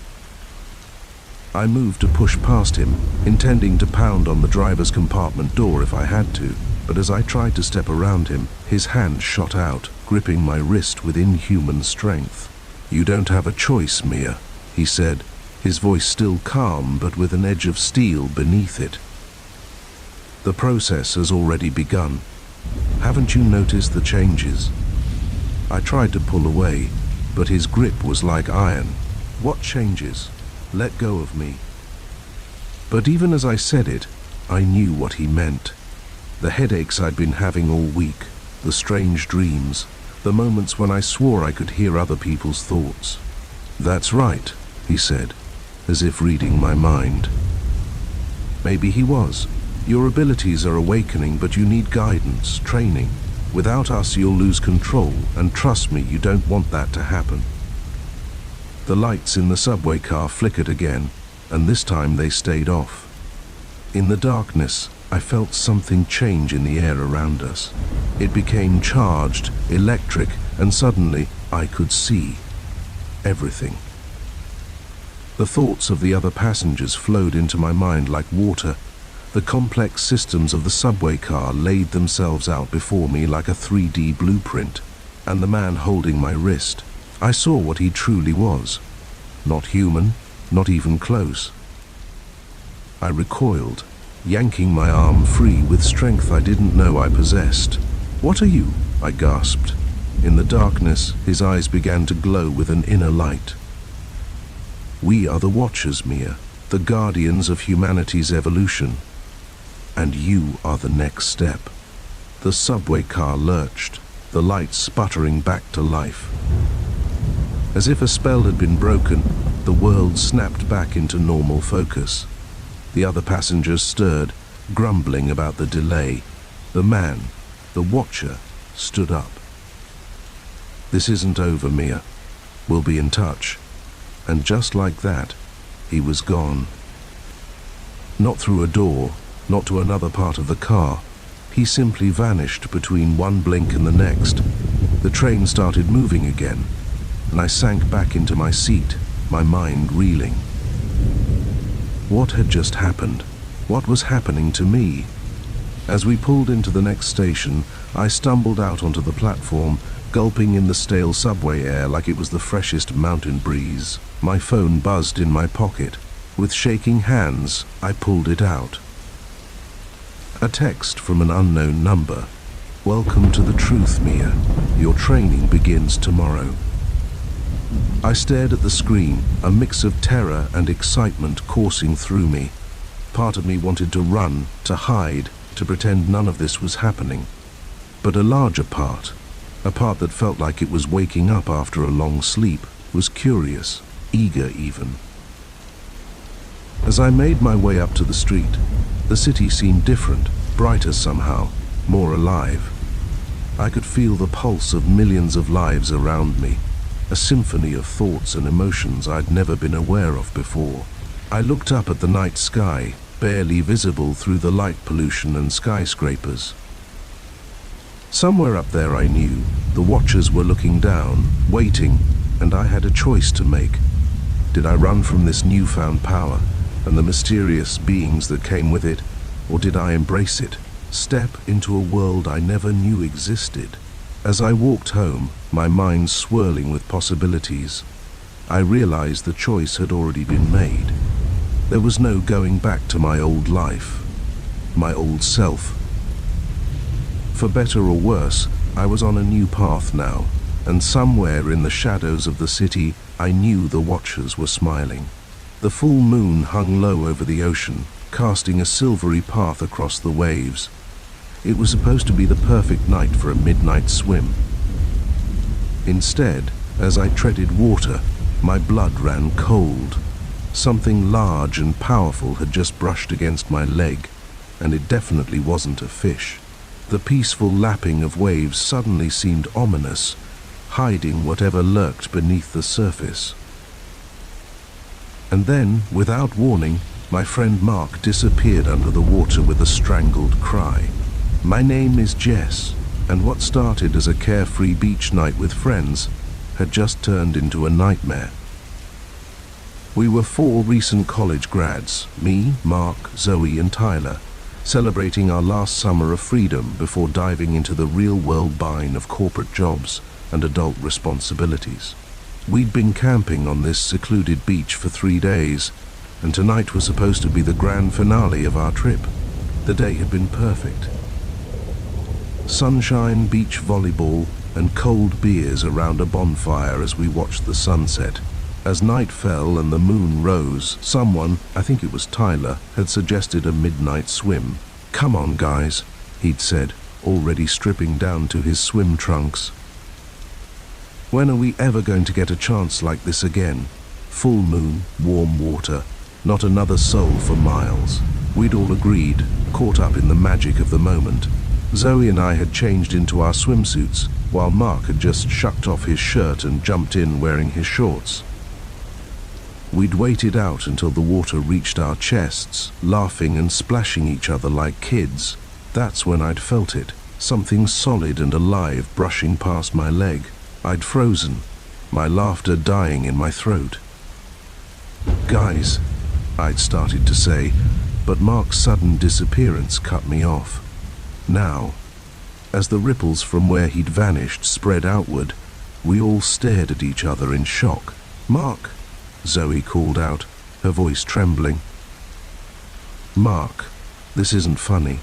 I moved to push past him, intending to pound on the driver's compartment door if I had to, but as I tried to step around him, his hand shot out, gripping my wrist with inhuman strength. "You don't have a choice, Mia," he said, his voice still calm but with an edge of steel beneath it. "The process has already begun. Haven't you noticed the changes?" I tried to pull away, but his grip was like iron. "What changes? Let go of me." But even as I said it, I knew what he meant. The headaches I'd been having all week, the strange dreams, the moments when I swore I could hear other people's thoughts. "That's right," he said, as if reading my mind. Maybe he was. "Your abilities are awakening, but you need guidance, training. Without us, you'll lose control, and trust me, you don't want that to happen." The lights in the subway car flickered again, and this time they stayed off. In the darkness, I felt something change in the air around us. It became charged, electric, and suddenly I could see everything. The thoughts of the other passengers flowed into my mind like water. The complex systems of the subway car laid themselves out before me like a 3D blueprint, and the man holding my wrist, I saw what he truly was. Not human, not even close. I recoiled, yanking my arm free with strength I didn't know I possessed. "What are you?" I gasped. In the darkness, his eyes began to glow with an inner light. "We are the Watchers, Mia, the guardians of humanity's evolution. And you are the next step." The subway car lurched, the lights sputtering back to life. As if a spell had been broken, the world snapped back into normal focus. The other passengers stirred, grumbling about the delay. The man, the Watcher, stood up. "This isn't over, Mia. We'll be in touch." And just like that, he was gone. Not through a door, not to another part of the car. He simply vanished between one blink and the next. The train started moving again, and I sank back into my seat, my mind reeling. What had just happened? What was happening to me? As we pulled into the next station, I stumbled out onto the platform, gulping in the stale subway air like it was the freshest mountain breeze. My phone buzzed in my pocket. With shaking hands, I pulled it out. A text from an unknown number. "Welcome to the truth, Mia. Your training begins tomorrow." I stared at the screen, a mix of terror and excitement coursing through me. Part of me wanted to run, to hide, to pretend none of this was happening. But a larger part, a part that felt like it was waking up after a long sleep, was curious, eager even. As I made my way up to the street, the city seemed different, brighter somehow, more alive. I could feel the pulse of millions of lives around me, a symphony of thoughts and emotions I'd never been aware of before. I looked up at the night sky, barely visible through the light pollution and skyscrapers. Somewhere up there I knew, the watchers were looking down, waiting, and I had a choice to make. Did I run from this newfound power and the mysterious beings that came with it, or did I embrace it, step into a world I never knew existed? As I walked home, my mind swirling with possibilities, I realized the choice had already been made. There was no going back to my old life, my old self. For better or worse, I was on a new path now, and somewhere in the shadows of the city, I knew the watchers were smiling. The full moon hung low over the ocean, casting a silvery path across the waves. It was supposed to be the perfect night for a midnight swim. Instead, as I treaded water, my blood ran cold. Something large and powerful had just brushed against my leg, and it definitely wasn't a fish. The peaceful lapping of waves suddenly seemed ominous, hiding whatever lurked beneath the surface. And then, without warning, my friend Mark disappeared under the water with a strangled cry. My name is Jess, and what started as a carefree beach night with friends had just turned into a nightmare. We were 4 recent college grads, me, Mark, Zoe, and Tyler, celebrating our last summer of freedom before diving into the real-world bind of corporate jobs and adult responsibilities. We'd been camping on this secluded beach for 3 days, and tonight was supposed to be the grand finale of our trip. The day had been perfect. Sunshine, beach volleyball, and cold beers around a bonfire as we watched the sunset. As night fell and the moon rose, someone, I think it was Tyler, had suggested a midnight swim. "Come on, guys," he'd said, already stripping down to his swim trunks. When are we ever going to get a chance like this again? Full moon, warm water, not another soul for miles. We'd all agreed, caught up in the magic of the moment. Zoe and I had changed into our swimsuits, while Mark had just shucked off his shirt and jumped in wearing his shorts. We'd waited out until the water reached our chests, laughing and splashing each other like kids. That's when I'd felt it, something solid and alive brushing past my leg. I'd frozen, my laughter dying in my throat. "Guys," I'd started to say, but Mark's sudden disappearance cut me off. Now, as the ripples from where he'd vanished spread outward, we all stared at each other in shock. "Mark," Zoe called out, her voice trembling. "Mark, this isn't funny."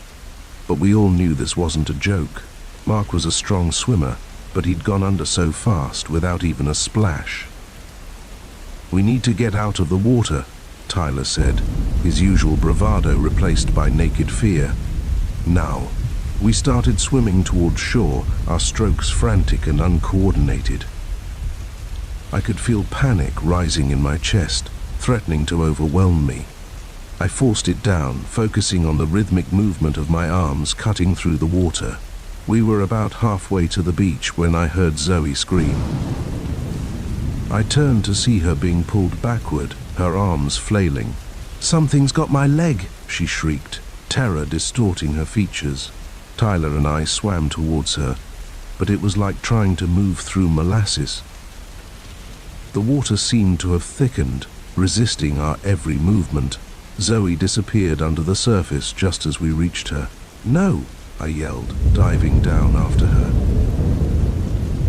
But we all knew this wasn't a joke. Mark was a strong swimmer, but he'd gone under so fast without even a splash. "We need to get out of the water," Tyler said, his usual bravado replaced by naked fear. Now, we started swimming toward shore, our strokes frantic and uncoordinated. I could feel panic rising in my chest, threatening to overwhelm me. I forced it down, focusing on the rhythmic movement of my arms cutting through the water. We were about halfway to the beach when I heard Zoe scream. I turned to see her being pulled backward, her arms flailing. "Something's got my leg," she shrieked, terror distorting her features. Tyler and I swam towards her, but it was like trying to move through molasses. The water seemed to have thickened, resisting our every movement. Zoe disappeared under the surface just as we reached her. "No!" I yelled, diving down after her.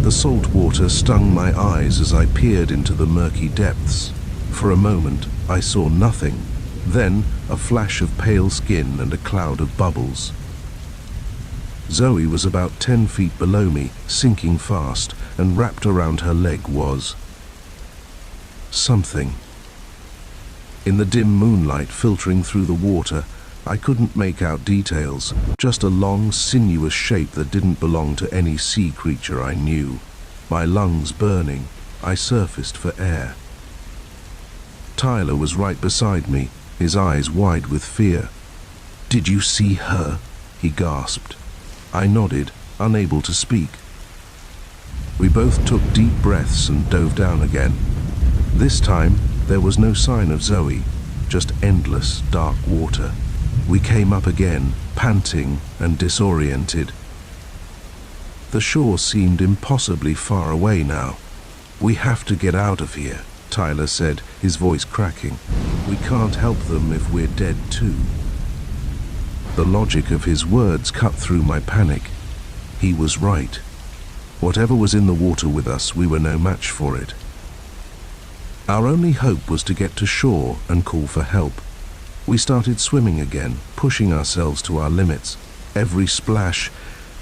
The The salt water stung my eyes as I peered into the murky depths. For a moment, I saw nothing. Then, a flash of pale skin and a cloud of bubbles. Zoe was about 10 feet below me, sinking fast, and wrapped around her leg was something. In the dim moonlight filtering through the water, I couldn't make out details, just a long, sinuous shape that didn't belong to any sea creature I knew. My lungs burning, I surfaced for air. Tyler was right beside me, his eyes wide with fear. "Did you see her?" he gasped. I nodded, unable to speak. We both took deep breaths and dove down again. This time, there was no sign of Zoe, just endless, dark water. We came up again, panting and disoriented. The shore seemed impossibly far away now. "We have to get out of here," Tyler said, his voice cracking. "We can't help them if we're dead too." The logic of his words cut through my panic. He was right. Whatever was in the water with us, we were no match for it. Our only hope was to get to shore and call for help. We started swimming again, pushing ourselves to our limits. Every splash,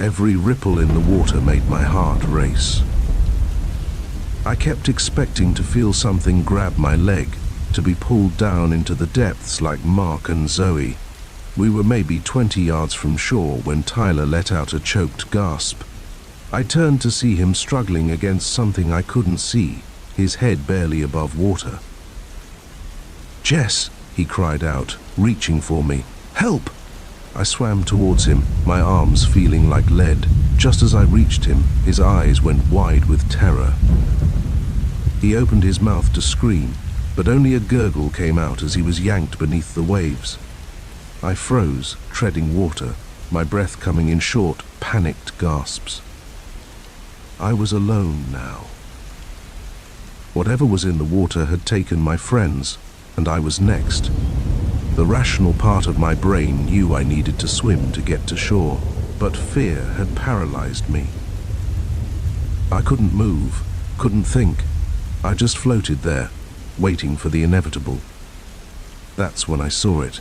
every ripple in the water made my heart race. I kept expecting to feel something grab my leg, to be pulled down into the depths like Mark and Zoe. We were maybe 20 yards from shore when Tyler let out a choked gasp. I turned to see him struggling against something I couldn't see, his head barely above water. "Jess!" he cried out, reaching for me. "Help!" I swam towards him, my arms feeling like lead. Just as I reached him, his eyes went wide with terror. He opened his mouth to scream, but only a gurgle came out as he was yanked beneath the waves. I froze, treading water, my breath coming in short, panicked gasps. I was alone now. Whatever was in the water had taken my friends, and I was next. The rational part of my brain knew I needed to swim to get to shore, but fear had paralyzed me. I couldn't move, couldn't think. I just floated there, waiting for the inevitable. That's when I saw it.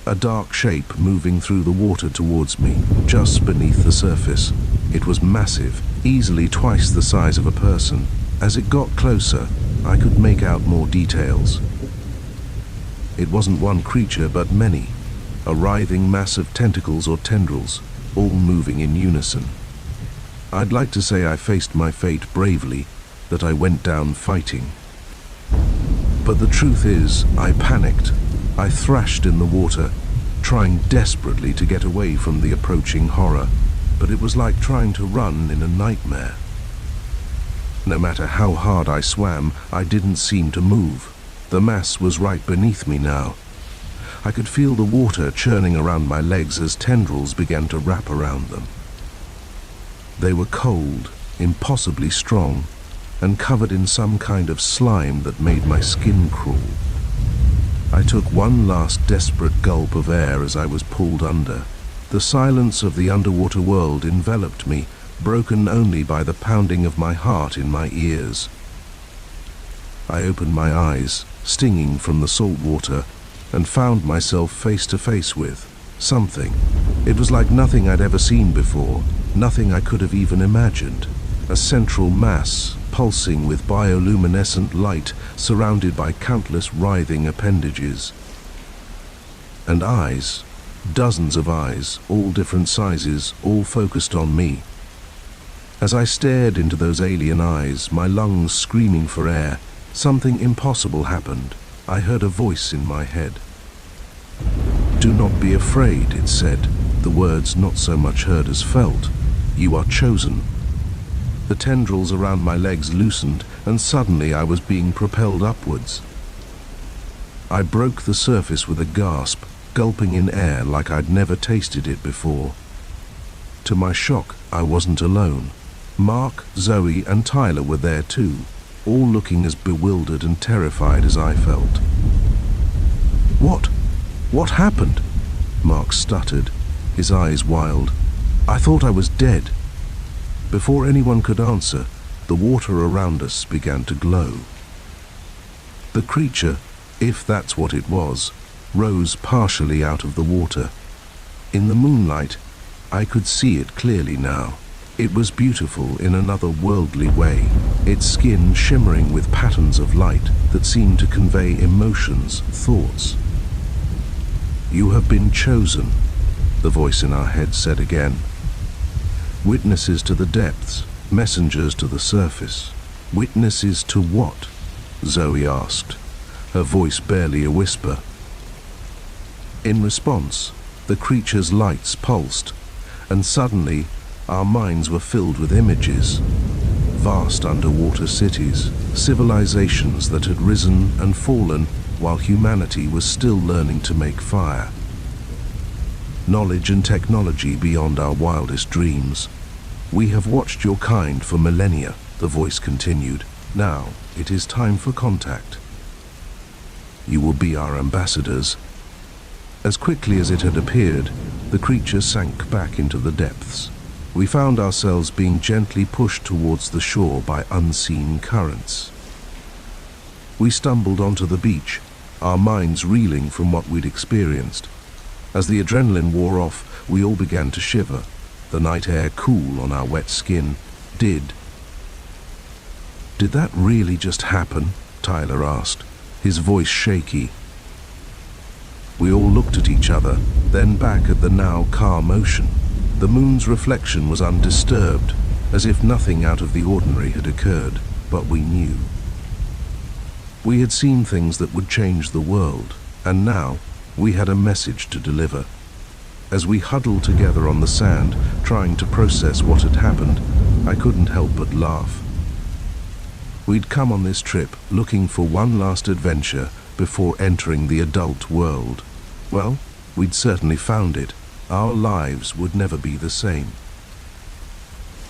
A dark shape moving through the water towards me, just beneath the surface. It was massive, easily twice the size of a person. As it got closer, I could make out more details. It wasn't one creature, but many. A writhing mass of tentacles or tendrils, all moving in unison. I'd like to say I faced my fate bravely, that I went down fighting. But the truth is, I panicked. I thrashed in the water, trying desperately to get away from the approaching horror, but it was like trying to run in a nightmare. No matter how hard I swam, I didn't seem to move. The mass was right beneath me now. I could feel the water churning around my legs as tendrils began to wrap around them. They were cold, impossibly strong, and covered in some kind of slime that made my skin crawl. I took one last desperate gulp of air as I was pulled under. The silence of the underwater world enveloped me, broken only by the pounding of my heart in my ears. I opened my eyes, stinging from the salt water, and found myself face to face with something. It was like nothing I'd ever seen before, nothing I could have even imagined. A central mass, pulsing with bioluminescent light, surrounded by countless writhing appendages. And eyes, dozens of eyes, all different sizes, all focused on me. As I stared into those alien eyes, my lungs screaming for air, something impossible happened. I heard a voice in my head. "Do not be afraid," it said, the words not so much heard as felt. "You are chosen." The tendrils around my legs loosened, and suddenly I was being propelled upwards. I broke the surface with a gasp, gulping in air like I'd never tasted it before. To my shock, I wasn't alone. Mark, Zoe, and Tyler were there too, all looking as bewildered and terrified as I felt. What happened?" Mark stuttered, his eyes wild. "I thought I was dead." Before anyone could answer, the water around us began to glow. The creature, if that's what it was, rose partially out of the water. In the moonlight, I could see it clearly now. It was beautiful in another worldly way, its skin shimmering with patterns of light that seemed to convey emotions, thoughts. "You have been chosen," the voice in our head said again. "Witnesses to the depths, messengers to the surface." "Witnesses to what?" Zoe asked, her voice barely a whisper. In response, the creature's lights pulsed, and suddenly our minds were filled with images. Vast underwater cities, civilizations that had risen and fallen while humanity was still learning to make fire. Knowledge and technology beyond our wildest dreams. "We have watched your kind for millennia," the voice continued. "Now it is time for contact. You will be our ambassadors." As quickly as it had appeared, the creature sank back into the depths. We found ourselves being gently pushed towards the shore by unseen currents. We stumbled onto the beach, our minds reeling from what we'd experienced. As the adrenaline wore off, we all began to shiver, the night air cool on our wet skin. Did that really just happen?" Tyler asked, his voice shaky. We all looked at each other, then back at the now calm ocean. The moon's reflection was undisturbed, as if nothing out of the ordinary had occurred, but we knew. We had seen things that would change the world, and now we had a message to deliver. As we huddled together on the sand, trying to process what had happened, I couldn't help but laugh. We'd come on this trip looking for one last adventure before entering the adult world. Well, we'd certainly found it. Our lives would never be the same.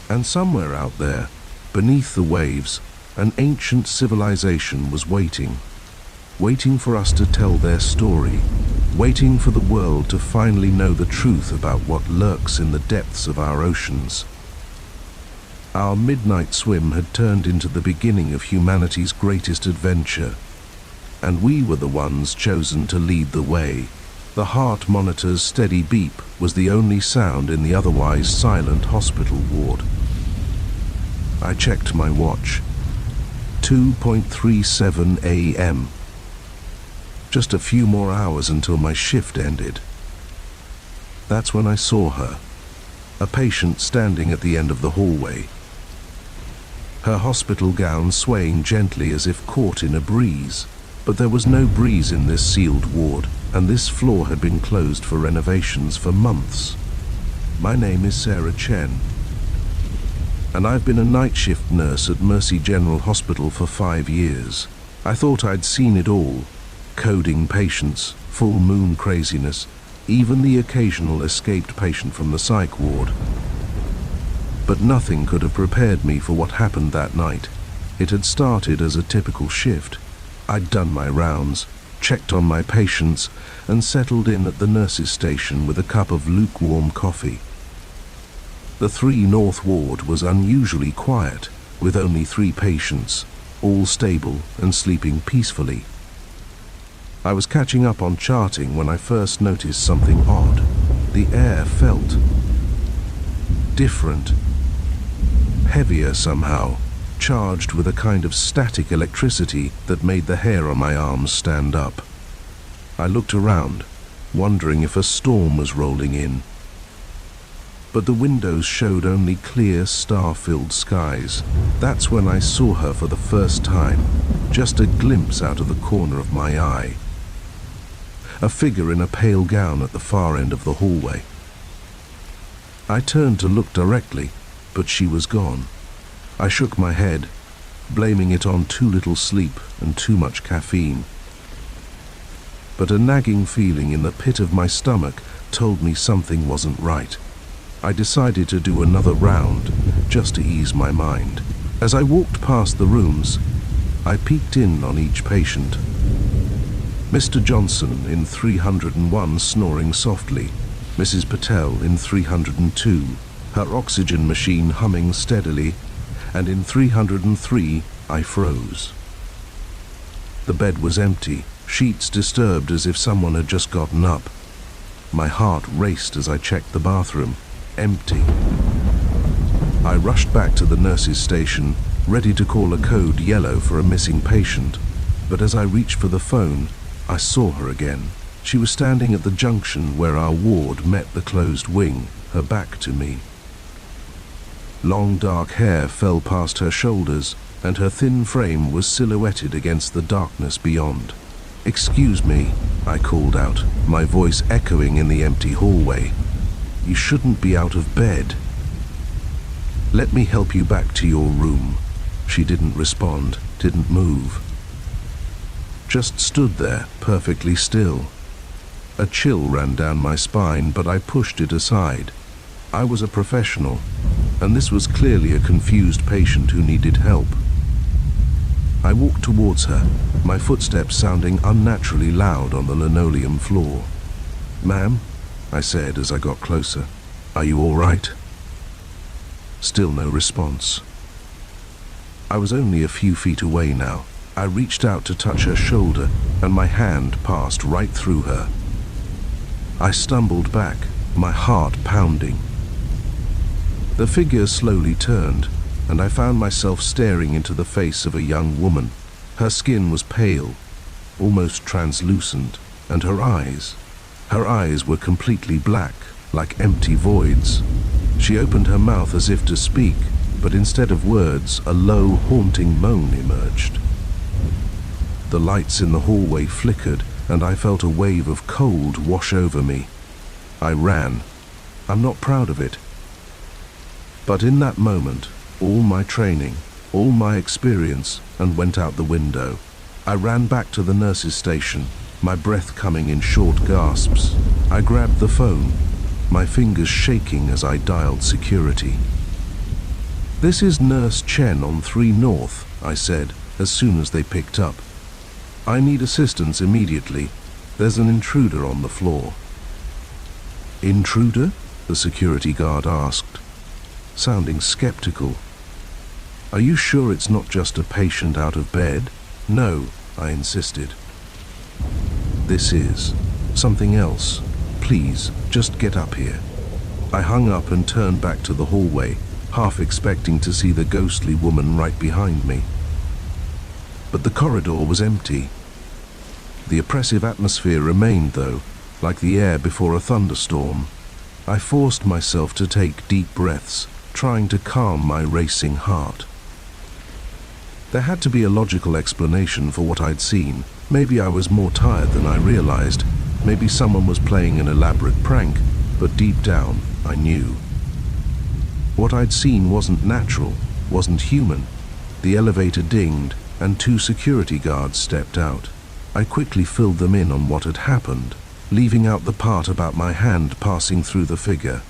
And somewhere out there, beneath the waves, an ancient civilization was waiting for us to tell their story, waiting for the world to finally know the truth about what lurks in the depths of our oceans. Our midnight swim had turned into the beginning of humanity's greatest adventure, and we were the ones chosen to lead the way. The heart monitor's steady beep was the only sound in the otherwise silent hospital ward. I checked my watch. 2:37 a.m. Just a few more hours until my shift ended. That's when I saw her, a patient standing at the end of the hallway. Her hospital gown swaying gently as if caught in a breeze. But there was no breeze in this sealed ward, and this floor had been closed for renovations for months. "My name is Sarah Chen, and I've been a night shift nurse at Mercy General Hospital for 5 years. I thought I'd seen it all. Coding patients, full moon craziness, even the occasional escaped patient from the psych ward. But nothing could have prepared me for what happened that night. It had started as a typical shift. I'd done my rounds, checked on my patients, and settled in at the nurse's station with a cup of lukewarm coffee. The 3 North Ward was unusually quiet, with only 3 patients, all stable and sleeping peacefully. I was catching up on charting when I first noticed something odd. The air felt different, heavier somehow, charged with a kind of static electricity that made the hair on my arms stand up. I looked around, wondering if a storm was rolling in. But the windows showed only clear, star-filled skies. That's when I saw her for the first time, just a glimpse out of the corner of my eye. A figure in a pale gown at the far end of the hallway. I turned to look directly, but she was gone. I shook my head, blaming it on too little sleep and too much caffeine. But a nagging feeling in the pit of my stomach told me something wasn't right. I decided to do another round, just to ease my mind. As I walked past the rooms, I peeked in on each patient. Mr. Johnson in 301 snoring softly, Mrs. Patel in 302, her oxygen machine humming steadily, and in 303 I froze. The bed was empty, sheets disturbed as if someone had just gotten up. My heart raced as I checked the bathroom. Empty. I rushed back to the nurse's station, ready to call a code yellow for a missing patient. But as I reached for the phone, I saw her again. She was standing at the junction where our ward met the closed wing, her back to me. Long dark hair fell past her shoulders, and her thin frame was silhouetted against the darkness beyond. "Excuse me," I called out, my voice echoing in the empty hallway. "You shouldn't be out of bed." "Let me help you back to your room." She didn't respond, didn't move. Just stood there, perfectly still. A chill ran down my spine, but I pushed it aside. I was a professional, and this was clearly a confused patient who needed help. I walked towards her, my footsteps sounding unnaturally loud on the linoleum floor. "Ma'am," I said as I got closer, "are you all right?" Still no response. I was only a few feet away now. I reached out to touch her shoulder, and my hand passed right through her. I stumbled back, my heart pounding. The figure slowly turned, and I found myself staring into the face of a young woman. Her skin was pale, almost translucent, and her eyes were completely black, like empty voids. She opened her mouth as if to speak, but instead of words, a low, haunting moan emerged. The lights in the hallway flickered, and I felt a wave of cold wash over me. I ran. I'm not proud of it. But in that moment, all my training, all my experience, and went out the window. I ran back to the nurse's station, my breath coming in short gasps. I grabbed the phone, my fingers shaking as I dialed security. "This is Nurse Chen on 3 North, I said, as soon as they picked up. "I need assistance immediately. There's an intruder on the floor." "Intruder?" the security guard asked, sounding skeptical. "Are you sure it's not just a patient out of bed?" "No," I insisted. "This is something else. Please, just get up here." I hung up and turned back to the hallway, half expecting to see the ghostly woman right behind me. But the corridor was empty. The oppressive atmosphere remained, though, like the air before a thunderstorm. I forced myself to take deep breaths, trying to calm my racing heart. There had to be a logical explanation for what I'd seen. Maybe I was more tired than I realized. Maybe someone was playing an elaborate prank, but deep down, I knew. What I'd seen wasn't natural, wasn't human. The elevator dinged, and 2 security guards stepped out. I quickly filled them in on what had happened, leaving out the part about my hand passing through the figure.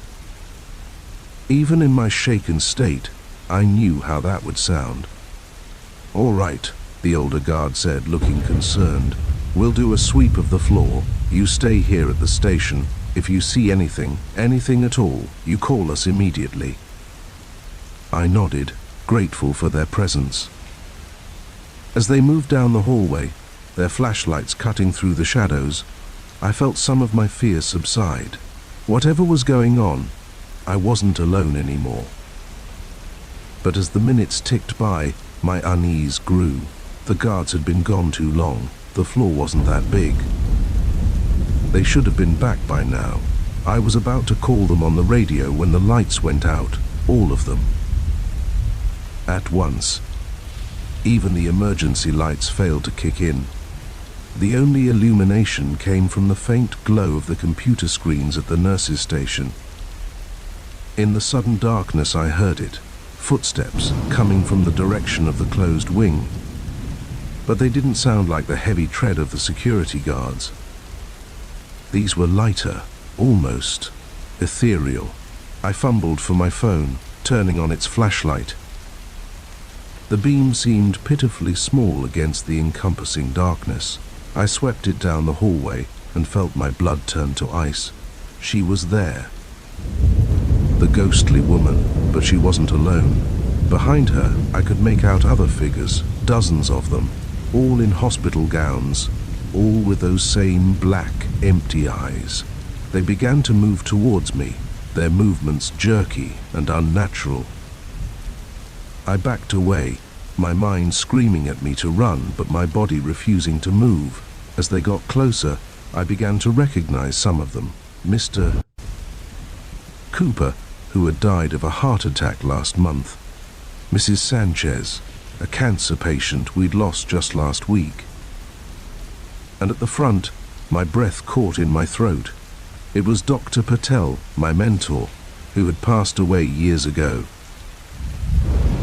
Even in my shaken state, I knew how that would sound. "All right," the older guard said, looking concerned. "We'll do a sweep of the floor. You stay here at the station. If you see anything at all, you call us immediately." I nodded, grateful for their presence. As they moved down the hallway, their flashlights cutting through the shadows, I felt some of my fear subside. Whatever was going on, I wasn't alone anymore. But as the minutes ticked by, my unease grew. The guards had been gone too long. The floor wasn't that big. They should have been back by now. I was about to call them on the radio when the lights went out, all of them. At once. Even the emergency lights failed to kick in. The only illumination came from the faint glow of the computer screens at the nurse's station. In the sudden darkness I heard it, footsteps coming from the direction of the closed wing. But they didn't sound like the heavy tread of the security guards. These were lighter, almost ethereal. I fumbled for my phone, turning on its flashlight. The beam seemed pitifully small against the encompassing darkness. I swept it down the hallway and felt my blood turn to ice. She was there. the ghostly woman, but she wasn't alone. Behind her, I could make out other figures, dozens of them, all in hospital gowns, all with those same black, empty eyes. They began to move towards me, their movements jerky and unnatural. I backed away, my mind screaming at me to run, but my body refusing to move. As they got closer, I began to recognize some of them. Mr. Cooper, who had died of a heart attack last month. Mrs. Sanchez, a cancer patient we'd lost just last week. And at the front, my breath caught in my throat. It was Dr. Patel, my mentor, who had passed away years ago.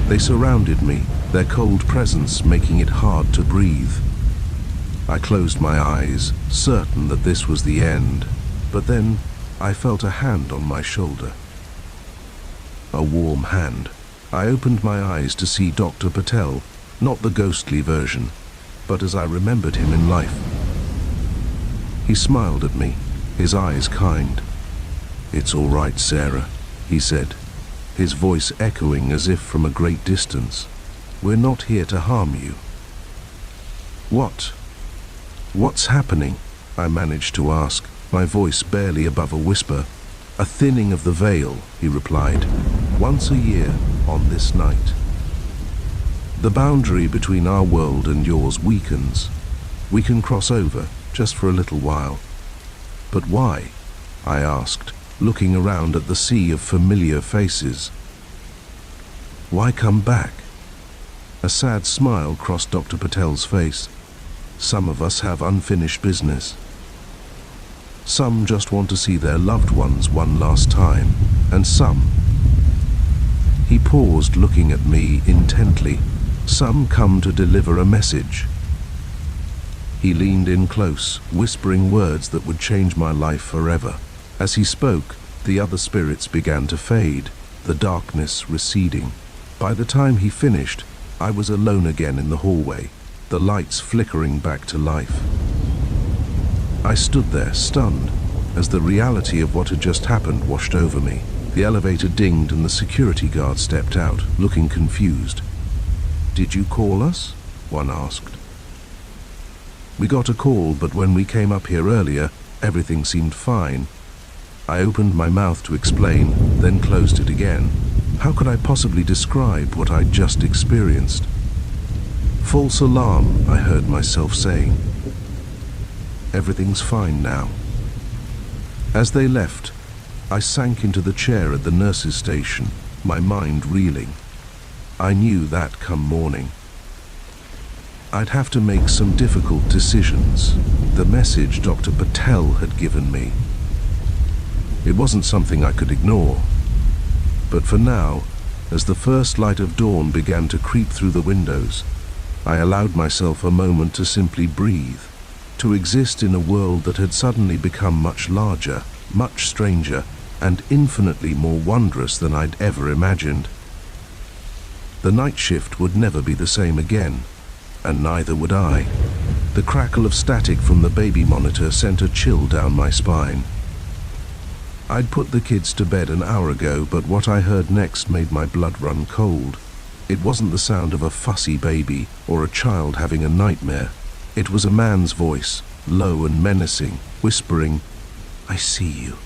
They surrounded me, their cold presence making it hard to breathe. I closed my eyes, certain that this was the end, but then I felt a hand on my shoulder. A warm hand. I opened my eyes to see Dr. Patel, not the ghostly version, but as I remembered him in life. He smiled at me, his eyes kind. "It's all right, Sarah," he said, his voice echoing as if from a great distance. "We're not here to harm you." What's happening?" I managed to ask, my voice barely above a whisper. "A thinning of the veil," he replied. "Once a year, on this night. The boundary between our world and yours weakens. We can cross over, just for a little while." "But why?" I asked, looking around at the sea of familiar faces. "Why come back?" A sad smile crossed Dr. Patel's face. "Some of us have unfinished business. Some just want to see their loved ones one last time, and some..." He paused, looking at me intently. "Some come to deliver a message." He leaned in close, whispering words that would change my life forever. As he spoke, the other spirits began to fade, the darkness receding. By the time he finished, I was alone again in the hallway, the lights flickering back to life. I stood there, stunned, as the reality of what had just happened washed over me. The elevator dinged and the security guard stepped out, looking confused. "Did you call us?" one asked. "We got a call, but when we came up here earlier, everything seemed fine." I opened my mouth to explain, then closed it again. How could I possibly describe what I'd just experienced? "False alarm," I heard myself saying. "Everything's fine now." As they left, I sank into the chair at the nurse's station, my mind reeling. I knew that come morning I'd have to make some difficult decisions. The message Dr. Patel had given me. It wasn't something I could ignore. But for now, as the first light of dawn began to creep through the windows, I allowed myself a moment to simply breathe, to exist in a world that had suddenly become much larger, much stranger, and infinitely more wondrous than I'd ever imagined. The night shift would never be the same again, and neither would I. The crackle of static from the baby monitor sent a chill down my spine. I'd put the kids to bed an hour ago, but what I heard next made my blood run cold. It wasn't the sound of a fussy baby or a child having a nightmare. It was a man's voice, low and menacing, whispering, "I see you."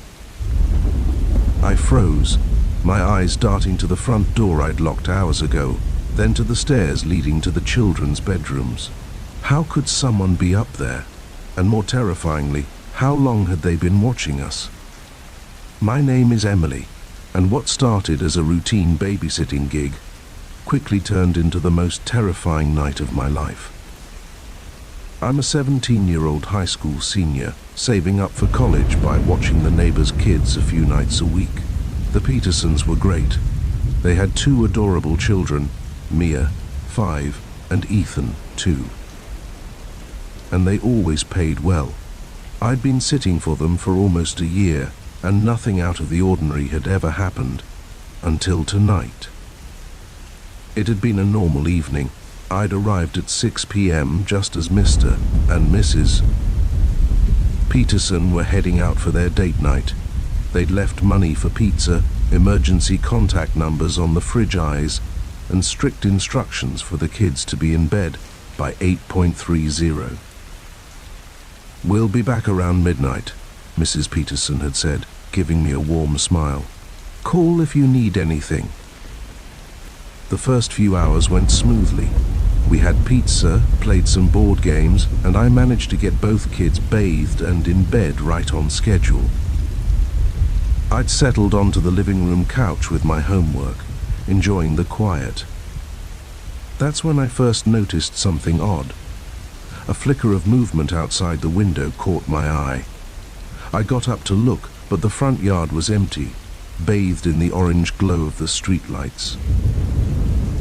I froze, my eyes darting to the front door I'd locked hours ago, then to the stairs leading to the children's bedrooms. How could someone be up there? And more terrifyingly, how long had they been watching us? My name is Emily, and what started as a routine babysitting gig quickly turned into the most terrifying night of my life. I'm a 17-year-old high school senior, saving up for college by watching the neighbors' kids a few nights a week. The Petersons were great. They had two adorable children, Mia, 5, and Ethan, 2. And they always paid well. I'd been sitting for them for almost a year, and nothing out of the ordinary had ever happened, until tonight. It had been a normal evening. I'd arrived at 6 p.m. just as Mr. and Mrs. Peterson were heading out for their date night. They'd left money for pizza, emergency contact numbers on the fridge eyes, and strict instructions for the kids to be in bed by 8.30. "We'll be back around midnight," Mrs. Peterson had said, giving me a warm smile. "Call if you need anything." The first few hours went smoothly. We had pizza, played some board games, and I managed to get both kids bathed and in bed right on schedule. I'd settled onto the living room couch with my homework, enjoying the quiet. That's when I first noticed something odd. A flicker of movement outside the window caught my eye. I got up to look, but the front yard was empty, bathed in the orange glow of the streetlights.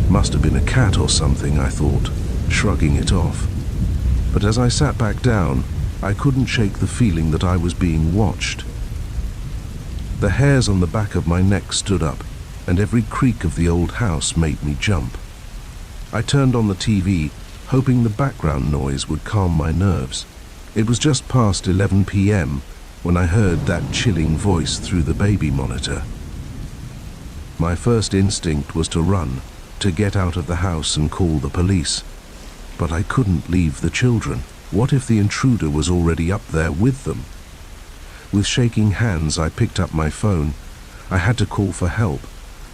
Must have been a cat or something, I thought, shrugging it off. But as I sat back down, I couldn't shake the feeling that I was being watched. The hairs on the back of my neck stood up, and every creak of the old house made me jump. I turned on the TV, hoping the background noise would calm my nerves. It was just past 11 p.m. when I heard that chilling voice through the baby monitor. My first instinct was to run, to get out of the house and call the police. But I couldn't leave the children. What if the intruder was already up there with them? With shaking hands, I picked up my phone. I had to call for help,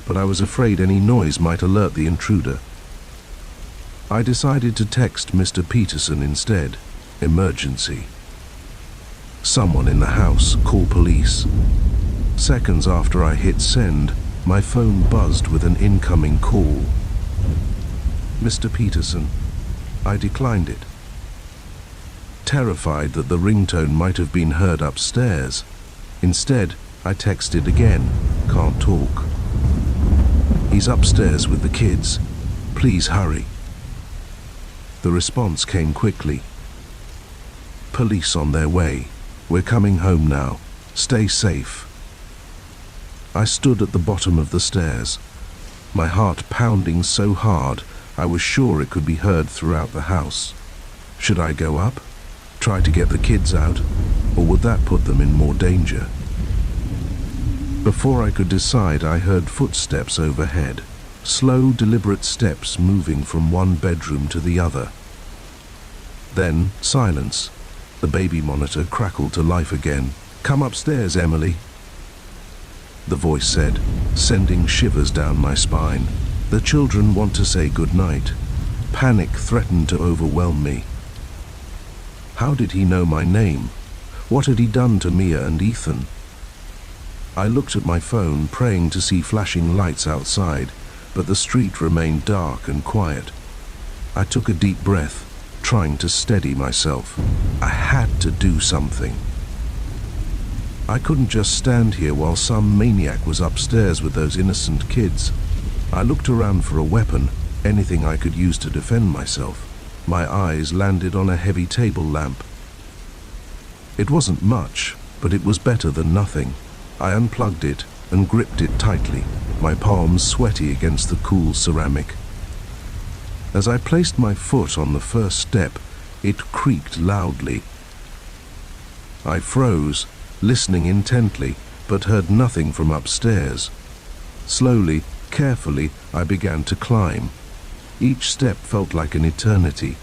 but I was afraid any noise might alert the intruder. I decided to text Mr. Peterson instead. Emergency. Someone in the house, call police. Seconds after I hit send, my phone buzzed with an incoming call. Mr. Peterson. I declined it, terrified that the ringtone might have been heard upstairs. Instead, I texted again, can't talk. He's upstairs with the kids. Please hurry. The response came quickly. Police on their way. We're coming home now. Stay safe. I stood at the bottom of the stairs, my heart pounding so hard I was sure it could be heard throughout the house. Should I go up, try to get the kids out, or would that put them in more danger? Before I could decide, I heard footsteps overhead, slow, deliberate steps moving from one bedroom to the other. Then silence. The baby monitor crackled to life again. "Come upstairs, Emily," the voice said, sending shivers down my spine. "The children want to say goodnight." Panic threatened to overwhelm me. How did he know my name? What had he done to Mia and Ethan? I looked at my phone, praying to see flashing lights outside, but the street remained dark and quiet. I took a deep breath, trying to steady myself. I had to do something. I couldn't just stand here while some maniac was upstairs with those innocent kids. I looked around for a weapon, anything I could use to defend myself. My eyes landed on a heavy table lamp. It wasn't much, but it was better than nothing. I unplugged it and gripped it tightly, my palms sweaty against the cool ceramic. As I placed my foot on the first step, it creaked loudly. I froze, listening intently, but heard nothing from upstairs. Slowly, carefully, I began to climb. Each step felt like an eternity.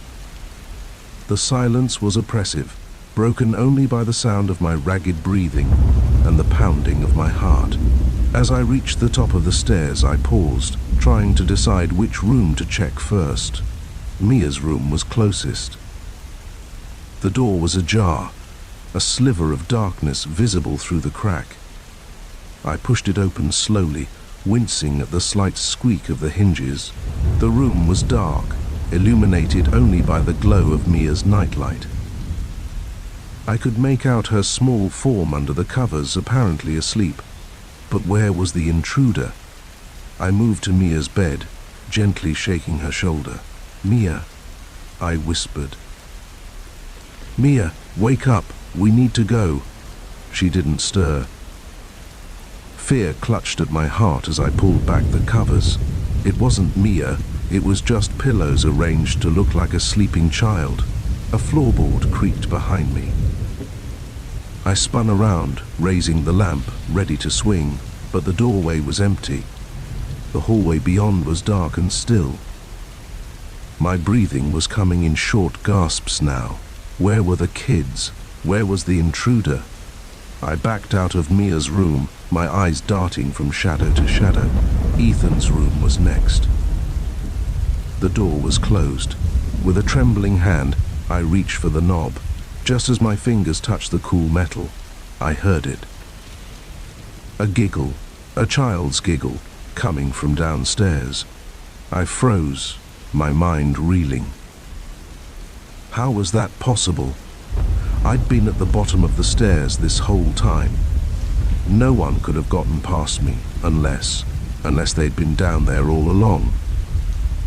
The silence was oppressive, broken only by the sound of my ragged breathing and the pounding of my heart. As I reached the top of the stairs, I paused, trying to decide which room to check first. Mia's room was closest. The door was ajar, a sliver of darkness visible through the crack. I pushed it open slowly, wincing at the slight squeak of the hinges. The room was dark, illuminated only by the glow of Mia's nightlight. I could make out her small form under the covers, apparently asleep. But where was the intruder? I moved to Mia's bed, gently shaking her shoulder. "Mia," I whispered. "Mia, wake up. We need to go." She didn't stir. Fear clutched at my heart as I pulled back the covers. It wasn't Mia, it was just pillows arranged to look like a sleeping child. A floorboard creaked behind me. I spun around, raising the lamp, ready to swing. but the doorway was empty. The hallway beyond was dark and still. My breathing was coming in short gasps now. Where were the kids? Where was the intruder? I backed out of Mia's room, my eyes darting from shadow to shadow. Ethan's room was next. The door was closed. With a trembling hand, I reached for the knob. Just as my fingers touched the cool metal, I heard it. A giggle, a child's giggle, coming from downstairs. I froze, my mind reeling. How was that possible? I'd been at the bottom of the stairs this whole time. No one could have gotten past me unless they'd been down there all along.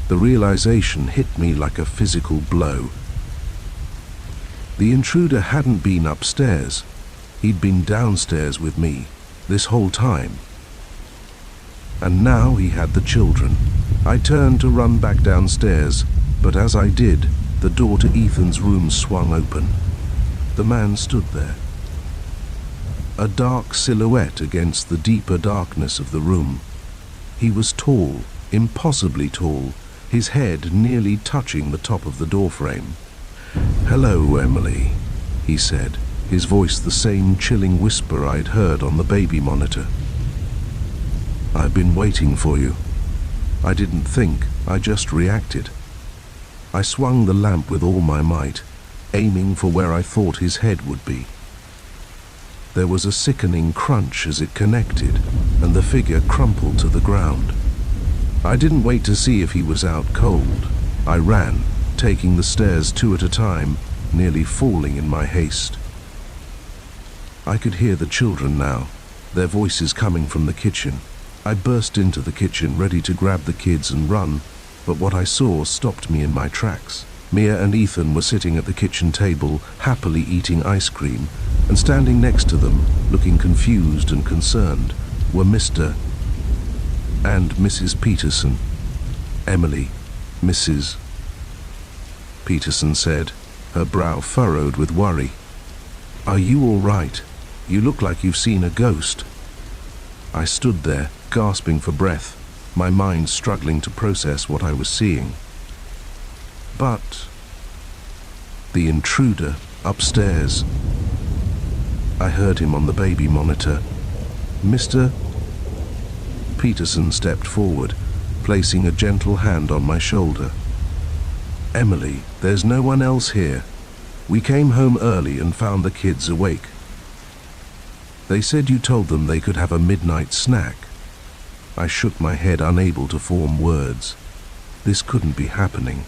The realization hit me like a physical blow. The intruder hadn't been upstairs. He'd been downstairs with me this whole time. And now he had the children. I turned to run back downstairs, but as I did, the door to Ethan's room swung open. The man stood there. A dark silhouette against the deeper darkness of the room. He was tall, impossibly tall, his head nearly touching the top of the doorframe. "Hello, Emily," he said, his voice the same chilling whisper I'd heard on the baby monitor. "I've been waiting for you." I didn't think, I just reacted. I swung the lamp with all my might, aiming for where I thought his head would be. There was a sickening crunch as it connected, and the figure crumpled to the ground. I didn't wait to see if he was out cold. I ran, taking the stairs 2 at a time, nearly falling in my haste. I could hear the children now, their voices coming from the kitchen. I burst into the kitchen, ready to grab the kids and run, but what I saw stopped me in my tracks. Mia and Ethan were sitting at the kitchen table, happily eating ice cream, and standing next to them, looking confused and concerned, were Mr. and Mrs. Peterson. "Emily, Mrs. Peterson said, her brow furrowed with worry. "Are you all right? You look like you've seen a ghost." I stood there, gasping for breath, my mind struggling to process what I was seeing. But the intruder upstairs. I heard him on the baby monitor. "Mr. Peterson stepped forward, placing a gentle hand on my shoulder. "Emily, there's no one else here. We came home early and found the kids awake. They said you told them they could have a midnight snack." I shook my head, unable to form words. This couldn't be happening.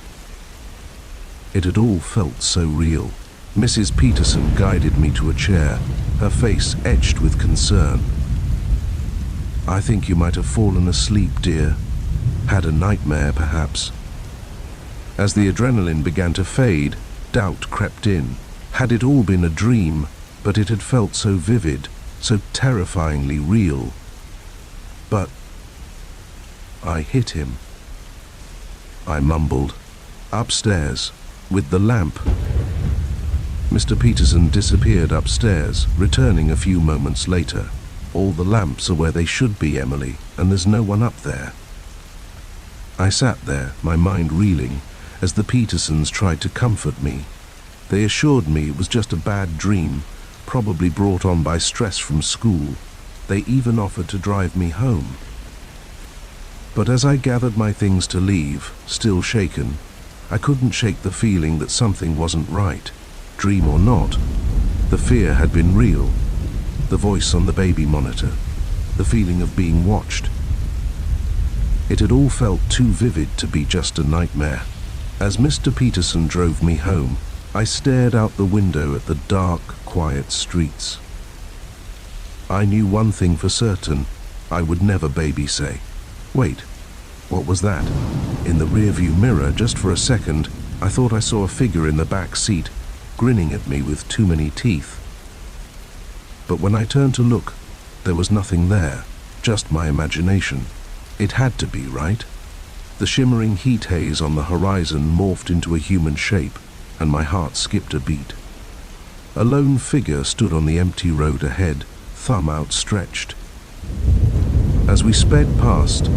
It had all felt so real. Mrs. Peterson guided me to a chair, her face etched with concern. "I think you might have fallen asleep, dear. Had a nightmare, perhaps." As the adrenaline began to fade, doubt crept in. Had it all been a dream? But it had felt so vivid, so terrifyingly real. But I hit him. I mumbled. "Upstairs, with the lamp." Mr. Peterson disappeared upstairs, returning a few moments later. "All the lamps are where they should be, Emily, and there's no one up there." I sat there, my mind reeling, as the Petersons tried to comfort me. They assured me it was just a bad dream, probably brought on by stress from school. They even offered to drive me home. But as I gathered my things to leave, still shaken, I couldn't shake the feeling that something wasn't right. Dream or not, the fear had been real. The voice on the baby monitor, the feeling of being watched. It had all felt too vivid to be just a nightmare. As Mr. Peterson drove me home, I stared out the window at the dark, quiet streets. I knew one thing for certain: I would never babysay. Wait, what was that? In the rearview mirror, just for a second, I thought I saw a figure in the back seat, grinning at me with too many teeth. But when I turned to look, there was nothing there, just my imagination. It had to be, right? The shimmering heat haze on the horizon morphed into a human shape, and my heart skipped a beat. A lone figure stood on the empty road ahead, thumb outstretched. As we sped past,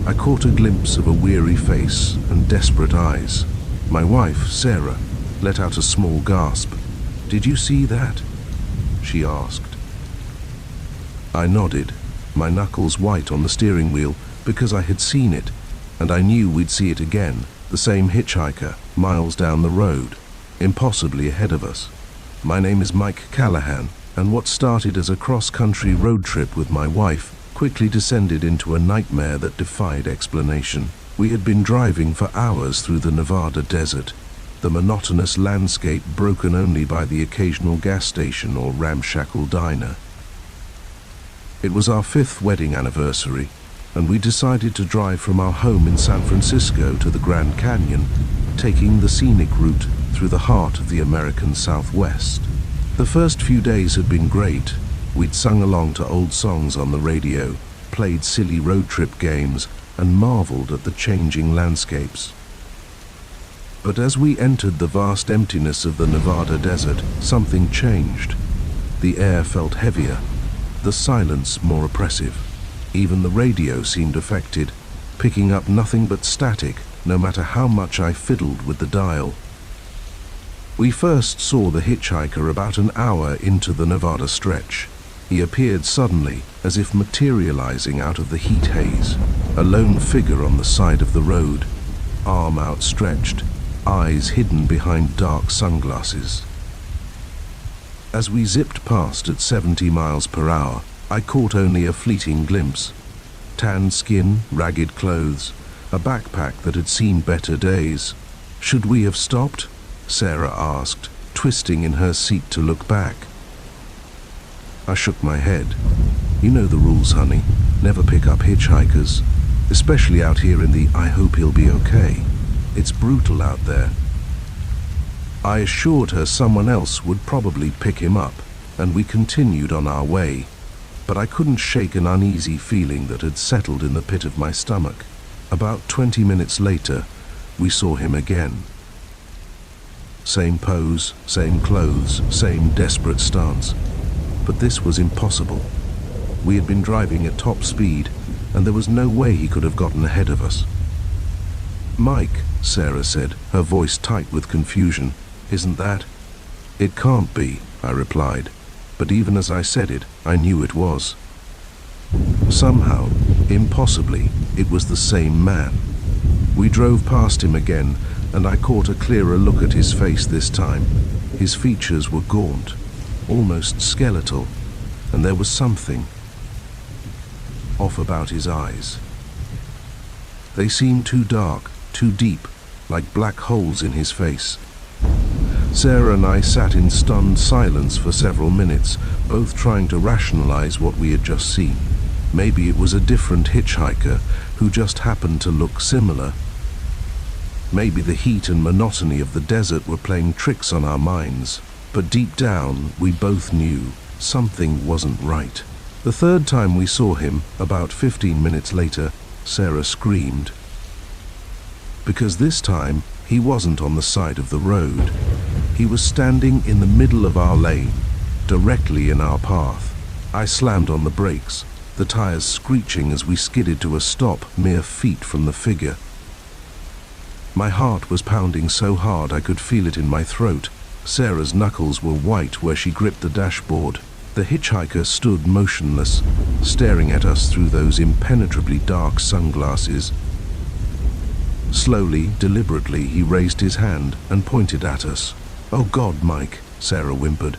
I caught a glimpse of a weary face and desperate eyes. My wife, Sarah, let out a small gasp. "Did you see that?" she asked. I nodded, my knuckles white on the steering wheel, because I had seen it, and I knew we'd see it again, the same hitchhiker, miles down the road, impossibly ahead of us. My name is Mike Callahan, and what started as a cross-country road trip with my wife quickly descended into a nightmare that defied explanation. We had been driving for hours through the Nevada desert, the monotonous landscape broken only by the occasional gas station or ramshackle diner. It was our 5th wedding anniversary, and we decided to drive from our home in San Francisco to the Grand Canyon, taking the scenic route through the heart of the American Southwest. The first few days had been great. We'd sung along to old songs on the radio, played silly road trip games, and marveled at the changing landscapes. But as we entered the vast emptiness of the Nevada desert, something changed. The air felt heavier, the silence more oppressive. Even the radio seemed affected, picking up nothing but static, no matter how much I fiddled with the dial. We first saw the hitchhiker about an hour into the Nevada stretch. He appeared suddenly, as if materializing out of the heat haze, a lone figure on the side of the road, arm outstretched, eyes hidden behind dark sunglasses. As we zipped past at 70 miles per hour, I caught only a fleeting glimpse. Tanned skin, ragged clothes, a backpack that had seen better days. "Should we have stopped?" Sarah asked, twisting in her seat to look back. I shook my head. "You know the rules, honey. Never pick up hitchhikers, especially out here in the I hope he'll be okay. It's brutal out there." I assured her someone else would probably pick him up, and we continued on our way, but I couldn't shake an uneasy feeling that had settled in the pit of my stomach. About 20 minutes later, we saw him again. Same pose, same clothes, same desperate stance. But this was impossible. We had been driving at top speed, and there was no way he could have gotten ahead of us. "Mike," Sarah said, her voice tight with confusion, "isn't that?" "It can't be," I replied, but even as I said it, I knew it was. Somehow, impossibly, it was the same man. We drove past him again, and I caught a clearer look at his face this time. His features were gaunt, almost skeletal, and there was something off about his eyes. They seemed too dark, too deep, like black holes in his face. Sarah and I sat in stunned silence for several minutes, both trying to rationalize what we had just seen. Maybe it was a different hitchhiker who just happened to look similar. Maybe the heat and monotony of the desert were playing tricks on our minds. But deep down, we both knew something wasn't right. The third time we saw him, about 15 minutes later, Sarah screamed. Because this time, he wasn't on the side of the road. He was standing in the middle of our lane, directly in our path. I slammed on the brakes, the tires screeching as we skidded to a stop mere feet from the figure. My heart was pounding so hard I could feel it in my throat. Sarah's knuckles were white where she gripped the dashboard. The hitchhiker stood motionless, staring at us through those impenetrably dark sunglasses. Slowly, deliberately, he raised his hand and pointed at us. "Oh God, Mike," Sarah whimpered.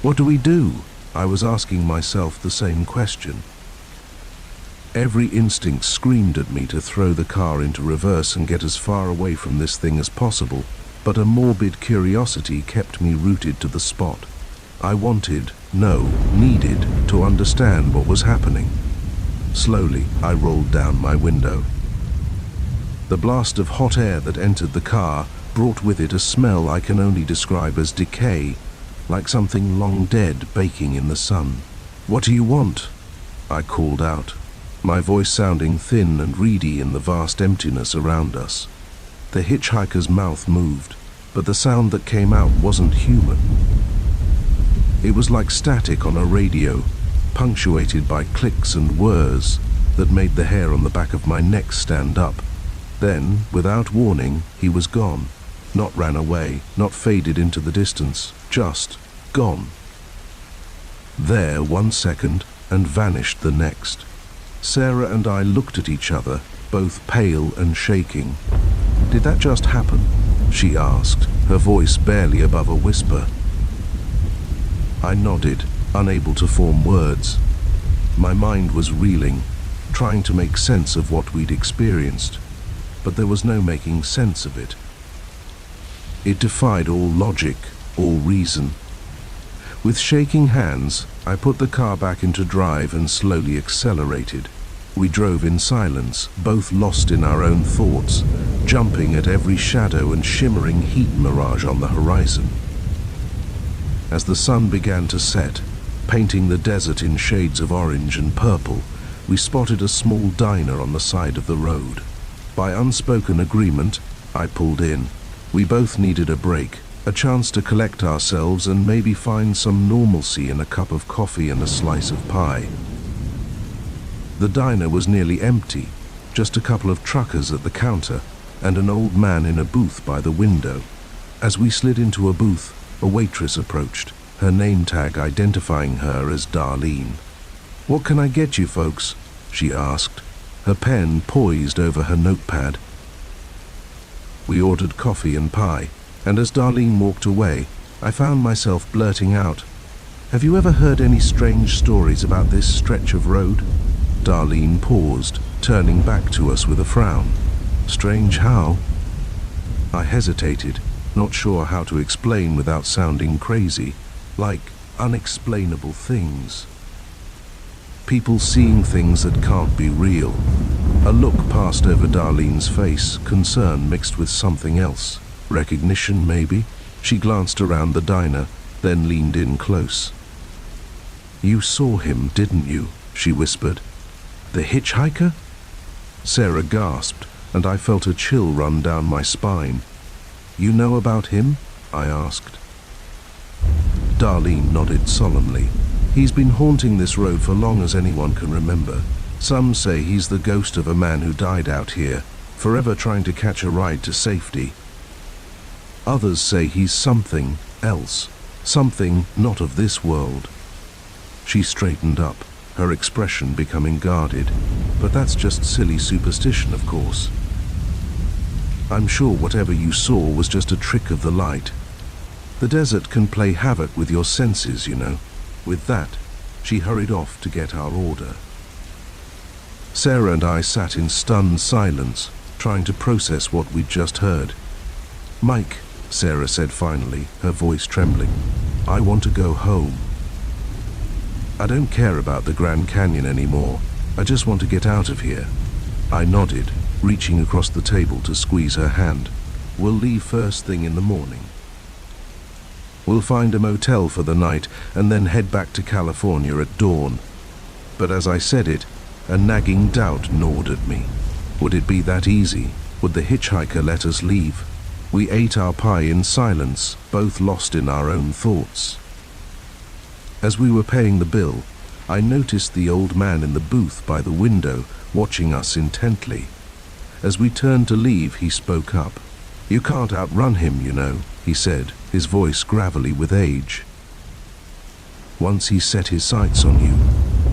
"What do we do?" I was asking myself the same question. Every instinct screamed at me to throw the car into reverse and get as far away from this thing as possible, but a morbid curiosity kept me rooted to the spot. I needed to understand what was happening. Slowly, I rolled down my window. The blast of hot air that entered the car brought with it a smell I can only describe as decay, like something long dead baking in the sun. "What do you want?" I called out, my voice sounding thin and reedy in the vast emptiness around us. The hitchhiker's mouth moved, but the sound that came out wasn't human. It was like static on a radio, punctuated by clicks and whirs, that made the hair on the back of my neck stand up. Then, without warning, he was gone. Not ran away, not faded into the distance, just gone. There 1 second and vanished the next. Sarah and I looked at each other, both pale and shaking. "Did that just happen?" she asked, her voice barely above a whisper. I nodded, unable to form words. My mind was reeling, trying to make sense of what we'd experienced, but there was no making sense of it. It defied all logic, all reason. With shaking hands, I put the car back into drive and slowly accelerated. We drove in silence, both lost in our own thoughts, jumping at every shadow and shimmering heat mirage on the horizon. As the sun began to set, painting the desert in shades of orange and purple, we spotted a small diner on the side of the road. By unspoken agreement, I pulled in. We both needed a break, a chance to collect ourselves and maybe find some normalcy in a cup of coffee and a slice of pie. The diner was nearly empty, just a couple of truckers at the counter and an old man in a booth by the window. As we slid into a booth, a waitress approached, her name tag identifying her as Darlene. "What can I get you folks?" she asked, her pen poised over her notepad. We ordered coffee and pie, and as Darlene walked away, I found myself blurting out, "Have you ever heard any strange stories about this stretch of road?" Darlene paused, turning back to us with a frown. "Strange how?" I hesitated, not sure how to explain without sounding crazy, like unexplainable things. People seeing things that can't be real. A look passed over Darlene's face, concern mixed with something else. Recognition, maybe? She glanced around the diner, then leaned in close. "You saw him, didn't you?" she whispered. "The hitchhiker?" Sarah gasped, and I felt a chill run down my spine. "You know about him?" I asked. Darlene nodded solemnly. "He's been haunting this road for long as anyone can remember. Some say he's the ghost of a man who died out here, forever trying to catch a ride to safety. Others say he's something else, something not of this world." She straightened up, her expression becoming guarded. "But that's just silly superstition, of course. I'm sure whatever you saw was just a trick of the light. The desert can play havoc with your senses, you know." With that, she hurried off to get our order. Sarah and I sat in stunned silence, trying to process what we'd just heard. "Mike," Sarah said finally, her voice trembling, "I want to go home. I don't care about the Grand Canyon anymore. I just want to get out of here." I nodded, reaching across the table to squeeze her hand. "We'll leave first thing in the morning. We'll find a motel for the night and then head back to California at dawn." But as I said it, a nagging doubt gnawed at me. Would it be that easy? Would the hitchhiker let us leave? We ate our pie in silence, both lost in our own thoughts. As we were paying the bill, I noticed the old man in the booth by the window, watching us intently. As we turned to leave, he spoke up. "You can't outrun him, you know," he said, his voice gravelly with age. "Once he's set his sights on you,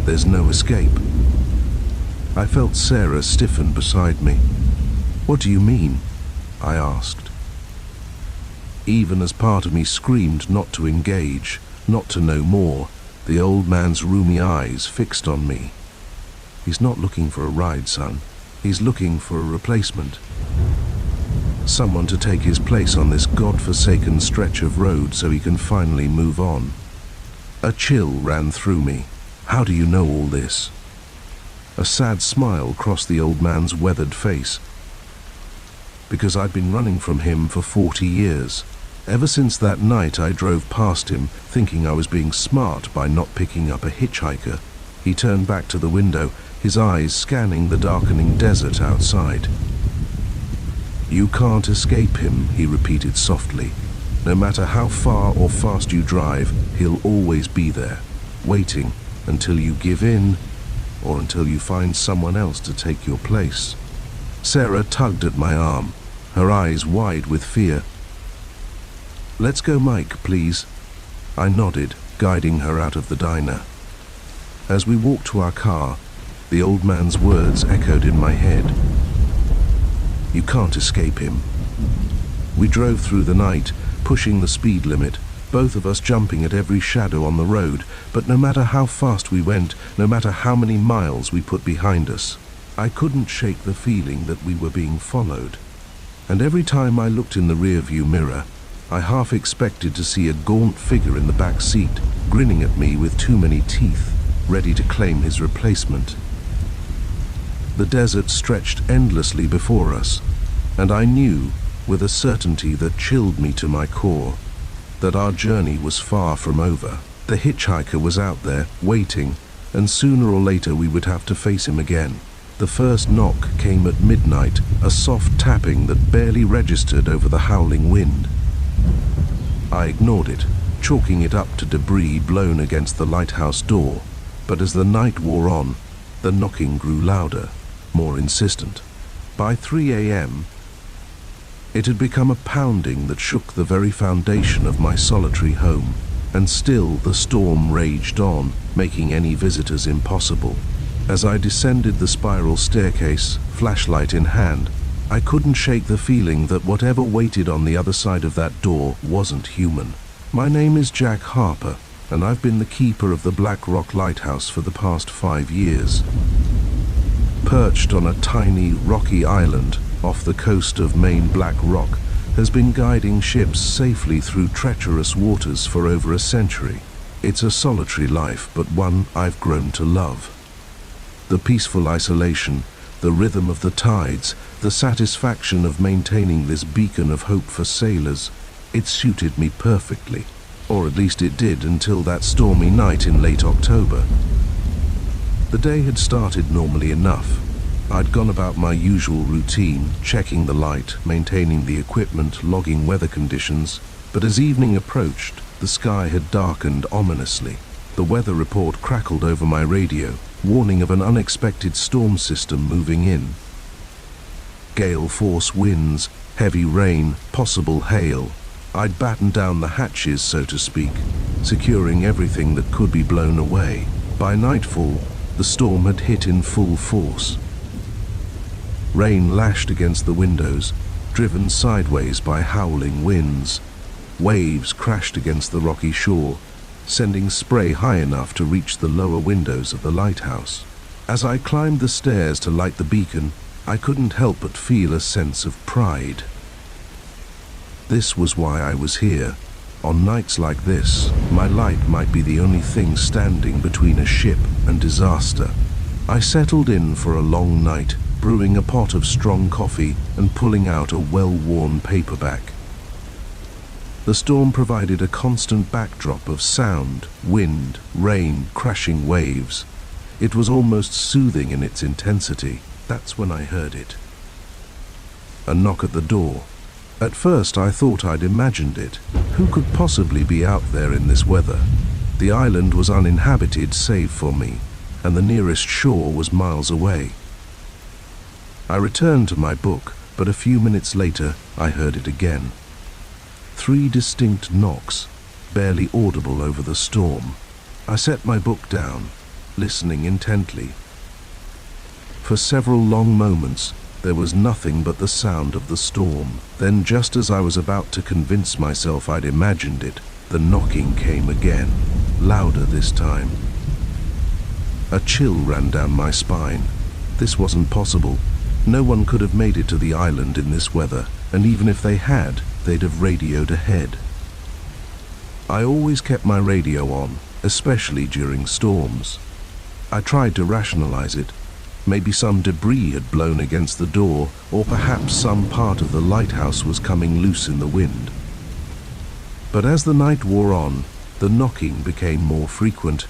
there's no escape." I felt Sarah stiffen beside me. "What do you mean?" I asked. Even as part of me screamed not to engage, not to know more, the old man's rheumy eyes fixed on me. "He's not looking for a ride, son. He's looking for a replacement. Someone to take his place on this god-forsaken stretch of road so he can finally move on." A chill ran through me. "How do you know all this?" A sad smile crossed the old man's weathered face. "Because I've been running from him for 40 years. Ever since that night I drove past him, thinking I was being smart by not picking up a hitchhiker." He turned back to the window, his eyes scanning the darkening desert outside. "You can't escape him," he repeated softly. "No matter how far or fast you drive, he'll always be there, waiting until you give in or until you find someone else to take your place. Sarah tugged at my arm, her eyes wide with fear. "Let's go, Mike, please." I nodded, guiding her out of the diner. As we walked to our car, the old man's words echoed in my head. "You can't escape him." We drove through the night, pushing the speed limit, both of us jumping at every shadow on the road, but no matter how fast we went, no matter how many miles we put behind us, I couldn't shake the feeling that we were being followed. And every time I looked in the rearview mirror, I half expected to see a gaunt figure in the back seat, grinning at me with too many teeth, ready to claim his replacement. The desert stretched endlessly before us, and I knew, with a certainty that chilled me to my core, that our journey was far from over. The hitchhiker was out there, waiting, and sooner or later we would have to face him again. The first knock came at midnight, a soft tapping that barely registered over the howling wind. I ignored it, chalking it up to debris blown against the lighthouse door, but as the night wore on, the knocking grew louder, more insistent. By 3 a.m., it had become a pounding that shook the very foundation of my solitary home, and still the storm raged on, making any visitors impossible. As I descended the spiral staircase, flashlight in hand, I couldn't shake the feeling that whatever waited on the other side of that door wasn't human. My name is Jack Harper, and I've been the keeper of the Black Rock Lighthouse for the past 5 years. Perched on a tiny, rocky island off the coast of Maine, Black Rock has been guiding ships safely through treacherous waters for over a century. It's a solitary life, but one I've grown to love. The peaceful isolation, the rhythm of the tides, the satisfaction of maintaining this beacon of hope for sailors, it suited me perfectly. Or at least it did until that stormy night in late October. The day had started normally enough. I'd gone about my usual routine, checking the light, maintaining the equipment, logging weather conditions, but as evening approached, the sky had darkened ominously. The weather report crackled over my radio, warning of an unexpected storm system moving in. Gale force winds, heavy rain, possible hail. I'd battened down the hatches, so to speak, securing everything that could be blown away. By nightfall, the storm had hit in full force. Rain lashed against the windows, driven sideways by howling winds. Waves crashed against the rocky shore, sending spray high enough to reach the lower windows of the lighthouse. As I climbed the stairs to light the beacon, I couldn't help but feel a sense of pride. This was why I was here. On nights like this, my light might be the only thing standing between a ship and disaster. I settled in for a long night, brewing a pot of strong coffee and pulling out a well-worn paperback. The storm provided a constant backdrop of sound, wind, rain, crashing waves. It was almost soothing in its intensity. That's when I heard it. A knock at the door. At first I thought I'd imagined it. Who could possibly be out there in this weather? The island was uninhabited save for me, and the nearest shore was miles away. I returned to my book, but a few minutes later I heard it again. 3 distinct knocks, barely audible over the storm. I set my book down, listening intently. For several long moments, there was nothing but the sound of the storm. Then, just as I was about to convince myself I'd imagined it, the knocking came again, louder this time. A chill ran down my spine. This wasn't possible. No one could have made it to the island in this weather, and even if they had, they'd have radioed ahead. I always kept my radio on, especially during storms. I tried to rationalize it. Maybe some debris had blown against the door, or perhaps some part of the lighthouse was coming loose in the wind. But as the night wore on, the knocking became more frequent.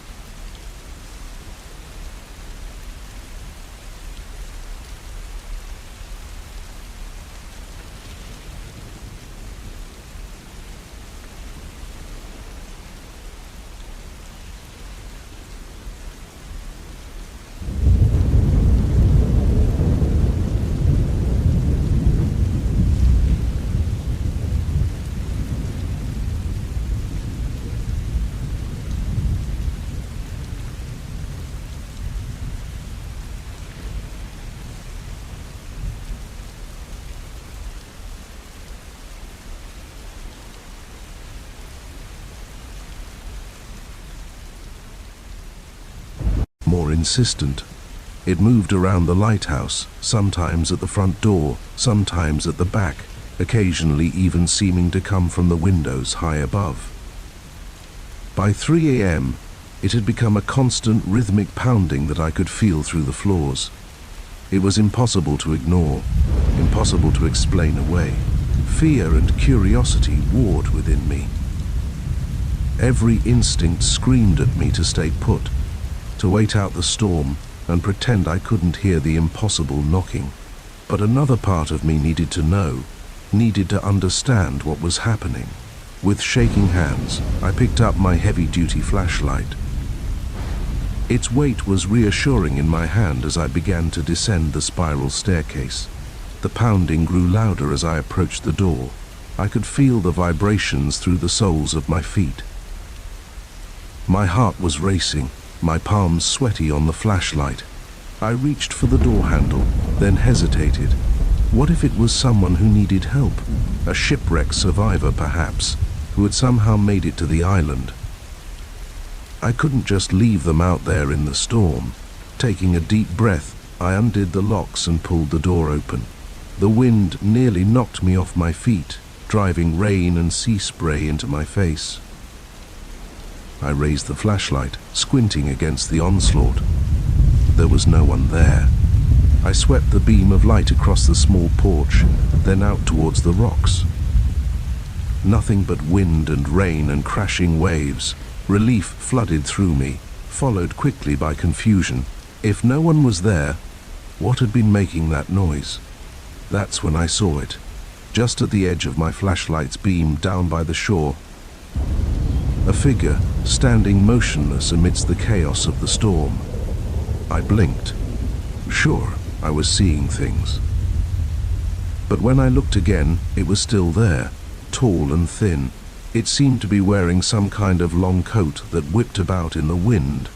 more insistent. It moved around the lighthouse, sometimes at the front door, sometimes at the back, occasionally even seeming to come from the windows high above. By 3 a.m., it had become a constant rhythmic pounding that I could feel through the floors. It was impossible to ignore, impossible to explain away. Fear and curiosity warred within me. Every instinct screamed at me to stay put, to wait out the storm and pretend I couldn't hear the impossible knocking. But another part of me needed to know, needed to understand what was happening. With shaking hands, I picked up my heavy-duty flashlight. Its weight was reassuring in my hand as I began to descend the spiral staircase. The pounding grew louder as I approached the door. I could feel the vibrations through the soles of my feet. My heart was racing, my palms sweaty on the flashlight. I reached for the door handle, then hesitated. What if it was someone who needed help? A shipwreck survivor, perhaps, who had somehow made it to the island. I couldn't just leave them out there in the storm. Taking a deep breath, I undid the locks and pulled the door open. The wind nearly knocked me off my feet, driving rain and sea spray into my face. I raised the flashlight, squinting against the onslaught. There was no one there. I swept the beam of light across the small porch, then out towards the rocks. Nothing but wind and rain and crashing waves. Relief flooded through me, followed quickly by confusion. If no one was there, what had been making that noise? That's when I saw it, just at the edge of my flashlight's beam down by the shore. A figure standing motionless amidst the chaos of the storm. I blinked. Sure, I was seeing things. But when I looked again, it was still there, tall and thin. It seemed to be wearing some kind of long coat that whipped about in the wind.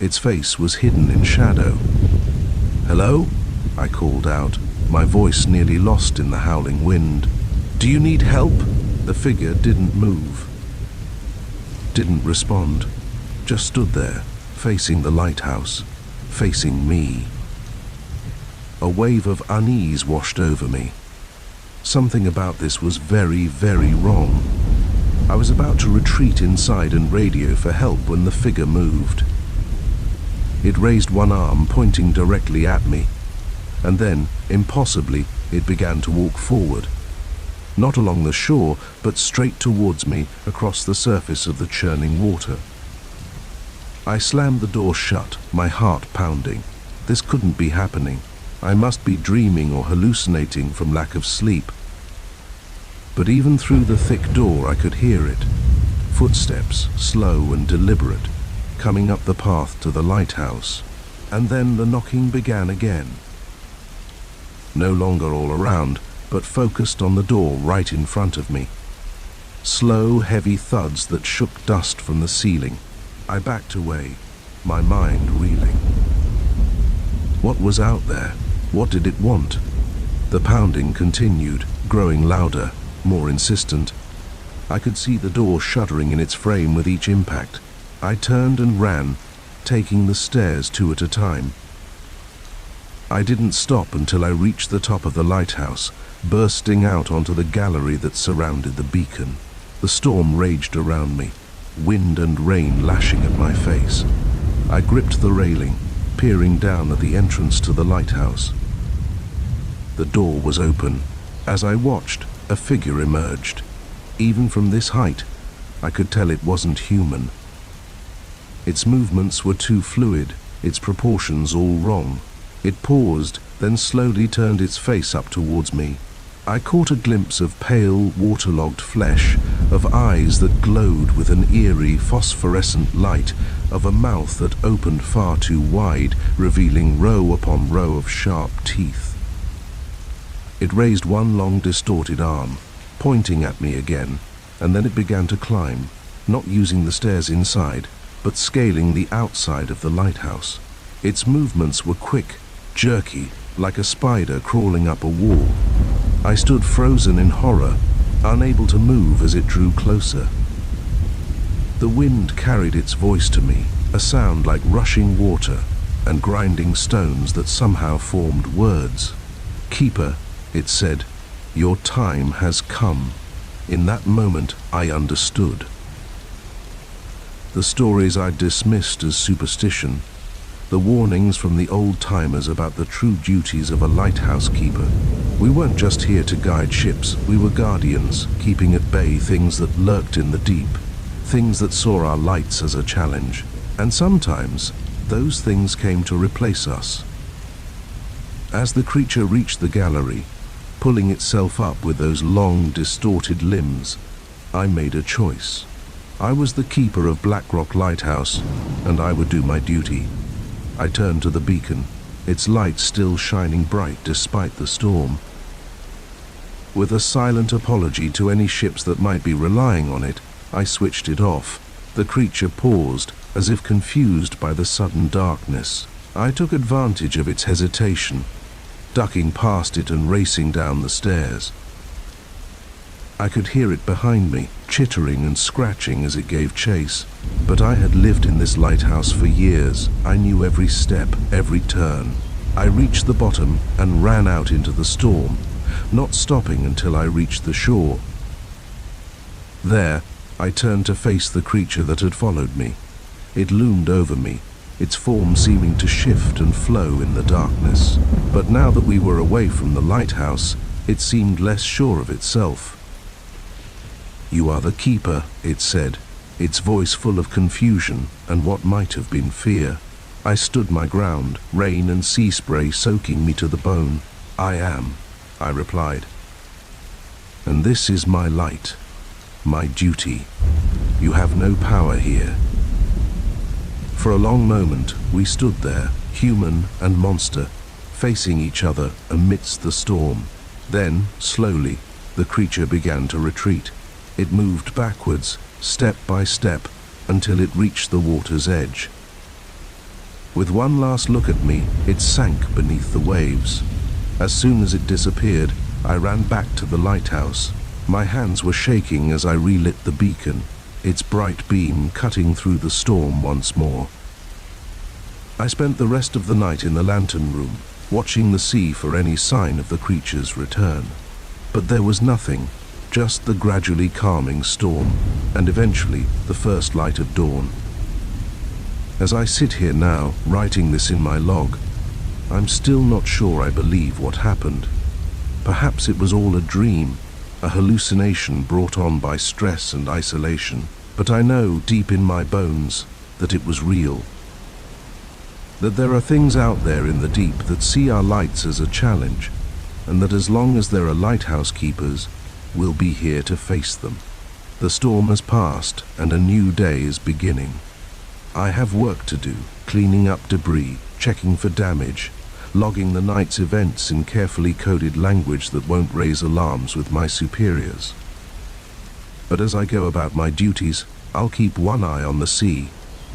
Its face was hidden in shadow. "Hello?" I called out, my voice nearly lost in the howling wind. "Do you need help?" The figure didn't move, didn't respond, just stood there, facing the lighthouse, facing me. A wave of unease washed over me. Something about this was very, very wrong. I was about to retreat inside and radio for help when the figure moved. It raised one arm, pointing directly at me, and then, impossibly, it began to walk forward. Not along the shore, but straight towards me across the surface of the churning water. I slammed the door shut, my heart pounding. This couldn't be happening. I must be dreaming or hallucinating from lack of sleep. But even through the thick door I could hear it. Footsteps, slow and deliberate, coming up the path to the lighthouse. And then the knocking began again. No longer all around, but focused on the door right in front of me. Slow, heavy thuds that shook dust from the ceiling. I backed away, my mind reeling. What was out there? What did it want? The pounding continued, growing louder, more insistent. I could see the door shuddering in its frame with each impact. I turned and ran, taking the stairs 2 at a time. I didn't stop until I reached the top of the lighthouse, bursting out onto the gallery that surrounded the beacon. The storm raged around me, wind and rain lashing at my face. I gripped the railing, peering down at the entrance to the lighthouse. The door was open. As I watched, a figure emerged. Even from this height, I could tell it wasn't human. Its movements were too fluid, its proportions all wrong. It paused, then slowly turned its face up towards me. I caught a glimpse of pale, waterlogged flesh, of eyes that glowed with an eerie, phosphorescent light, of a mouth that opened far too wide, revealing row upon row of sharp teeth. It raised one long, distorted arm, pointing at me again, and then it began to climb, not using the stairs inside, but scaling the outside of the lighthouse. Its movements were quick, jerky, like a spider crawling up a wall. I stood frozen in horror, unable to move as it drew closer. The wind carried its voice to me, a sound like rushing water and grinding stones that somehow formed words. "Keeper," it said, "your time has come." In that moment, I understood. The stories I dismissed as superstition, the warnings from the old-timers about the true duties of a lighthouse keeper. We weren't just here to guide ships, we were guardians, keeping at bay things that lurked in the deep, things that saw our lights as a challenge. And sometimes, those things came to replace us. As the creature reached the gallery, pulling itself up with those long, distorted limbs, I made a choice. I was the keeper of Blackrock Lighthouse, and I would do my duty. I turned to the beacon, its light still shining bright despite the storm. With a silent apology to any ships that might be relying on it, I switched it off. The creature paused, as if confused by the sudden darkness. I took advantage of its hesitation, ducking past it and racing down the stairs. I could hear it behind me, chittering and scratching as it gave chase. But I had lived in this lighthouse for years. I knew every step, every turn. I reached the bottom and ran out into the storm, not stopping until I reached the shore. There, I turned to face the creature that had followed me. It loomed over me, its form seeming to shift and flow in the darkness. But now that we were away from the lighthouse, it seemed less sure of itself. "You are the keeper," it said, its voice full of confusion and what might have been fear. I stood my ground, rain and sea spray soaking me to the bone. "I am," I replied. "And this is my light, my duty. You have no power here." For a long moment, we stood there, human and monster, facing each other amidst the storm. Then, slowly, the creature began to retreat. It moved backwards, step by step, until it reached the water's edge. With one last look at me, it sank beneath the waves. As soon as it disappeared, I ran back to the lighthouse. My hands were shaking as I relit the beacon, its bright beam cutting through the storm once more. I spent the rest of the night in the lantern room, watching the sea for any sign of the creature's return. But there was nothing. Just the gradually calming storm, and eventually the first light of dawn. As I sit here now, writing this in my log, I'm still not sure I believe what happened. Perhaps it was all a dream, a hallucination brought on by stress and isolation, but I know deep in my bones that it was real. That there are things out there in the deep that see our lights as a challenge, and that as long as there are lighthouse keepers, we'll be here to face them. The storm has passed and a new day is beginning. I have work to do, cleaning up debris, checking for damage, logging the night's events in carefully coded language that won't raise alarms with my superiors. But as I go about my duties, I'll keep one eye on the sea,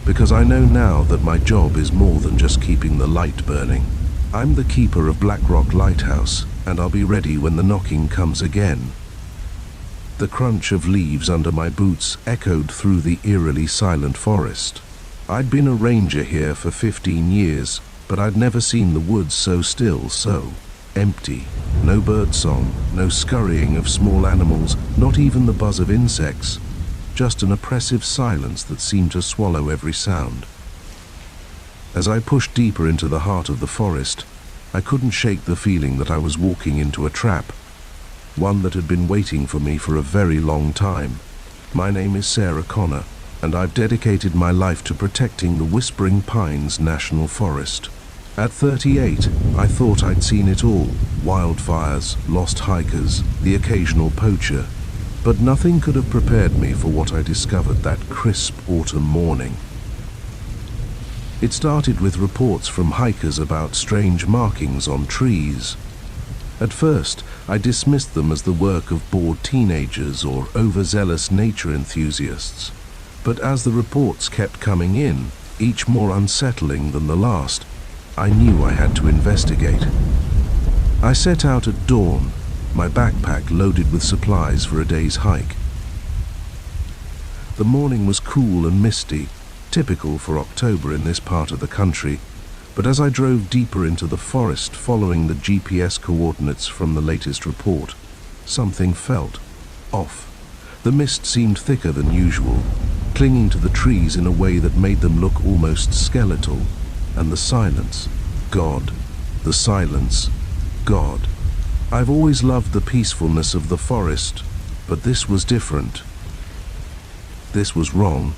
because I know now that my job is more than just keeping the light burning. I'm the keeper of Blackrock Lighthouse, and I'll be ready when the knocking comes again. The crunch of leaves under my boots echoed through the eerily silent forest. I'd been a ranger here for 15 years, but I'd never seen the woods so still, so empty. No birdsong, no scurrying of small animals, not even the buzz of insects. Just an oppressive silence that seemed to swallow every sound. As I pushed deeper into the heart of the forest, I couldn't shake the feeling that I was walking into a trap. One that had been waiting for me for a very long time. My name is Sarah Connor, and I've dedicated my life to protecting the Whispering Pines National Forest. At 38, I thought I'd seen it all. Wildfires, lost hikers, the occasional poacher. But nothing could have prepared me for what I discovered that crisp autumn morning. It started with reports from hikers about strange markings on trees. At first, I dismissed them as the work of bored teenagers or overzealous nature enthusiasts. But as the reports kept coming in, each more unsettling than the last, I knew I had to investigate. I set out at dawn, my backpack loaded with supplies for a day's hike. The morning was cool and misty, typical for October in this part of the country, but as I drove deeper into the forest following the GPS coordinates from the latest report, something felt off. The mist seemed thicker than usual, clinging to the trees in a way that made them look almost skeletal, and the silence, God. The silence, God. I've always loved the peacefulness of the forest, but this was different. This was wrong.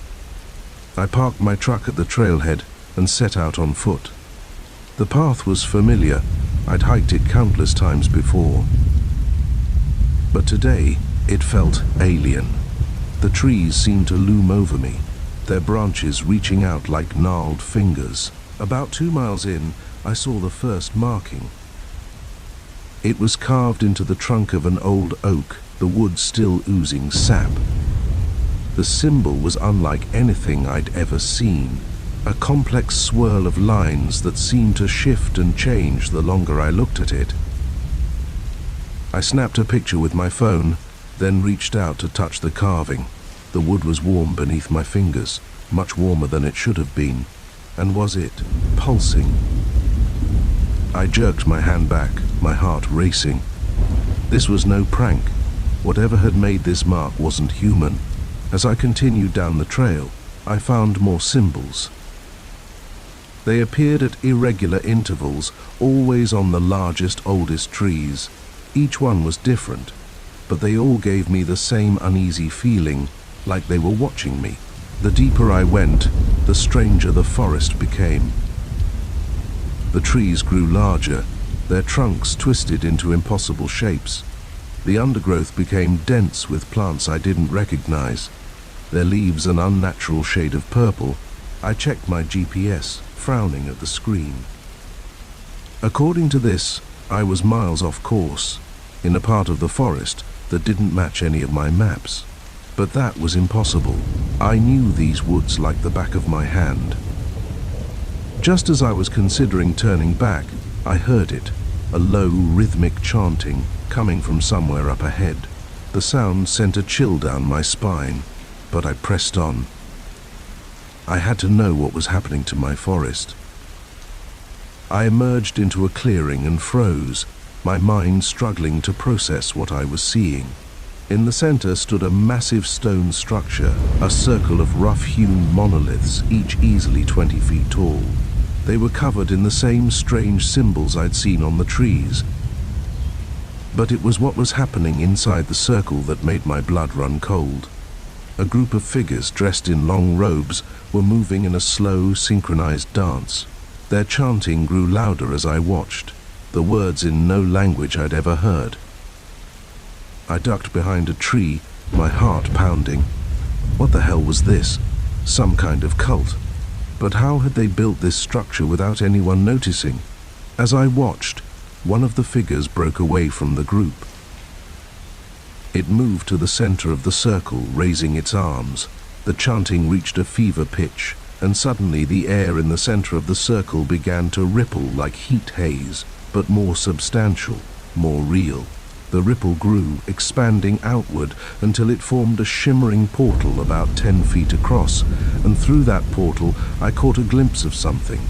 I parked my truck at the trailhead and set out on foot. The path was familiar. I'd hiked it countless times before. But today, it felt alien. The trees seemed to loom over me, their branches reaching out like gnarled fingers. About 2 miles in, I saw the first marking. It was carved into the trunk of an old oak, the wood still oozing sap. The symbol was unlike anything I'd ever seen, a complex swirl of lines that seemed to shift and change the longer I looked at it. I snapped a picture with my phone, then reached out to touch the carving. The wood was warm beneath my fingers, much warmer than it should have been. And was it pulsing? I jerked my hand back, my heart racing. This was no prank. Whatever had made this mark wasn't human. As I continued down the trail, I found more symbols. They appeared at irregular intervals, always on the largest, oldest trees. Each one was different, but they all gave me the same uneasy feeling, like they were watching me. The deeper I went, the stranger the forest became. The trees grew larger, their trunks twisted into impossible shapes. The undergrowth became dense with plants I didn't recognize, their leaves an unnatural shade of purple. I checked my GPS, frowning at the screen. According to this, I was miles off course, in a part of the forest that didn't match any of my maps. But that was impossible. I knew these woods like the back of my hand. Just as I was considering turning back, I heard it, a low, rhythmic chanting coming from somewhere up ahead. The sound sent a chill down my spine, but I pressed on. I had to know what was happening to my forest. I emerged into a clearing and froze, my mind struggling to process what I was seeing. In the center stood a massive stone structure, a circle of rough-hewn monoliths, each easily 20 feet tall. They were covered in the same strange symbols I'd seen on the trees. But it was what was happening inside the circle that made my blood run cold. A group of figures dressed in long robes were moving in a slow, synchronized dance. Their chanting grew louder as I watched, the words in no language I'd ever heard. I ducked behind a tree, my heart pounding. What the hell was this? Some kind of cult. But how had they built this structure without anyone noticing? As I watched, one of the figures broke away from the group. It moved to the center of the circle, raising its arms. The chanting reached a fever pitch, and suddenly the air in the center of the circle began to ripple like heat haze, but more substantial, more real. The ripple grew, expanding outward until it formed a shimmering portal about 10 feet across, and through that portal I caught a glimpse of something.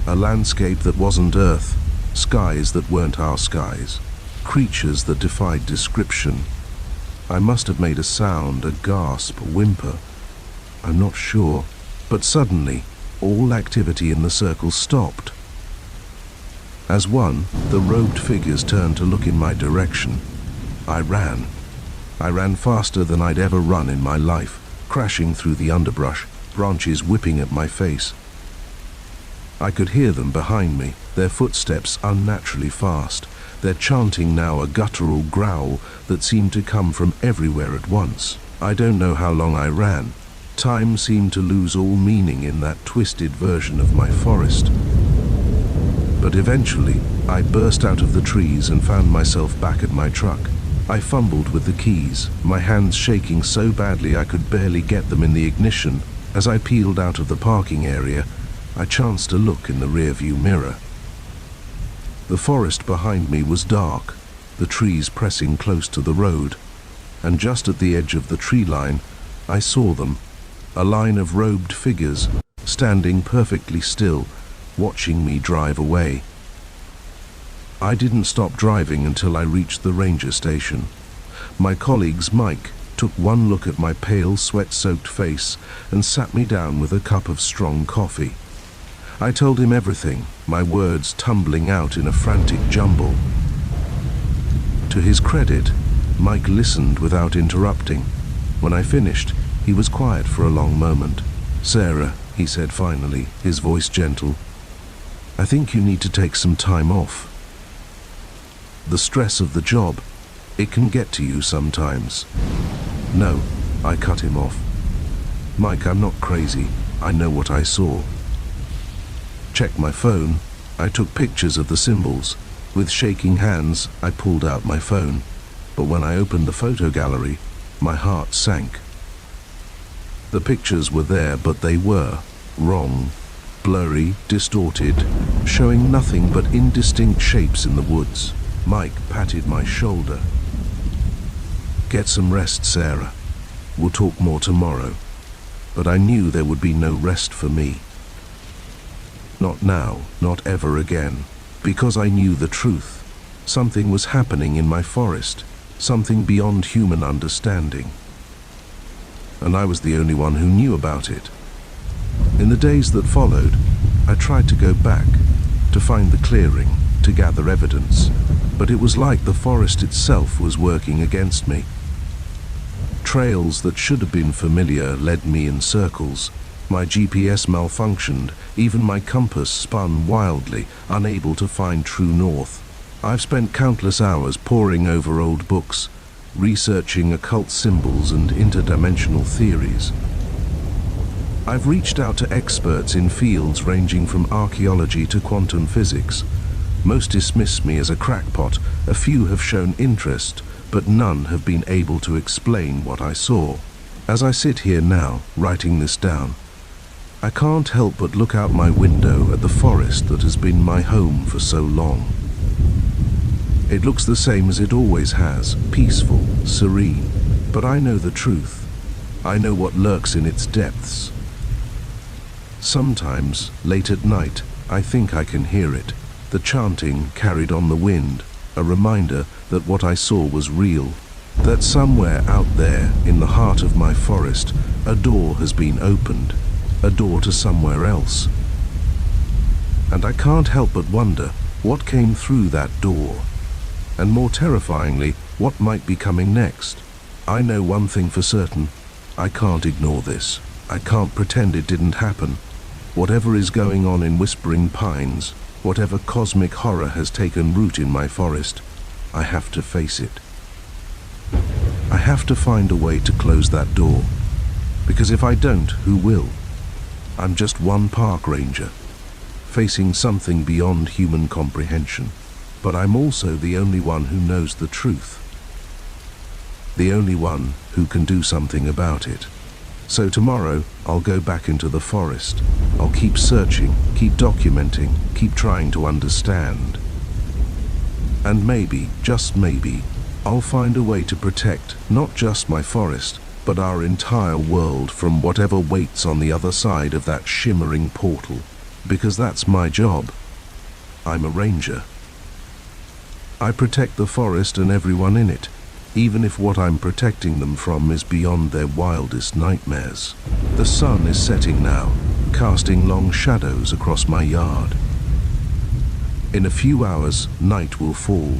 A landscape that wasn't Earth, skies that weren't our skies, creatures that defied description. I must have made a sound, a gasp, a whimper. I'm not sure, but suddenly all activity in the circle stopped. As one, the robed figures turned to look in my direction. I ran. I ran faster than I'd ever run in my life, crashing through the underbrush, branches whipping at my face. I could hear them behind me, their footsteps unnaturally fast, their chanting now a guttural growl that seemed to come from everywhere at once. I don't know how long I ran. Time seemed to lose all meaning in that twisted version of my forest. But eventually, I burst out of the trees and found myself back at my truck. I fumbled with the keys, my hands shaking so badly I could barely get them in the ignition. As I peeled out of the parking area, I chanced to look in the rearview mirror. The forest behind me was dark, the trees pressing close to the road, and just at the edge of the tree line, I saw them, a line of robed figures standing perfectly still, watching me drive away. I didn't stop driving until I reached the ranger station. My colleague's Mike took one look at my pale, sweat-soaked face and sat me down with a cup of strong coffee. I told him everything, my words tumbling out in a frantic jumble. To his credit, Mike listened without interrupting. When I finished, he was quiet for a long moment. "Sarah," he said finally, his voice gentle, "I think you need to take some time off. The stress of the job, it can get to you sometimes." "No," I cut him off. "Mike, I'm not crazy. I know what I saw." Checked my phone. I took pictures of the symbols. With shaking hands, I pulled out my phone. But when I opened the photo gallery, my heart sank. The pictures were there, but they were wrong. Blurry, distorted, showing nothing but indistinct shapes in the woods. Mike patted my shoulder. "Get some rest, Sarah. We'll talk more tomorrow." But I knew there would be no rest for me. Not now, not ever again. Because I knew the truth. Something was happening in my forest. Something beyond human understanding. And I was the only one who knew about it. In the days that followed, I tried to go back, to find the clearing, to gather evidence. But it was like the forest itself was working against me. Trails that should have been familiar led me in circles. My GPS malfunctioned, even my compass spun wildly, unable to find true north. I've spent countless hours poring over old books, researching occult symbols and interdimensional theories. I've reached out to experts in fields ranging from archaeology to quantum physics. Most dismiss me as a crackpot, a few have shown interest, but none have been able to explain what I saw. As I sit here now, writing this down, I can't help but look out my window at the forest that has been my home for so long. It looks the same as it always has, peaceful, serene, but I know the truth. I know what lurks in its depths. Sometimes, late at night, I think I can hear it, the chanting carried on the wind, a reminder that what I saw was real, that somewhere out there in the heart of my forest, a door has been opened, a door to somewhere else. And I can't help but wonder what came through that door, and more terrifyingly, what might be coming next. I know one thing for certain, I can't ignore this. I can't pretend it didn't happen. Whatever is going on in Whispering Pines, whatever cosmic horror has taken root in my forest, I have to face it. I have to find a way to close that door, because if I don't, who will? I'm just one park ranger, facing something beyond human comprehension, but I'm also the only one who knows the truth, the only one who can do something about it. So tomorrow, I'll go back into the forest. I'll keep searching, keep documenting, keep trying to understand. And maybe, just maybe, I'll find a way to protect not just my forest, but our entire world from whatever waits on the other side of that shimmering portal. Because that's my job. I'm a ranger. I protect the forest and everyone in it, even if what I'm protecting them from is beyond their wildest nightmares. The sun is setting now, casting long shadows across my yard. In a few hours, night will fall,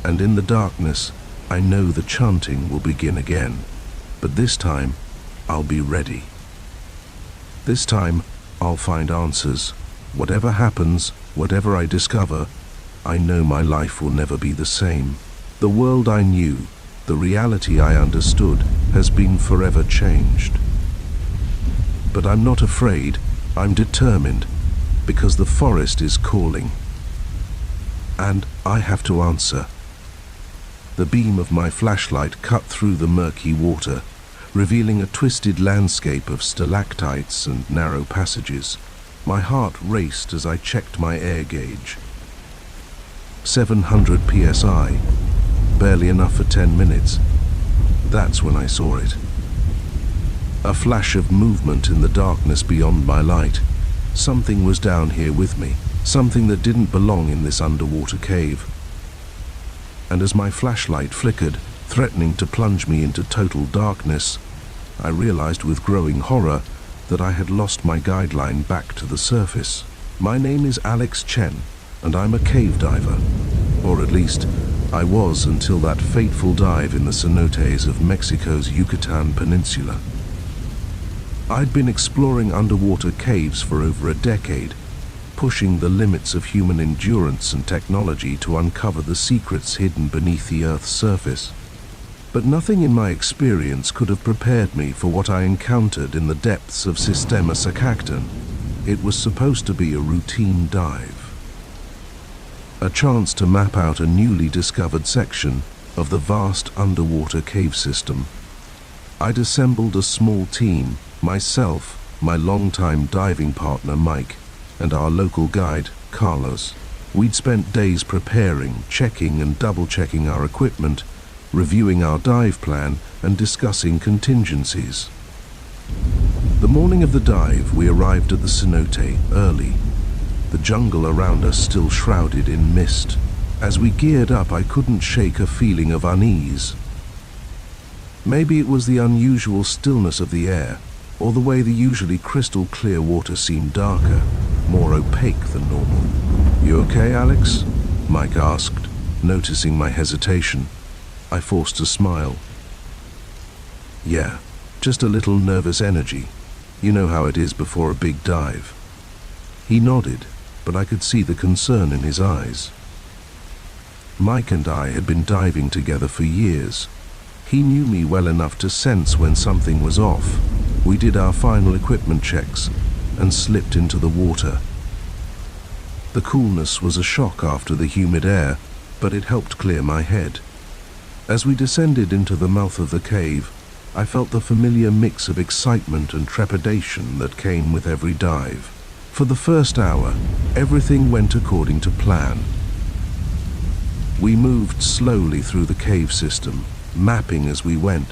and in the darkness, I know the chanting will begin again. But this time, I'll be ready. This time, I'll find answers. Whatever happens, whatever I discover, I know my life will never be the same. The world I knew, the reality I understood, has been forever changed. But I'm not afraid, I'm determined, because the forest is calling. And I have to answer. The beam of my flashlight cut through the murky water, revealing a twisted landscape of stalactites and narrow passages. My heart raced as I checked my air gauge. 700 psi, barely enough for 10 minutes. That's when I saw it. A flash of movement in the darkness beyond my light. Something was down here with me, something that didn't belong in this underwater cave. And as my flashlight flickered, threatening to plunge me into total darkness, I realized with growing horror that I had lost my guideline back to the surface. My name is Alex Chen, and I'm a cave diver. Or at least, I was until that fateful dive in the cenotes of Mexico's Yucatan Peninsula. I'd been exploring underwater caves for over a decade, pushing the limits of human endurance and technology to uncover the secrets hidden beneath the Earth's surface. But nothing in my experience could have prepared me for what I encountered in the depths of Sistema Sakaktan. It was supposed to be a routine dive. A chance to map out a newly discovered section of the vast underwater cave system. I'd assembled a small team, myself, my longtime diving partner Mike, and our local guide, Carlos. We'd spent days preparing, checking and double-checking our equipment, reviewing our dive plan and discussing contingencies. The morning of the dive, we arrived at the cenote early, the jungle around us still shrouded in mist. As we geared up, I couldn't shake a feeling of unease. Maybe it was the unusual stillness of the air, or the way the usually crystal clear water seemed darker, more opaque than normal. "You okay, Alex?" Mike asked, noticing my hesitation. I forced a smile. "Yeah, just a little nervous energy. You know how it is before a big dive." He nodded, but I could see the concern in his eyes. Mike and I had been diving together for years. He knew me well enough to sense when something was off. We did our final equipment checks and slipped into the water. The coolness was a shock after the humid air, but it helped clear my head. As we descended into the mouth of the cave, I felt the familiar mix of excitement and trepidation that came with every dive. For the first hour, everything went according to plan. We moved slowly through the cave system, mapping as we went,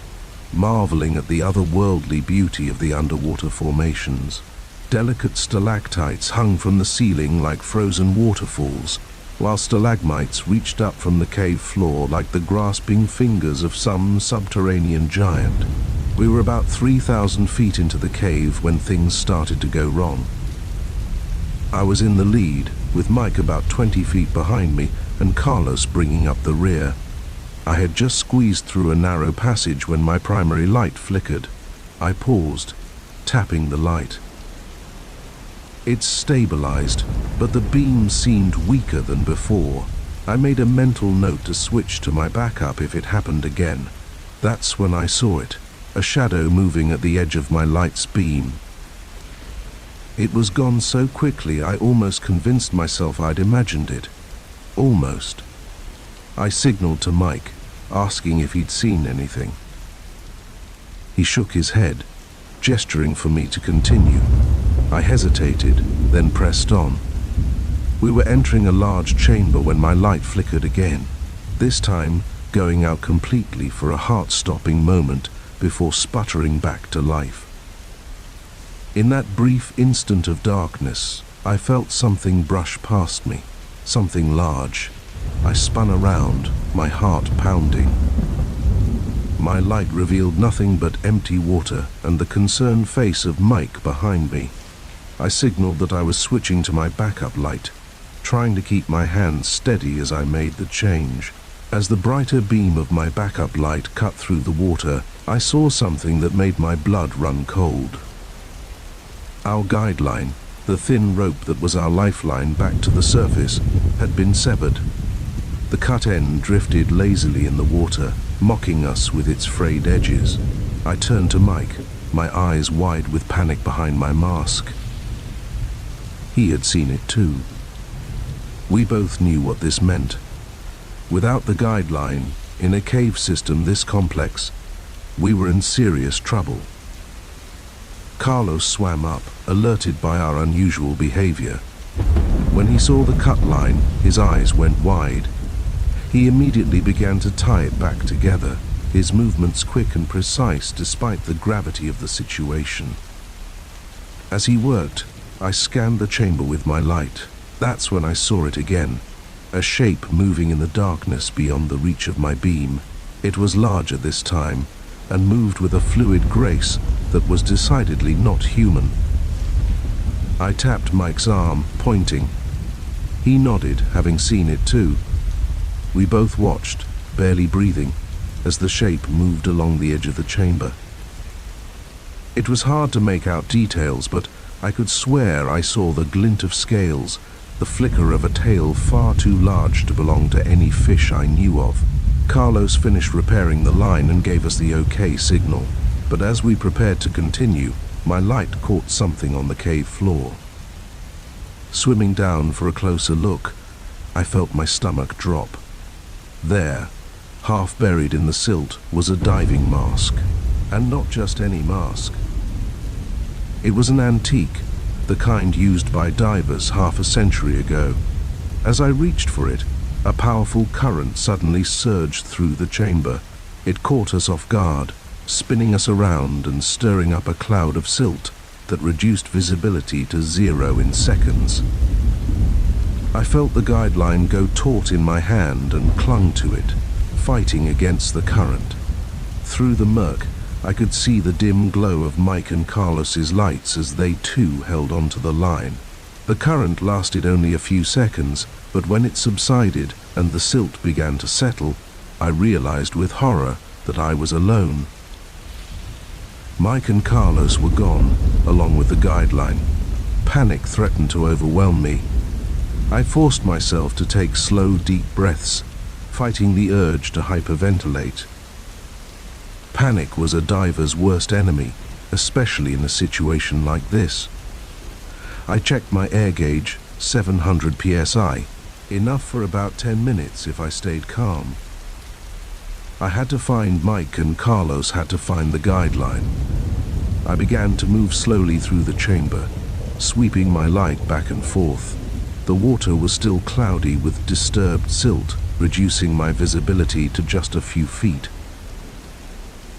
marveling at the otherworldly beauty of the underwater formations. Delicate stalactites hung from the ceiling like frozen waterfalls, while stalagmites reached up from the cave floor like the grasping fingers of some subterranean giant. We were about 3,000 feet into the cave when things started to go wrong. I was in the lead, with Mike about 20 feet behind me and Carlos bringing up the rear. I had just squeezed through a narrow passage when my primary light flickered. I paused, tapping the light. It stabilized, but the beam seemed weaker than before. I made a mental note to switch to my backup if it happened again. That's when I saw it, a shadow moving at the edge of my light's beam. It was gone so quickly I almost convinced myself I'd imagined it. Almost. I signaled to Mike, asking if he'd seen anything. He shook his head, gesturing for me to continue. I hesitated, then pressed on. We were entering a large chamber when my light flickered again, this time going out completely for a heart-stopping moment before sputtering back to life. In that brief instant of darkness, I felt something brush past me, something large. I spun around, my heart pounding. My light revealed nothing but empty water and the concerned face of Mike behind me. I signaled that I was switching to my backup light, trying to keep my hands steady as I made the change. As the brighter beam of my backup light cut through the water, I saw something that made my blood run cold. Our guideline, the thin rope that was our lifeline back to the surface, had been severed. The cut end drifted lazily in the water, mocking us with its frayed edges. I turned to Mike, my eyes wide with panic behind my mask. He had seen it too. We both knew what this meant. Without the guideline, in a cave system this complex, we were in serious trouble. Carlos swam up, alerted by our unusual behavior. When he saw the cut line, his eyes went wide. He immediately began to tie it back together, his movements quick and precise despite the gravity of the situation. As he worked, I scanned the chamber with my light. That's when I saw it again, a shape moving in the darkness beyond the reach of my beam. It was larger this time, and moved with a fluid grace that was decidedly not human. I tapped Mike's arm, pointing. He nodded, having seen it too. We both watched, barely breathing, as the shape moved along the edge of the chamber. It was hard to make out details, but I could swear I saw the glint of scales, the flicker of a tail far too large to belong to any fish I knew of. Carlos finished repairing the line and gave us the OK signal, but as we prepared to continue, my light caught something on the cave floor. Swimming down for a closer look, I felt my stomach drop. There, half buried in the silt, was a diving mask, and not just any mask. It was an antique, the kind used by divers half a century ago. As I reached for it, a powerful current suddenly surged through the chamber. It caught us off guard, spinning us around and stirring up a cloud of silt that reduced visibility to 0 in seconds. I felt the guideline go taut in my hand and clung to it, fighting against the current. Through the murk, I could see the dim glow of Mike and Carlos's lights as they too held onto the line. The current lasted only a few seconds, but when it subsided and the silt began to settle, I realized with horror that I was alone. Mike and Carlos were gone, along with the guideline. Panic threatened to overwhelm me. I forced myself to take slow, deep breaths, fighting the urge to hyperventilate. Panic was a diver's worst enemy, especially in a situation like this. I checked my air gauge, 700 psi, enough for about 10 minutes if I stayed calm. I had to find Mike and Carlos had to find the guideline. I began to move slowly through the chamber, sweeping my light back and forth. The water was still cloudy with disturbed silt, reducing my visibility to just a few feet.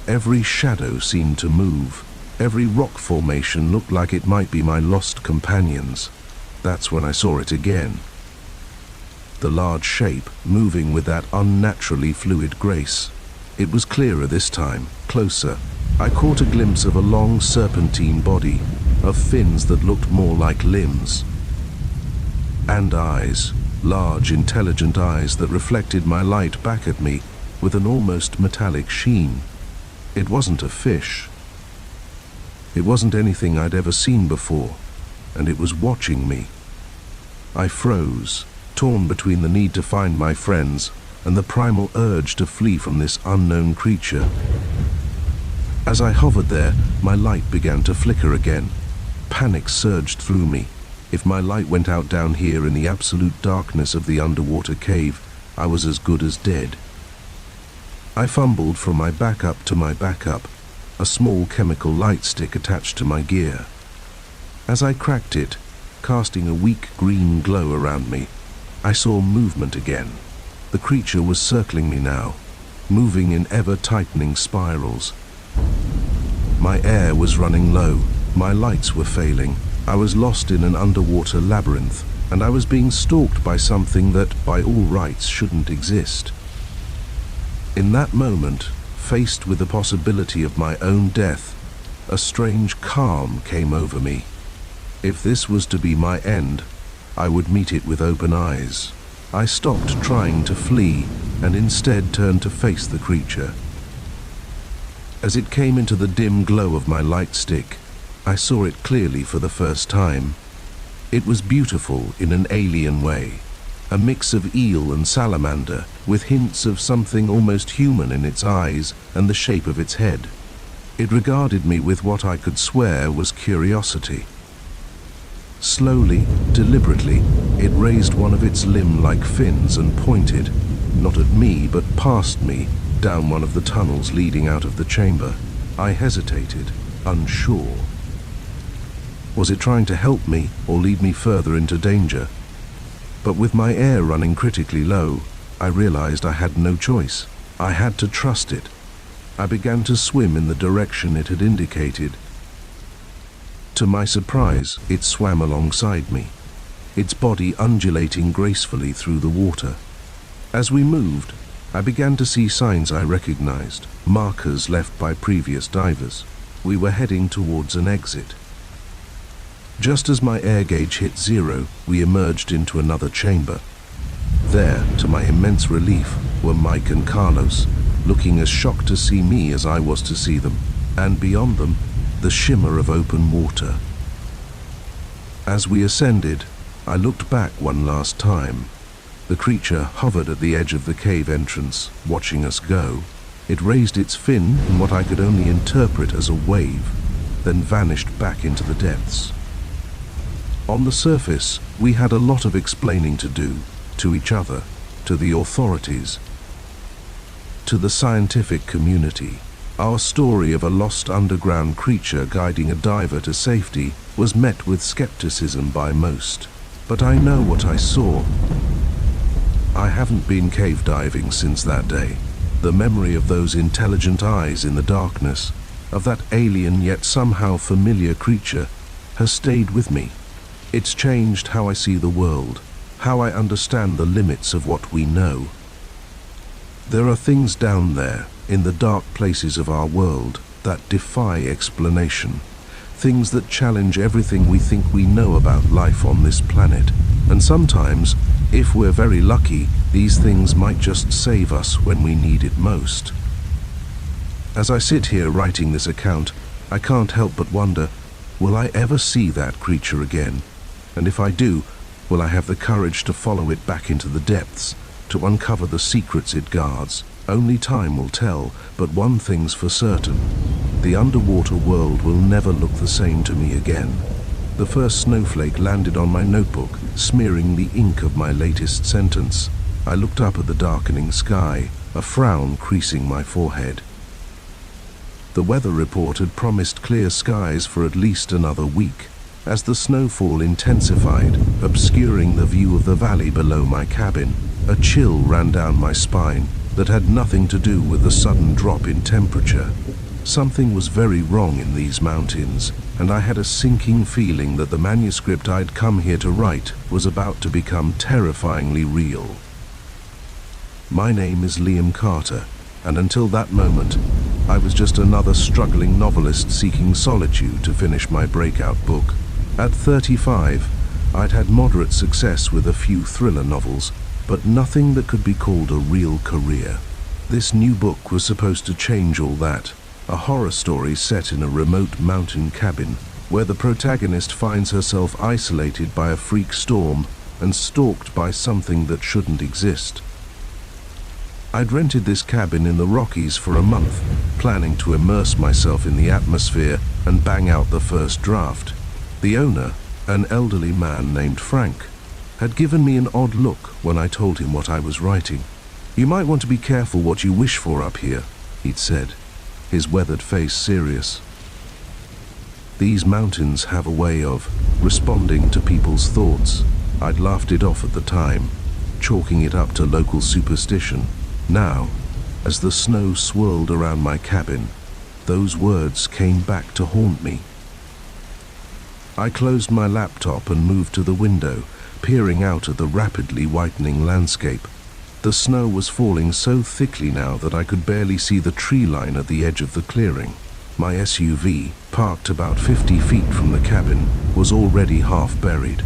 Every shadow seemed to move. Every rock formation looked like it might be my lost companions. That's when I saw it again. The large shape, moving with that unnaturally fluid grace. It was clearer this time, closer. I caught a glimpse of a long serpentine body, of fins that looked more like limbs. And eyes, large, intelligent eyes that reflected my light back at me with an almost metallic sheen. It wasn't a fish. It wasn't anything I'd ever seen before, and it was watching me. I froze, torn between the need to find my friends and the primal urge to flee from this unknown creature. As I hovered there, my light began to flicker again. Panic surged through me. If my light went out down here in the absolute darkness of the underwater cave, I was as good as dead. I fumbled from my backup to my backup, a small chemical light stick attached to my gear. As I cracked it, casting a weak green glow around me, I saw movement again. The creature was circling me now, moving in ever-tightening spirals. My air was running low, my lights were failing. I was lost in an underwater labyrinth, and I was being stalked by something that, by all rights, shouldn't exist. In that moment, faced with the possibility of my own death, a strange calm came over me. If this was to be my end, I would meet it with open eyes. I stopped trying to flee and instead turned to face the creature. As it came into the dim glow of my light stick, I saw it clearly for the first time. It was beautiful in an alien way, a mix of eel and salamander, with hints of something almost human in its eyes and the shape of its head. It regarded me with what I could swear was curiosity. Slowly, deliberately, it raised one of its limb-like fins and pointed, not at me but past me, down one of the tunnels leading out of the chamber. I hesitated, unsure. Was it trying to help me or lead me further into danger? But with my air running critically low, I realized I had no choice. I had to trust it. I began to swim in the direction it had indicated. To my surprise, it swam alongside me, its body undulating gracefully through the water. As we moved, I began to see signs I recognized, markers left by previous divers. We were heading towards an exit. Just as my air gauge hit 0, we emerged into another chamber. There, to my immense relief, were Mike and Carlos, looking as shocked to see me as I was to see them, and beyond them, the shimmer of open water. As we ascended, I looked back one last time. The creature hovered at the edge of the cave entrance, watching us go. It raised its fin in what I could only interpret as a wave, then vanished back into the depths. On the surface, we had a lot of explaining to do, to each other, to the authorities, to the scientific community. Our story of a lost underground creature guiding a diver to safety was met with skepticism by most. But I know what I saw. I haven't been cave diving since that day. The memory of those intelligent eyes in the darkness, of that alien yet somehow familiar creature, has stayed with me. It's changed how I see the world, how I understand the limits of what we know. There are things down there, in the dark places of our world, that defy explanation. Things that challenge everything we think we know about life on this planet. And sometimes, if we're very lucky, these things might just save us when we need it most. As I sit here writing this account, I can't help but wonder, will I ever see that creature again? And if I do, will I have the courage to follow it back into the depths, to uncover the secrets it guards? Only time will tell, but one thing's for certain. The underwater world will never look the same to me again. The first snowflake landed on my notebook, smearing the ink of my latest sentence. I looked up at the darkening sky, a frown creasing my forehead. The weather report had promised clear skies for at least another week. As the snowfall intensified, obscuring the view of the valley below my cabin, a chill ran down my spine that had nothing to do with the sudden drop in temperature. Something was very wrong in these mountains, and I had a sinking feeling that the manuscript I'd come here to write was about to become terrifyingly real. My name is Liam Carter, and until that moment, I was just another struggling novelist seeking solitude to finish my breakout book. At 35, I'd had moderate success with a few thriller novels, but nothing that could be called a real career. This new book was supposed to change all that. A horror story set in a remote mountain cabin, where the protagonist finds herself isolated by a freak storm and stalked by something that shouldn't exist. I'd rented this cabin in the Rockies for a month, planning to immerse myself in the atmosphere and bang out the first draft. The owner, an elderly man named Frank, had given me an odd look when I told him what I was writing. "You might want to be careful what you wish for up here," he'd said, his weathered face serious. These mountains have a way of responding to people's thoughts. I'd laughed it off at the time, chalking it up to local superstition. Now, as the snow swirled around my cabin, those words came back to haunt me. I closed my laptop and moved to the window, peering out at the rapidly whitening landscape. The snow was falling so thickly now that I could barely see the tree line at the edge of the clearing. My SUV, parked about 50 feet from the cabin, was already half buried.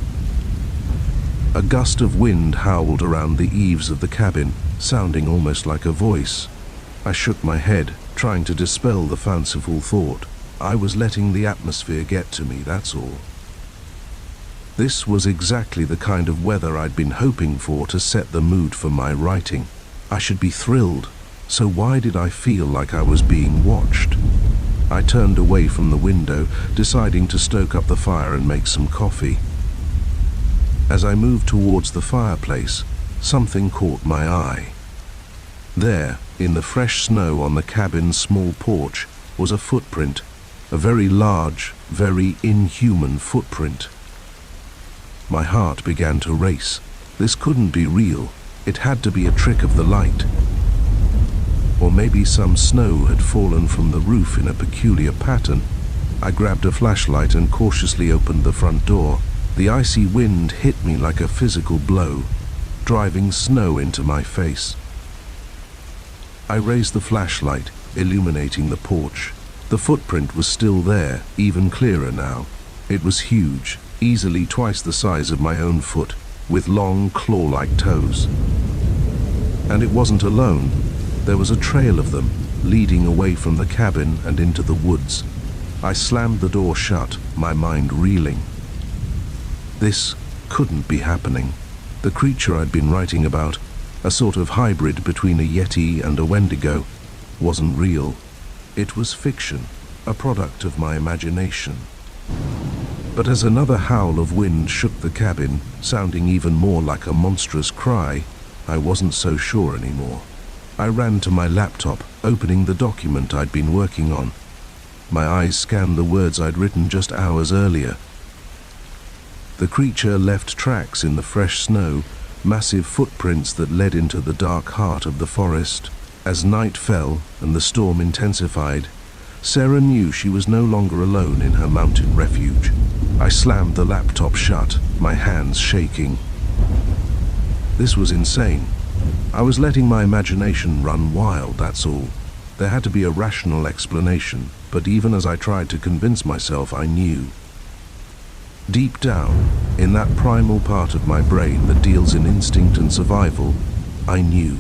A gust of wind howled around the eaves of the cabin, sounding almost like a voice. I shook my head, trying to dispel the fanciful thought. I was letting the atmosphere get to me, that's all. This was exactly the kind of weather I'd been hoping for to set the mood for my writing. I should be thrilled, so why did I feel like I was being watched? I turned away from the window, deciding to stoke up the fire and make some coffee. As I moved towards the fireplace, something caught my eye. There, in the fresh snow on the cabin's small porch, was a footprint, a very large, very inhuman footprint. My heart began to race. This couldn't be real. It had to be a trick of the light. Or maybe some snow had fallen from the roof in a peculiar pattern. I grabbed a flashlight and cautiously opened the front door. The icy wind hit me like a physical blow, driving snow into my face. I raised the flashlight, illuminating the porch. The footprint was still there, even clearer now. It was huge, easily twice the size of my own foot, with long, claw-like toes. And it wasn't alone. There was a trail of them, leading away from the cabin and into the woods. I slammed the door shut, my mind reeling. This couldn't be happening. The creature I'd been writing about, a sort of hybrid between a Yeti and a Wendigo, wasn't real. It was fiction, a product of my imagination. But as another howl of wind shook the cabin, sounding even more like a monstrous cry, I wasn't so sure anymore. I ran to my laptop, opening the document I'd been working on. My eyes scanned the words I'd written just hours earlier. The creature left tracks in the fresh snow, massive footprints that led into the dark heart of the forest. As night fell and the storm intensified, Sarah knew she was no longer alone in her mountain refuge. I slammed the laptop shut, my hands shaking. This was insane. I was letting my imagination run wild, that's all. There had to be a rational explanation, but even as I tried to convince myself, I knew. Deep down, in that primal part of my brain that deals in instinct and survival, I knew.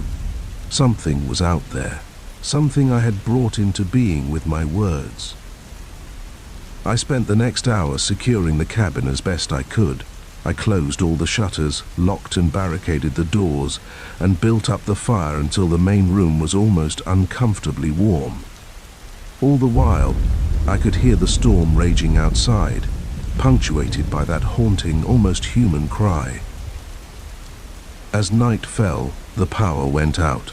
Something was out there. Something I had brought into being with my words. I spent the next hour securing the cabin as best I could. I closed all the shutters, locked and barricaded the doors, and built up the fire until the main room was almost uncomfortably warm. All the while, I could hear the storm raging outside, punctuated by that haunting, almost human cry. As night fell, the power went out.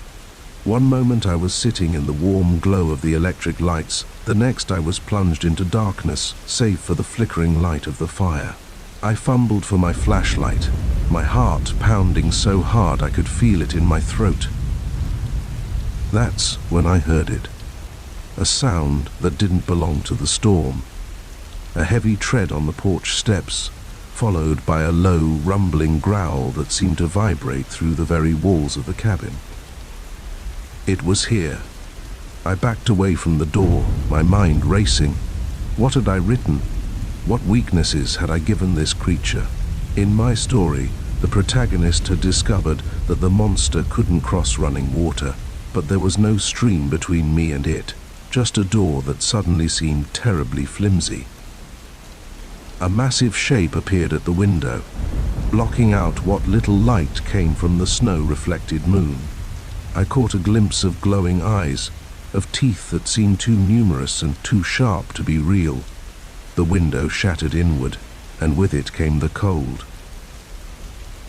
One moment I was sitting in the warm glow of the electric lights, the next I was plunged into darkness, save for the flickering light of the fire. I fumbled for my flashlight, my heart pounding so hard I could feel it in my throat. That's when I heard it. A sound that didn't belong to the storm. A heavy tread on the porch steps, followed by a low, rumbling growl that seemed to vibrate through the very walls of the cabin. It was here. I backed away from the door, my mind racing. What had I written? What weaknesses had I given this creature? In my story, the protagonist had discovered that the monster couldn't cross running water, but there was no stream between me and it, just a door that suddenly seemed terribly flimsy. A massive shape appeared at the window, blocking out what little light came from the snow-reflected moon. I caught a glimpse of glowing eyes, of teeth that seemed too numerous and too sharp to be real. The window shattered inward, and with it came the cold.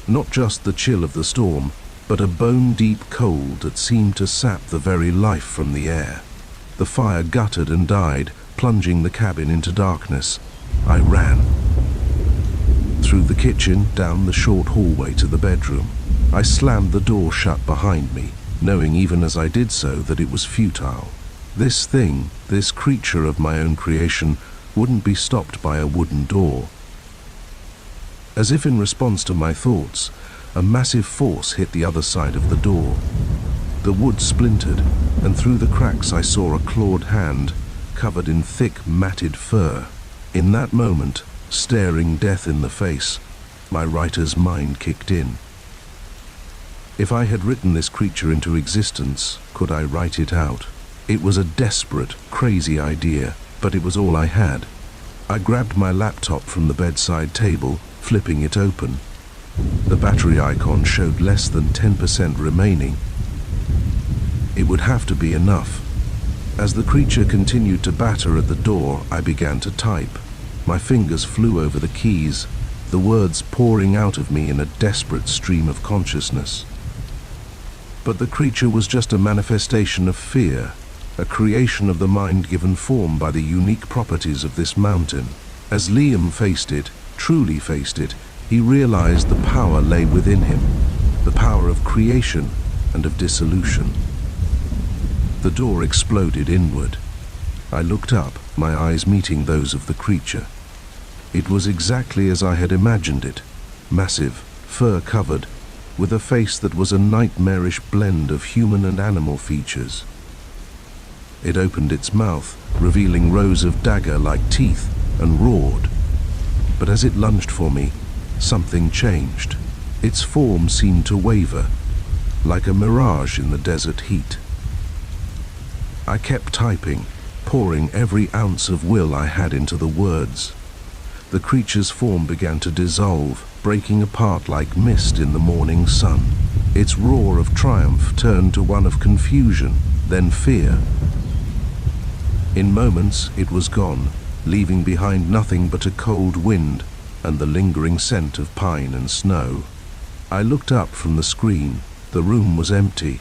Not just the chill of the storm, but a bone-deep cold that seemed to sap the very life from the air. The fire guttered and died, plunging the cabin into darkness. I ran. Through the kitchen, down the short hallway to the bedroom. I slammed the door shut behind me, knowing even as I did so that it was futile. This thing, this creature of my own creation, wouldn't be stopped by a wooden door. As if in response to my thoughts, a massive force hit the other side of the door. The wood splintered, and through the cracks I saw a clawed hand, covered in thick, matted fur. In that moment, staring death in the face, my writer's mind kicked in. If I had written this creature into existence, could I write it out? It was a desperate, crazy idea, but it was all I had. I grabbed my laptop from the bedside table, flipping it open. The battery icon showed less than 10% remaining. It would have to be enough. As the creature continued to batter at the door, I began to type. My fingers flew over the keys, the words pouring out of me in a desperate stream of consciousness. But the creature was just a manifestation of fear, a creation of the mind given form by the unique properties of this mountain. As Liam faced it, truly faced it, he realized the power lay within him, the power of creation and of dissolution. The door exploded inward. I looked up, my eyes meeting those of the creature. It was exactly as I had imagined it, massive, fur-covered, with a face that was a nightmarish blend of human and animal features. It opened its mouth, revealing rows of dagger-like teeth, and roared. But as it lunged for me, something changed. Its form seemed to waver, like a mirage in the desert heat. I kept typing, pouring every ounce of will I had into the words. The creature's form began to dissolve, breaking apart like mist in the morning sun. Its roar of triumph turned to one of confusion, then fear. In moments, it was gone, leaving behind nothing but a cold wind and the lingering scent of pine and snow. I looked up from the screen. The room was empty.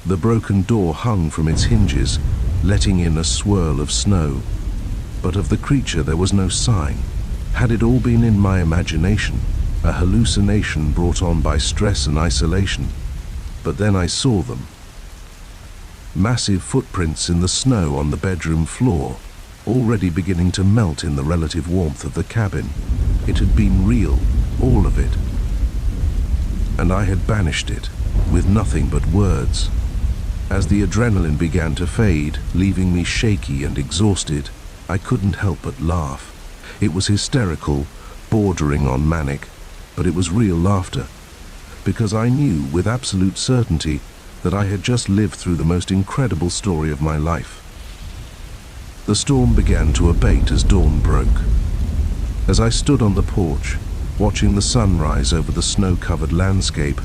The broken door hung from its hinges, letting in a swirl of snow. But of the creature there was no sign. Had it all been in my imagination, a hallucination brought on by stress and isolation? But then I saw them. Massive footprints in the snow on the bedroom floor, already beginning to melt in the relative warmth of the cabin. It had been real, all of it. And I had banished it, with nothing but words. As the adrenaline began to fade, leaving me shaky and exhausted, I couldn't help but laugh. It was hysterical, bordering on manic, but it was real laughter, because I knew with absolute certainty that I had just lived through the most incredible story of my life. The storm began to abate as dawn broke. As I stood on the porch, watching the sun rise over the snow-covered landscape,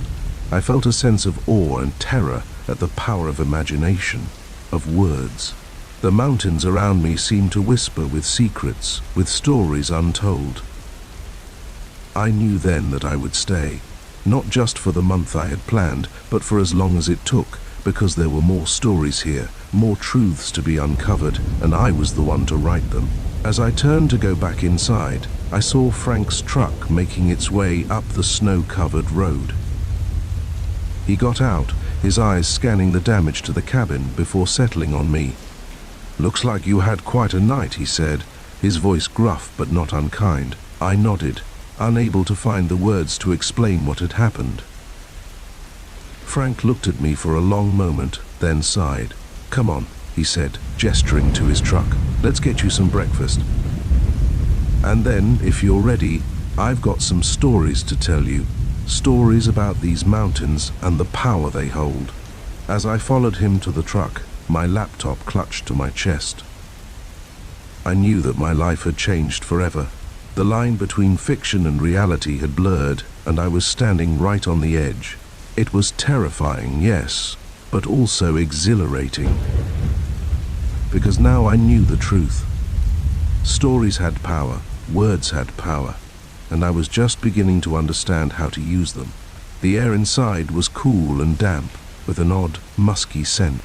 I felt a sense of awe and terror at the power of imagination, of words. The mountains around me seemed to whisper with secrets, with stories untold. I knew then that I would stay, not just for the month I had planned, but for as long as it took, because there were more stories here, more truths to be uncovered, and I was the one to write them. As I turned to go back inside, I saw Frank's truck making its way up the snow-covered road. He got out, his eyes scanning the damage to the cabin before settling on me. "Looks like you had quite a night," he said, his voice gruff but not unkind. I nodded, unable to find the words to explain what had happened. Frank looked at me for a long moment, then sighed. "Come on," he said, gesturing to his truck. "Let's get you some breakfast. And then, if you're ready, I've got some stories to tell you. Stories about these mountains and the power they hold." As I followed him to the truck, my laptop clutched to my chest. I knew that my life had changed forever. The line between fiction and reality had blurred, and I was standing right on the edge. It was terrifying, yes, but also exhilarating. Because now I knew the truth. Stories had power, words had power, and I was just beginning to understand how to use them. The air inside was cool and damp, with an odd, musky scent.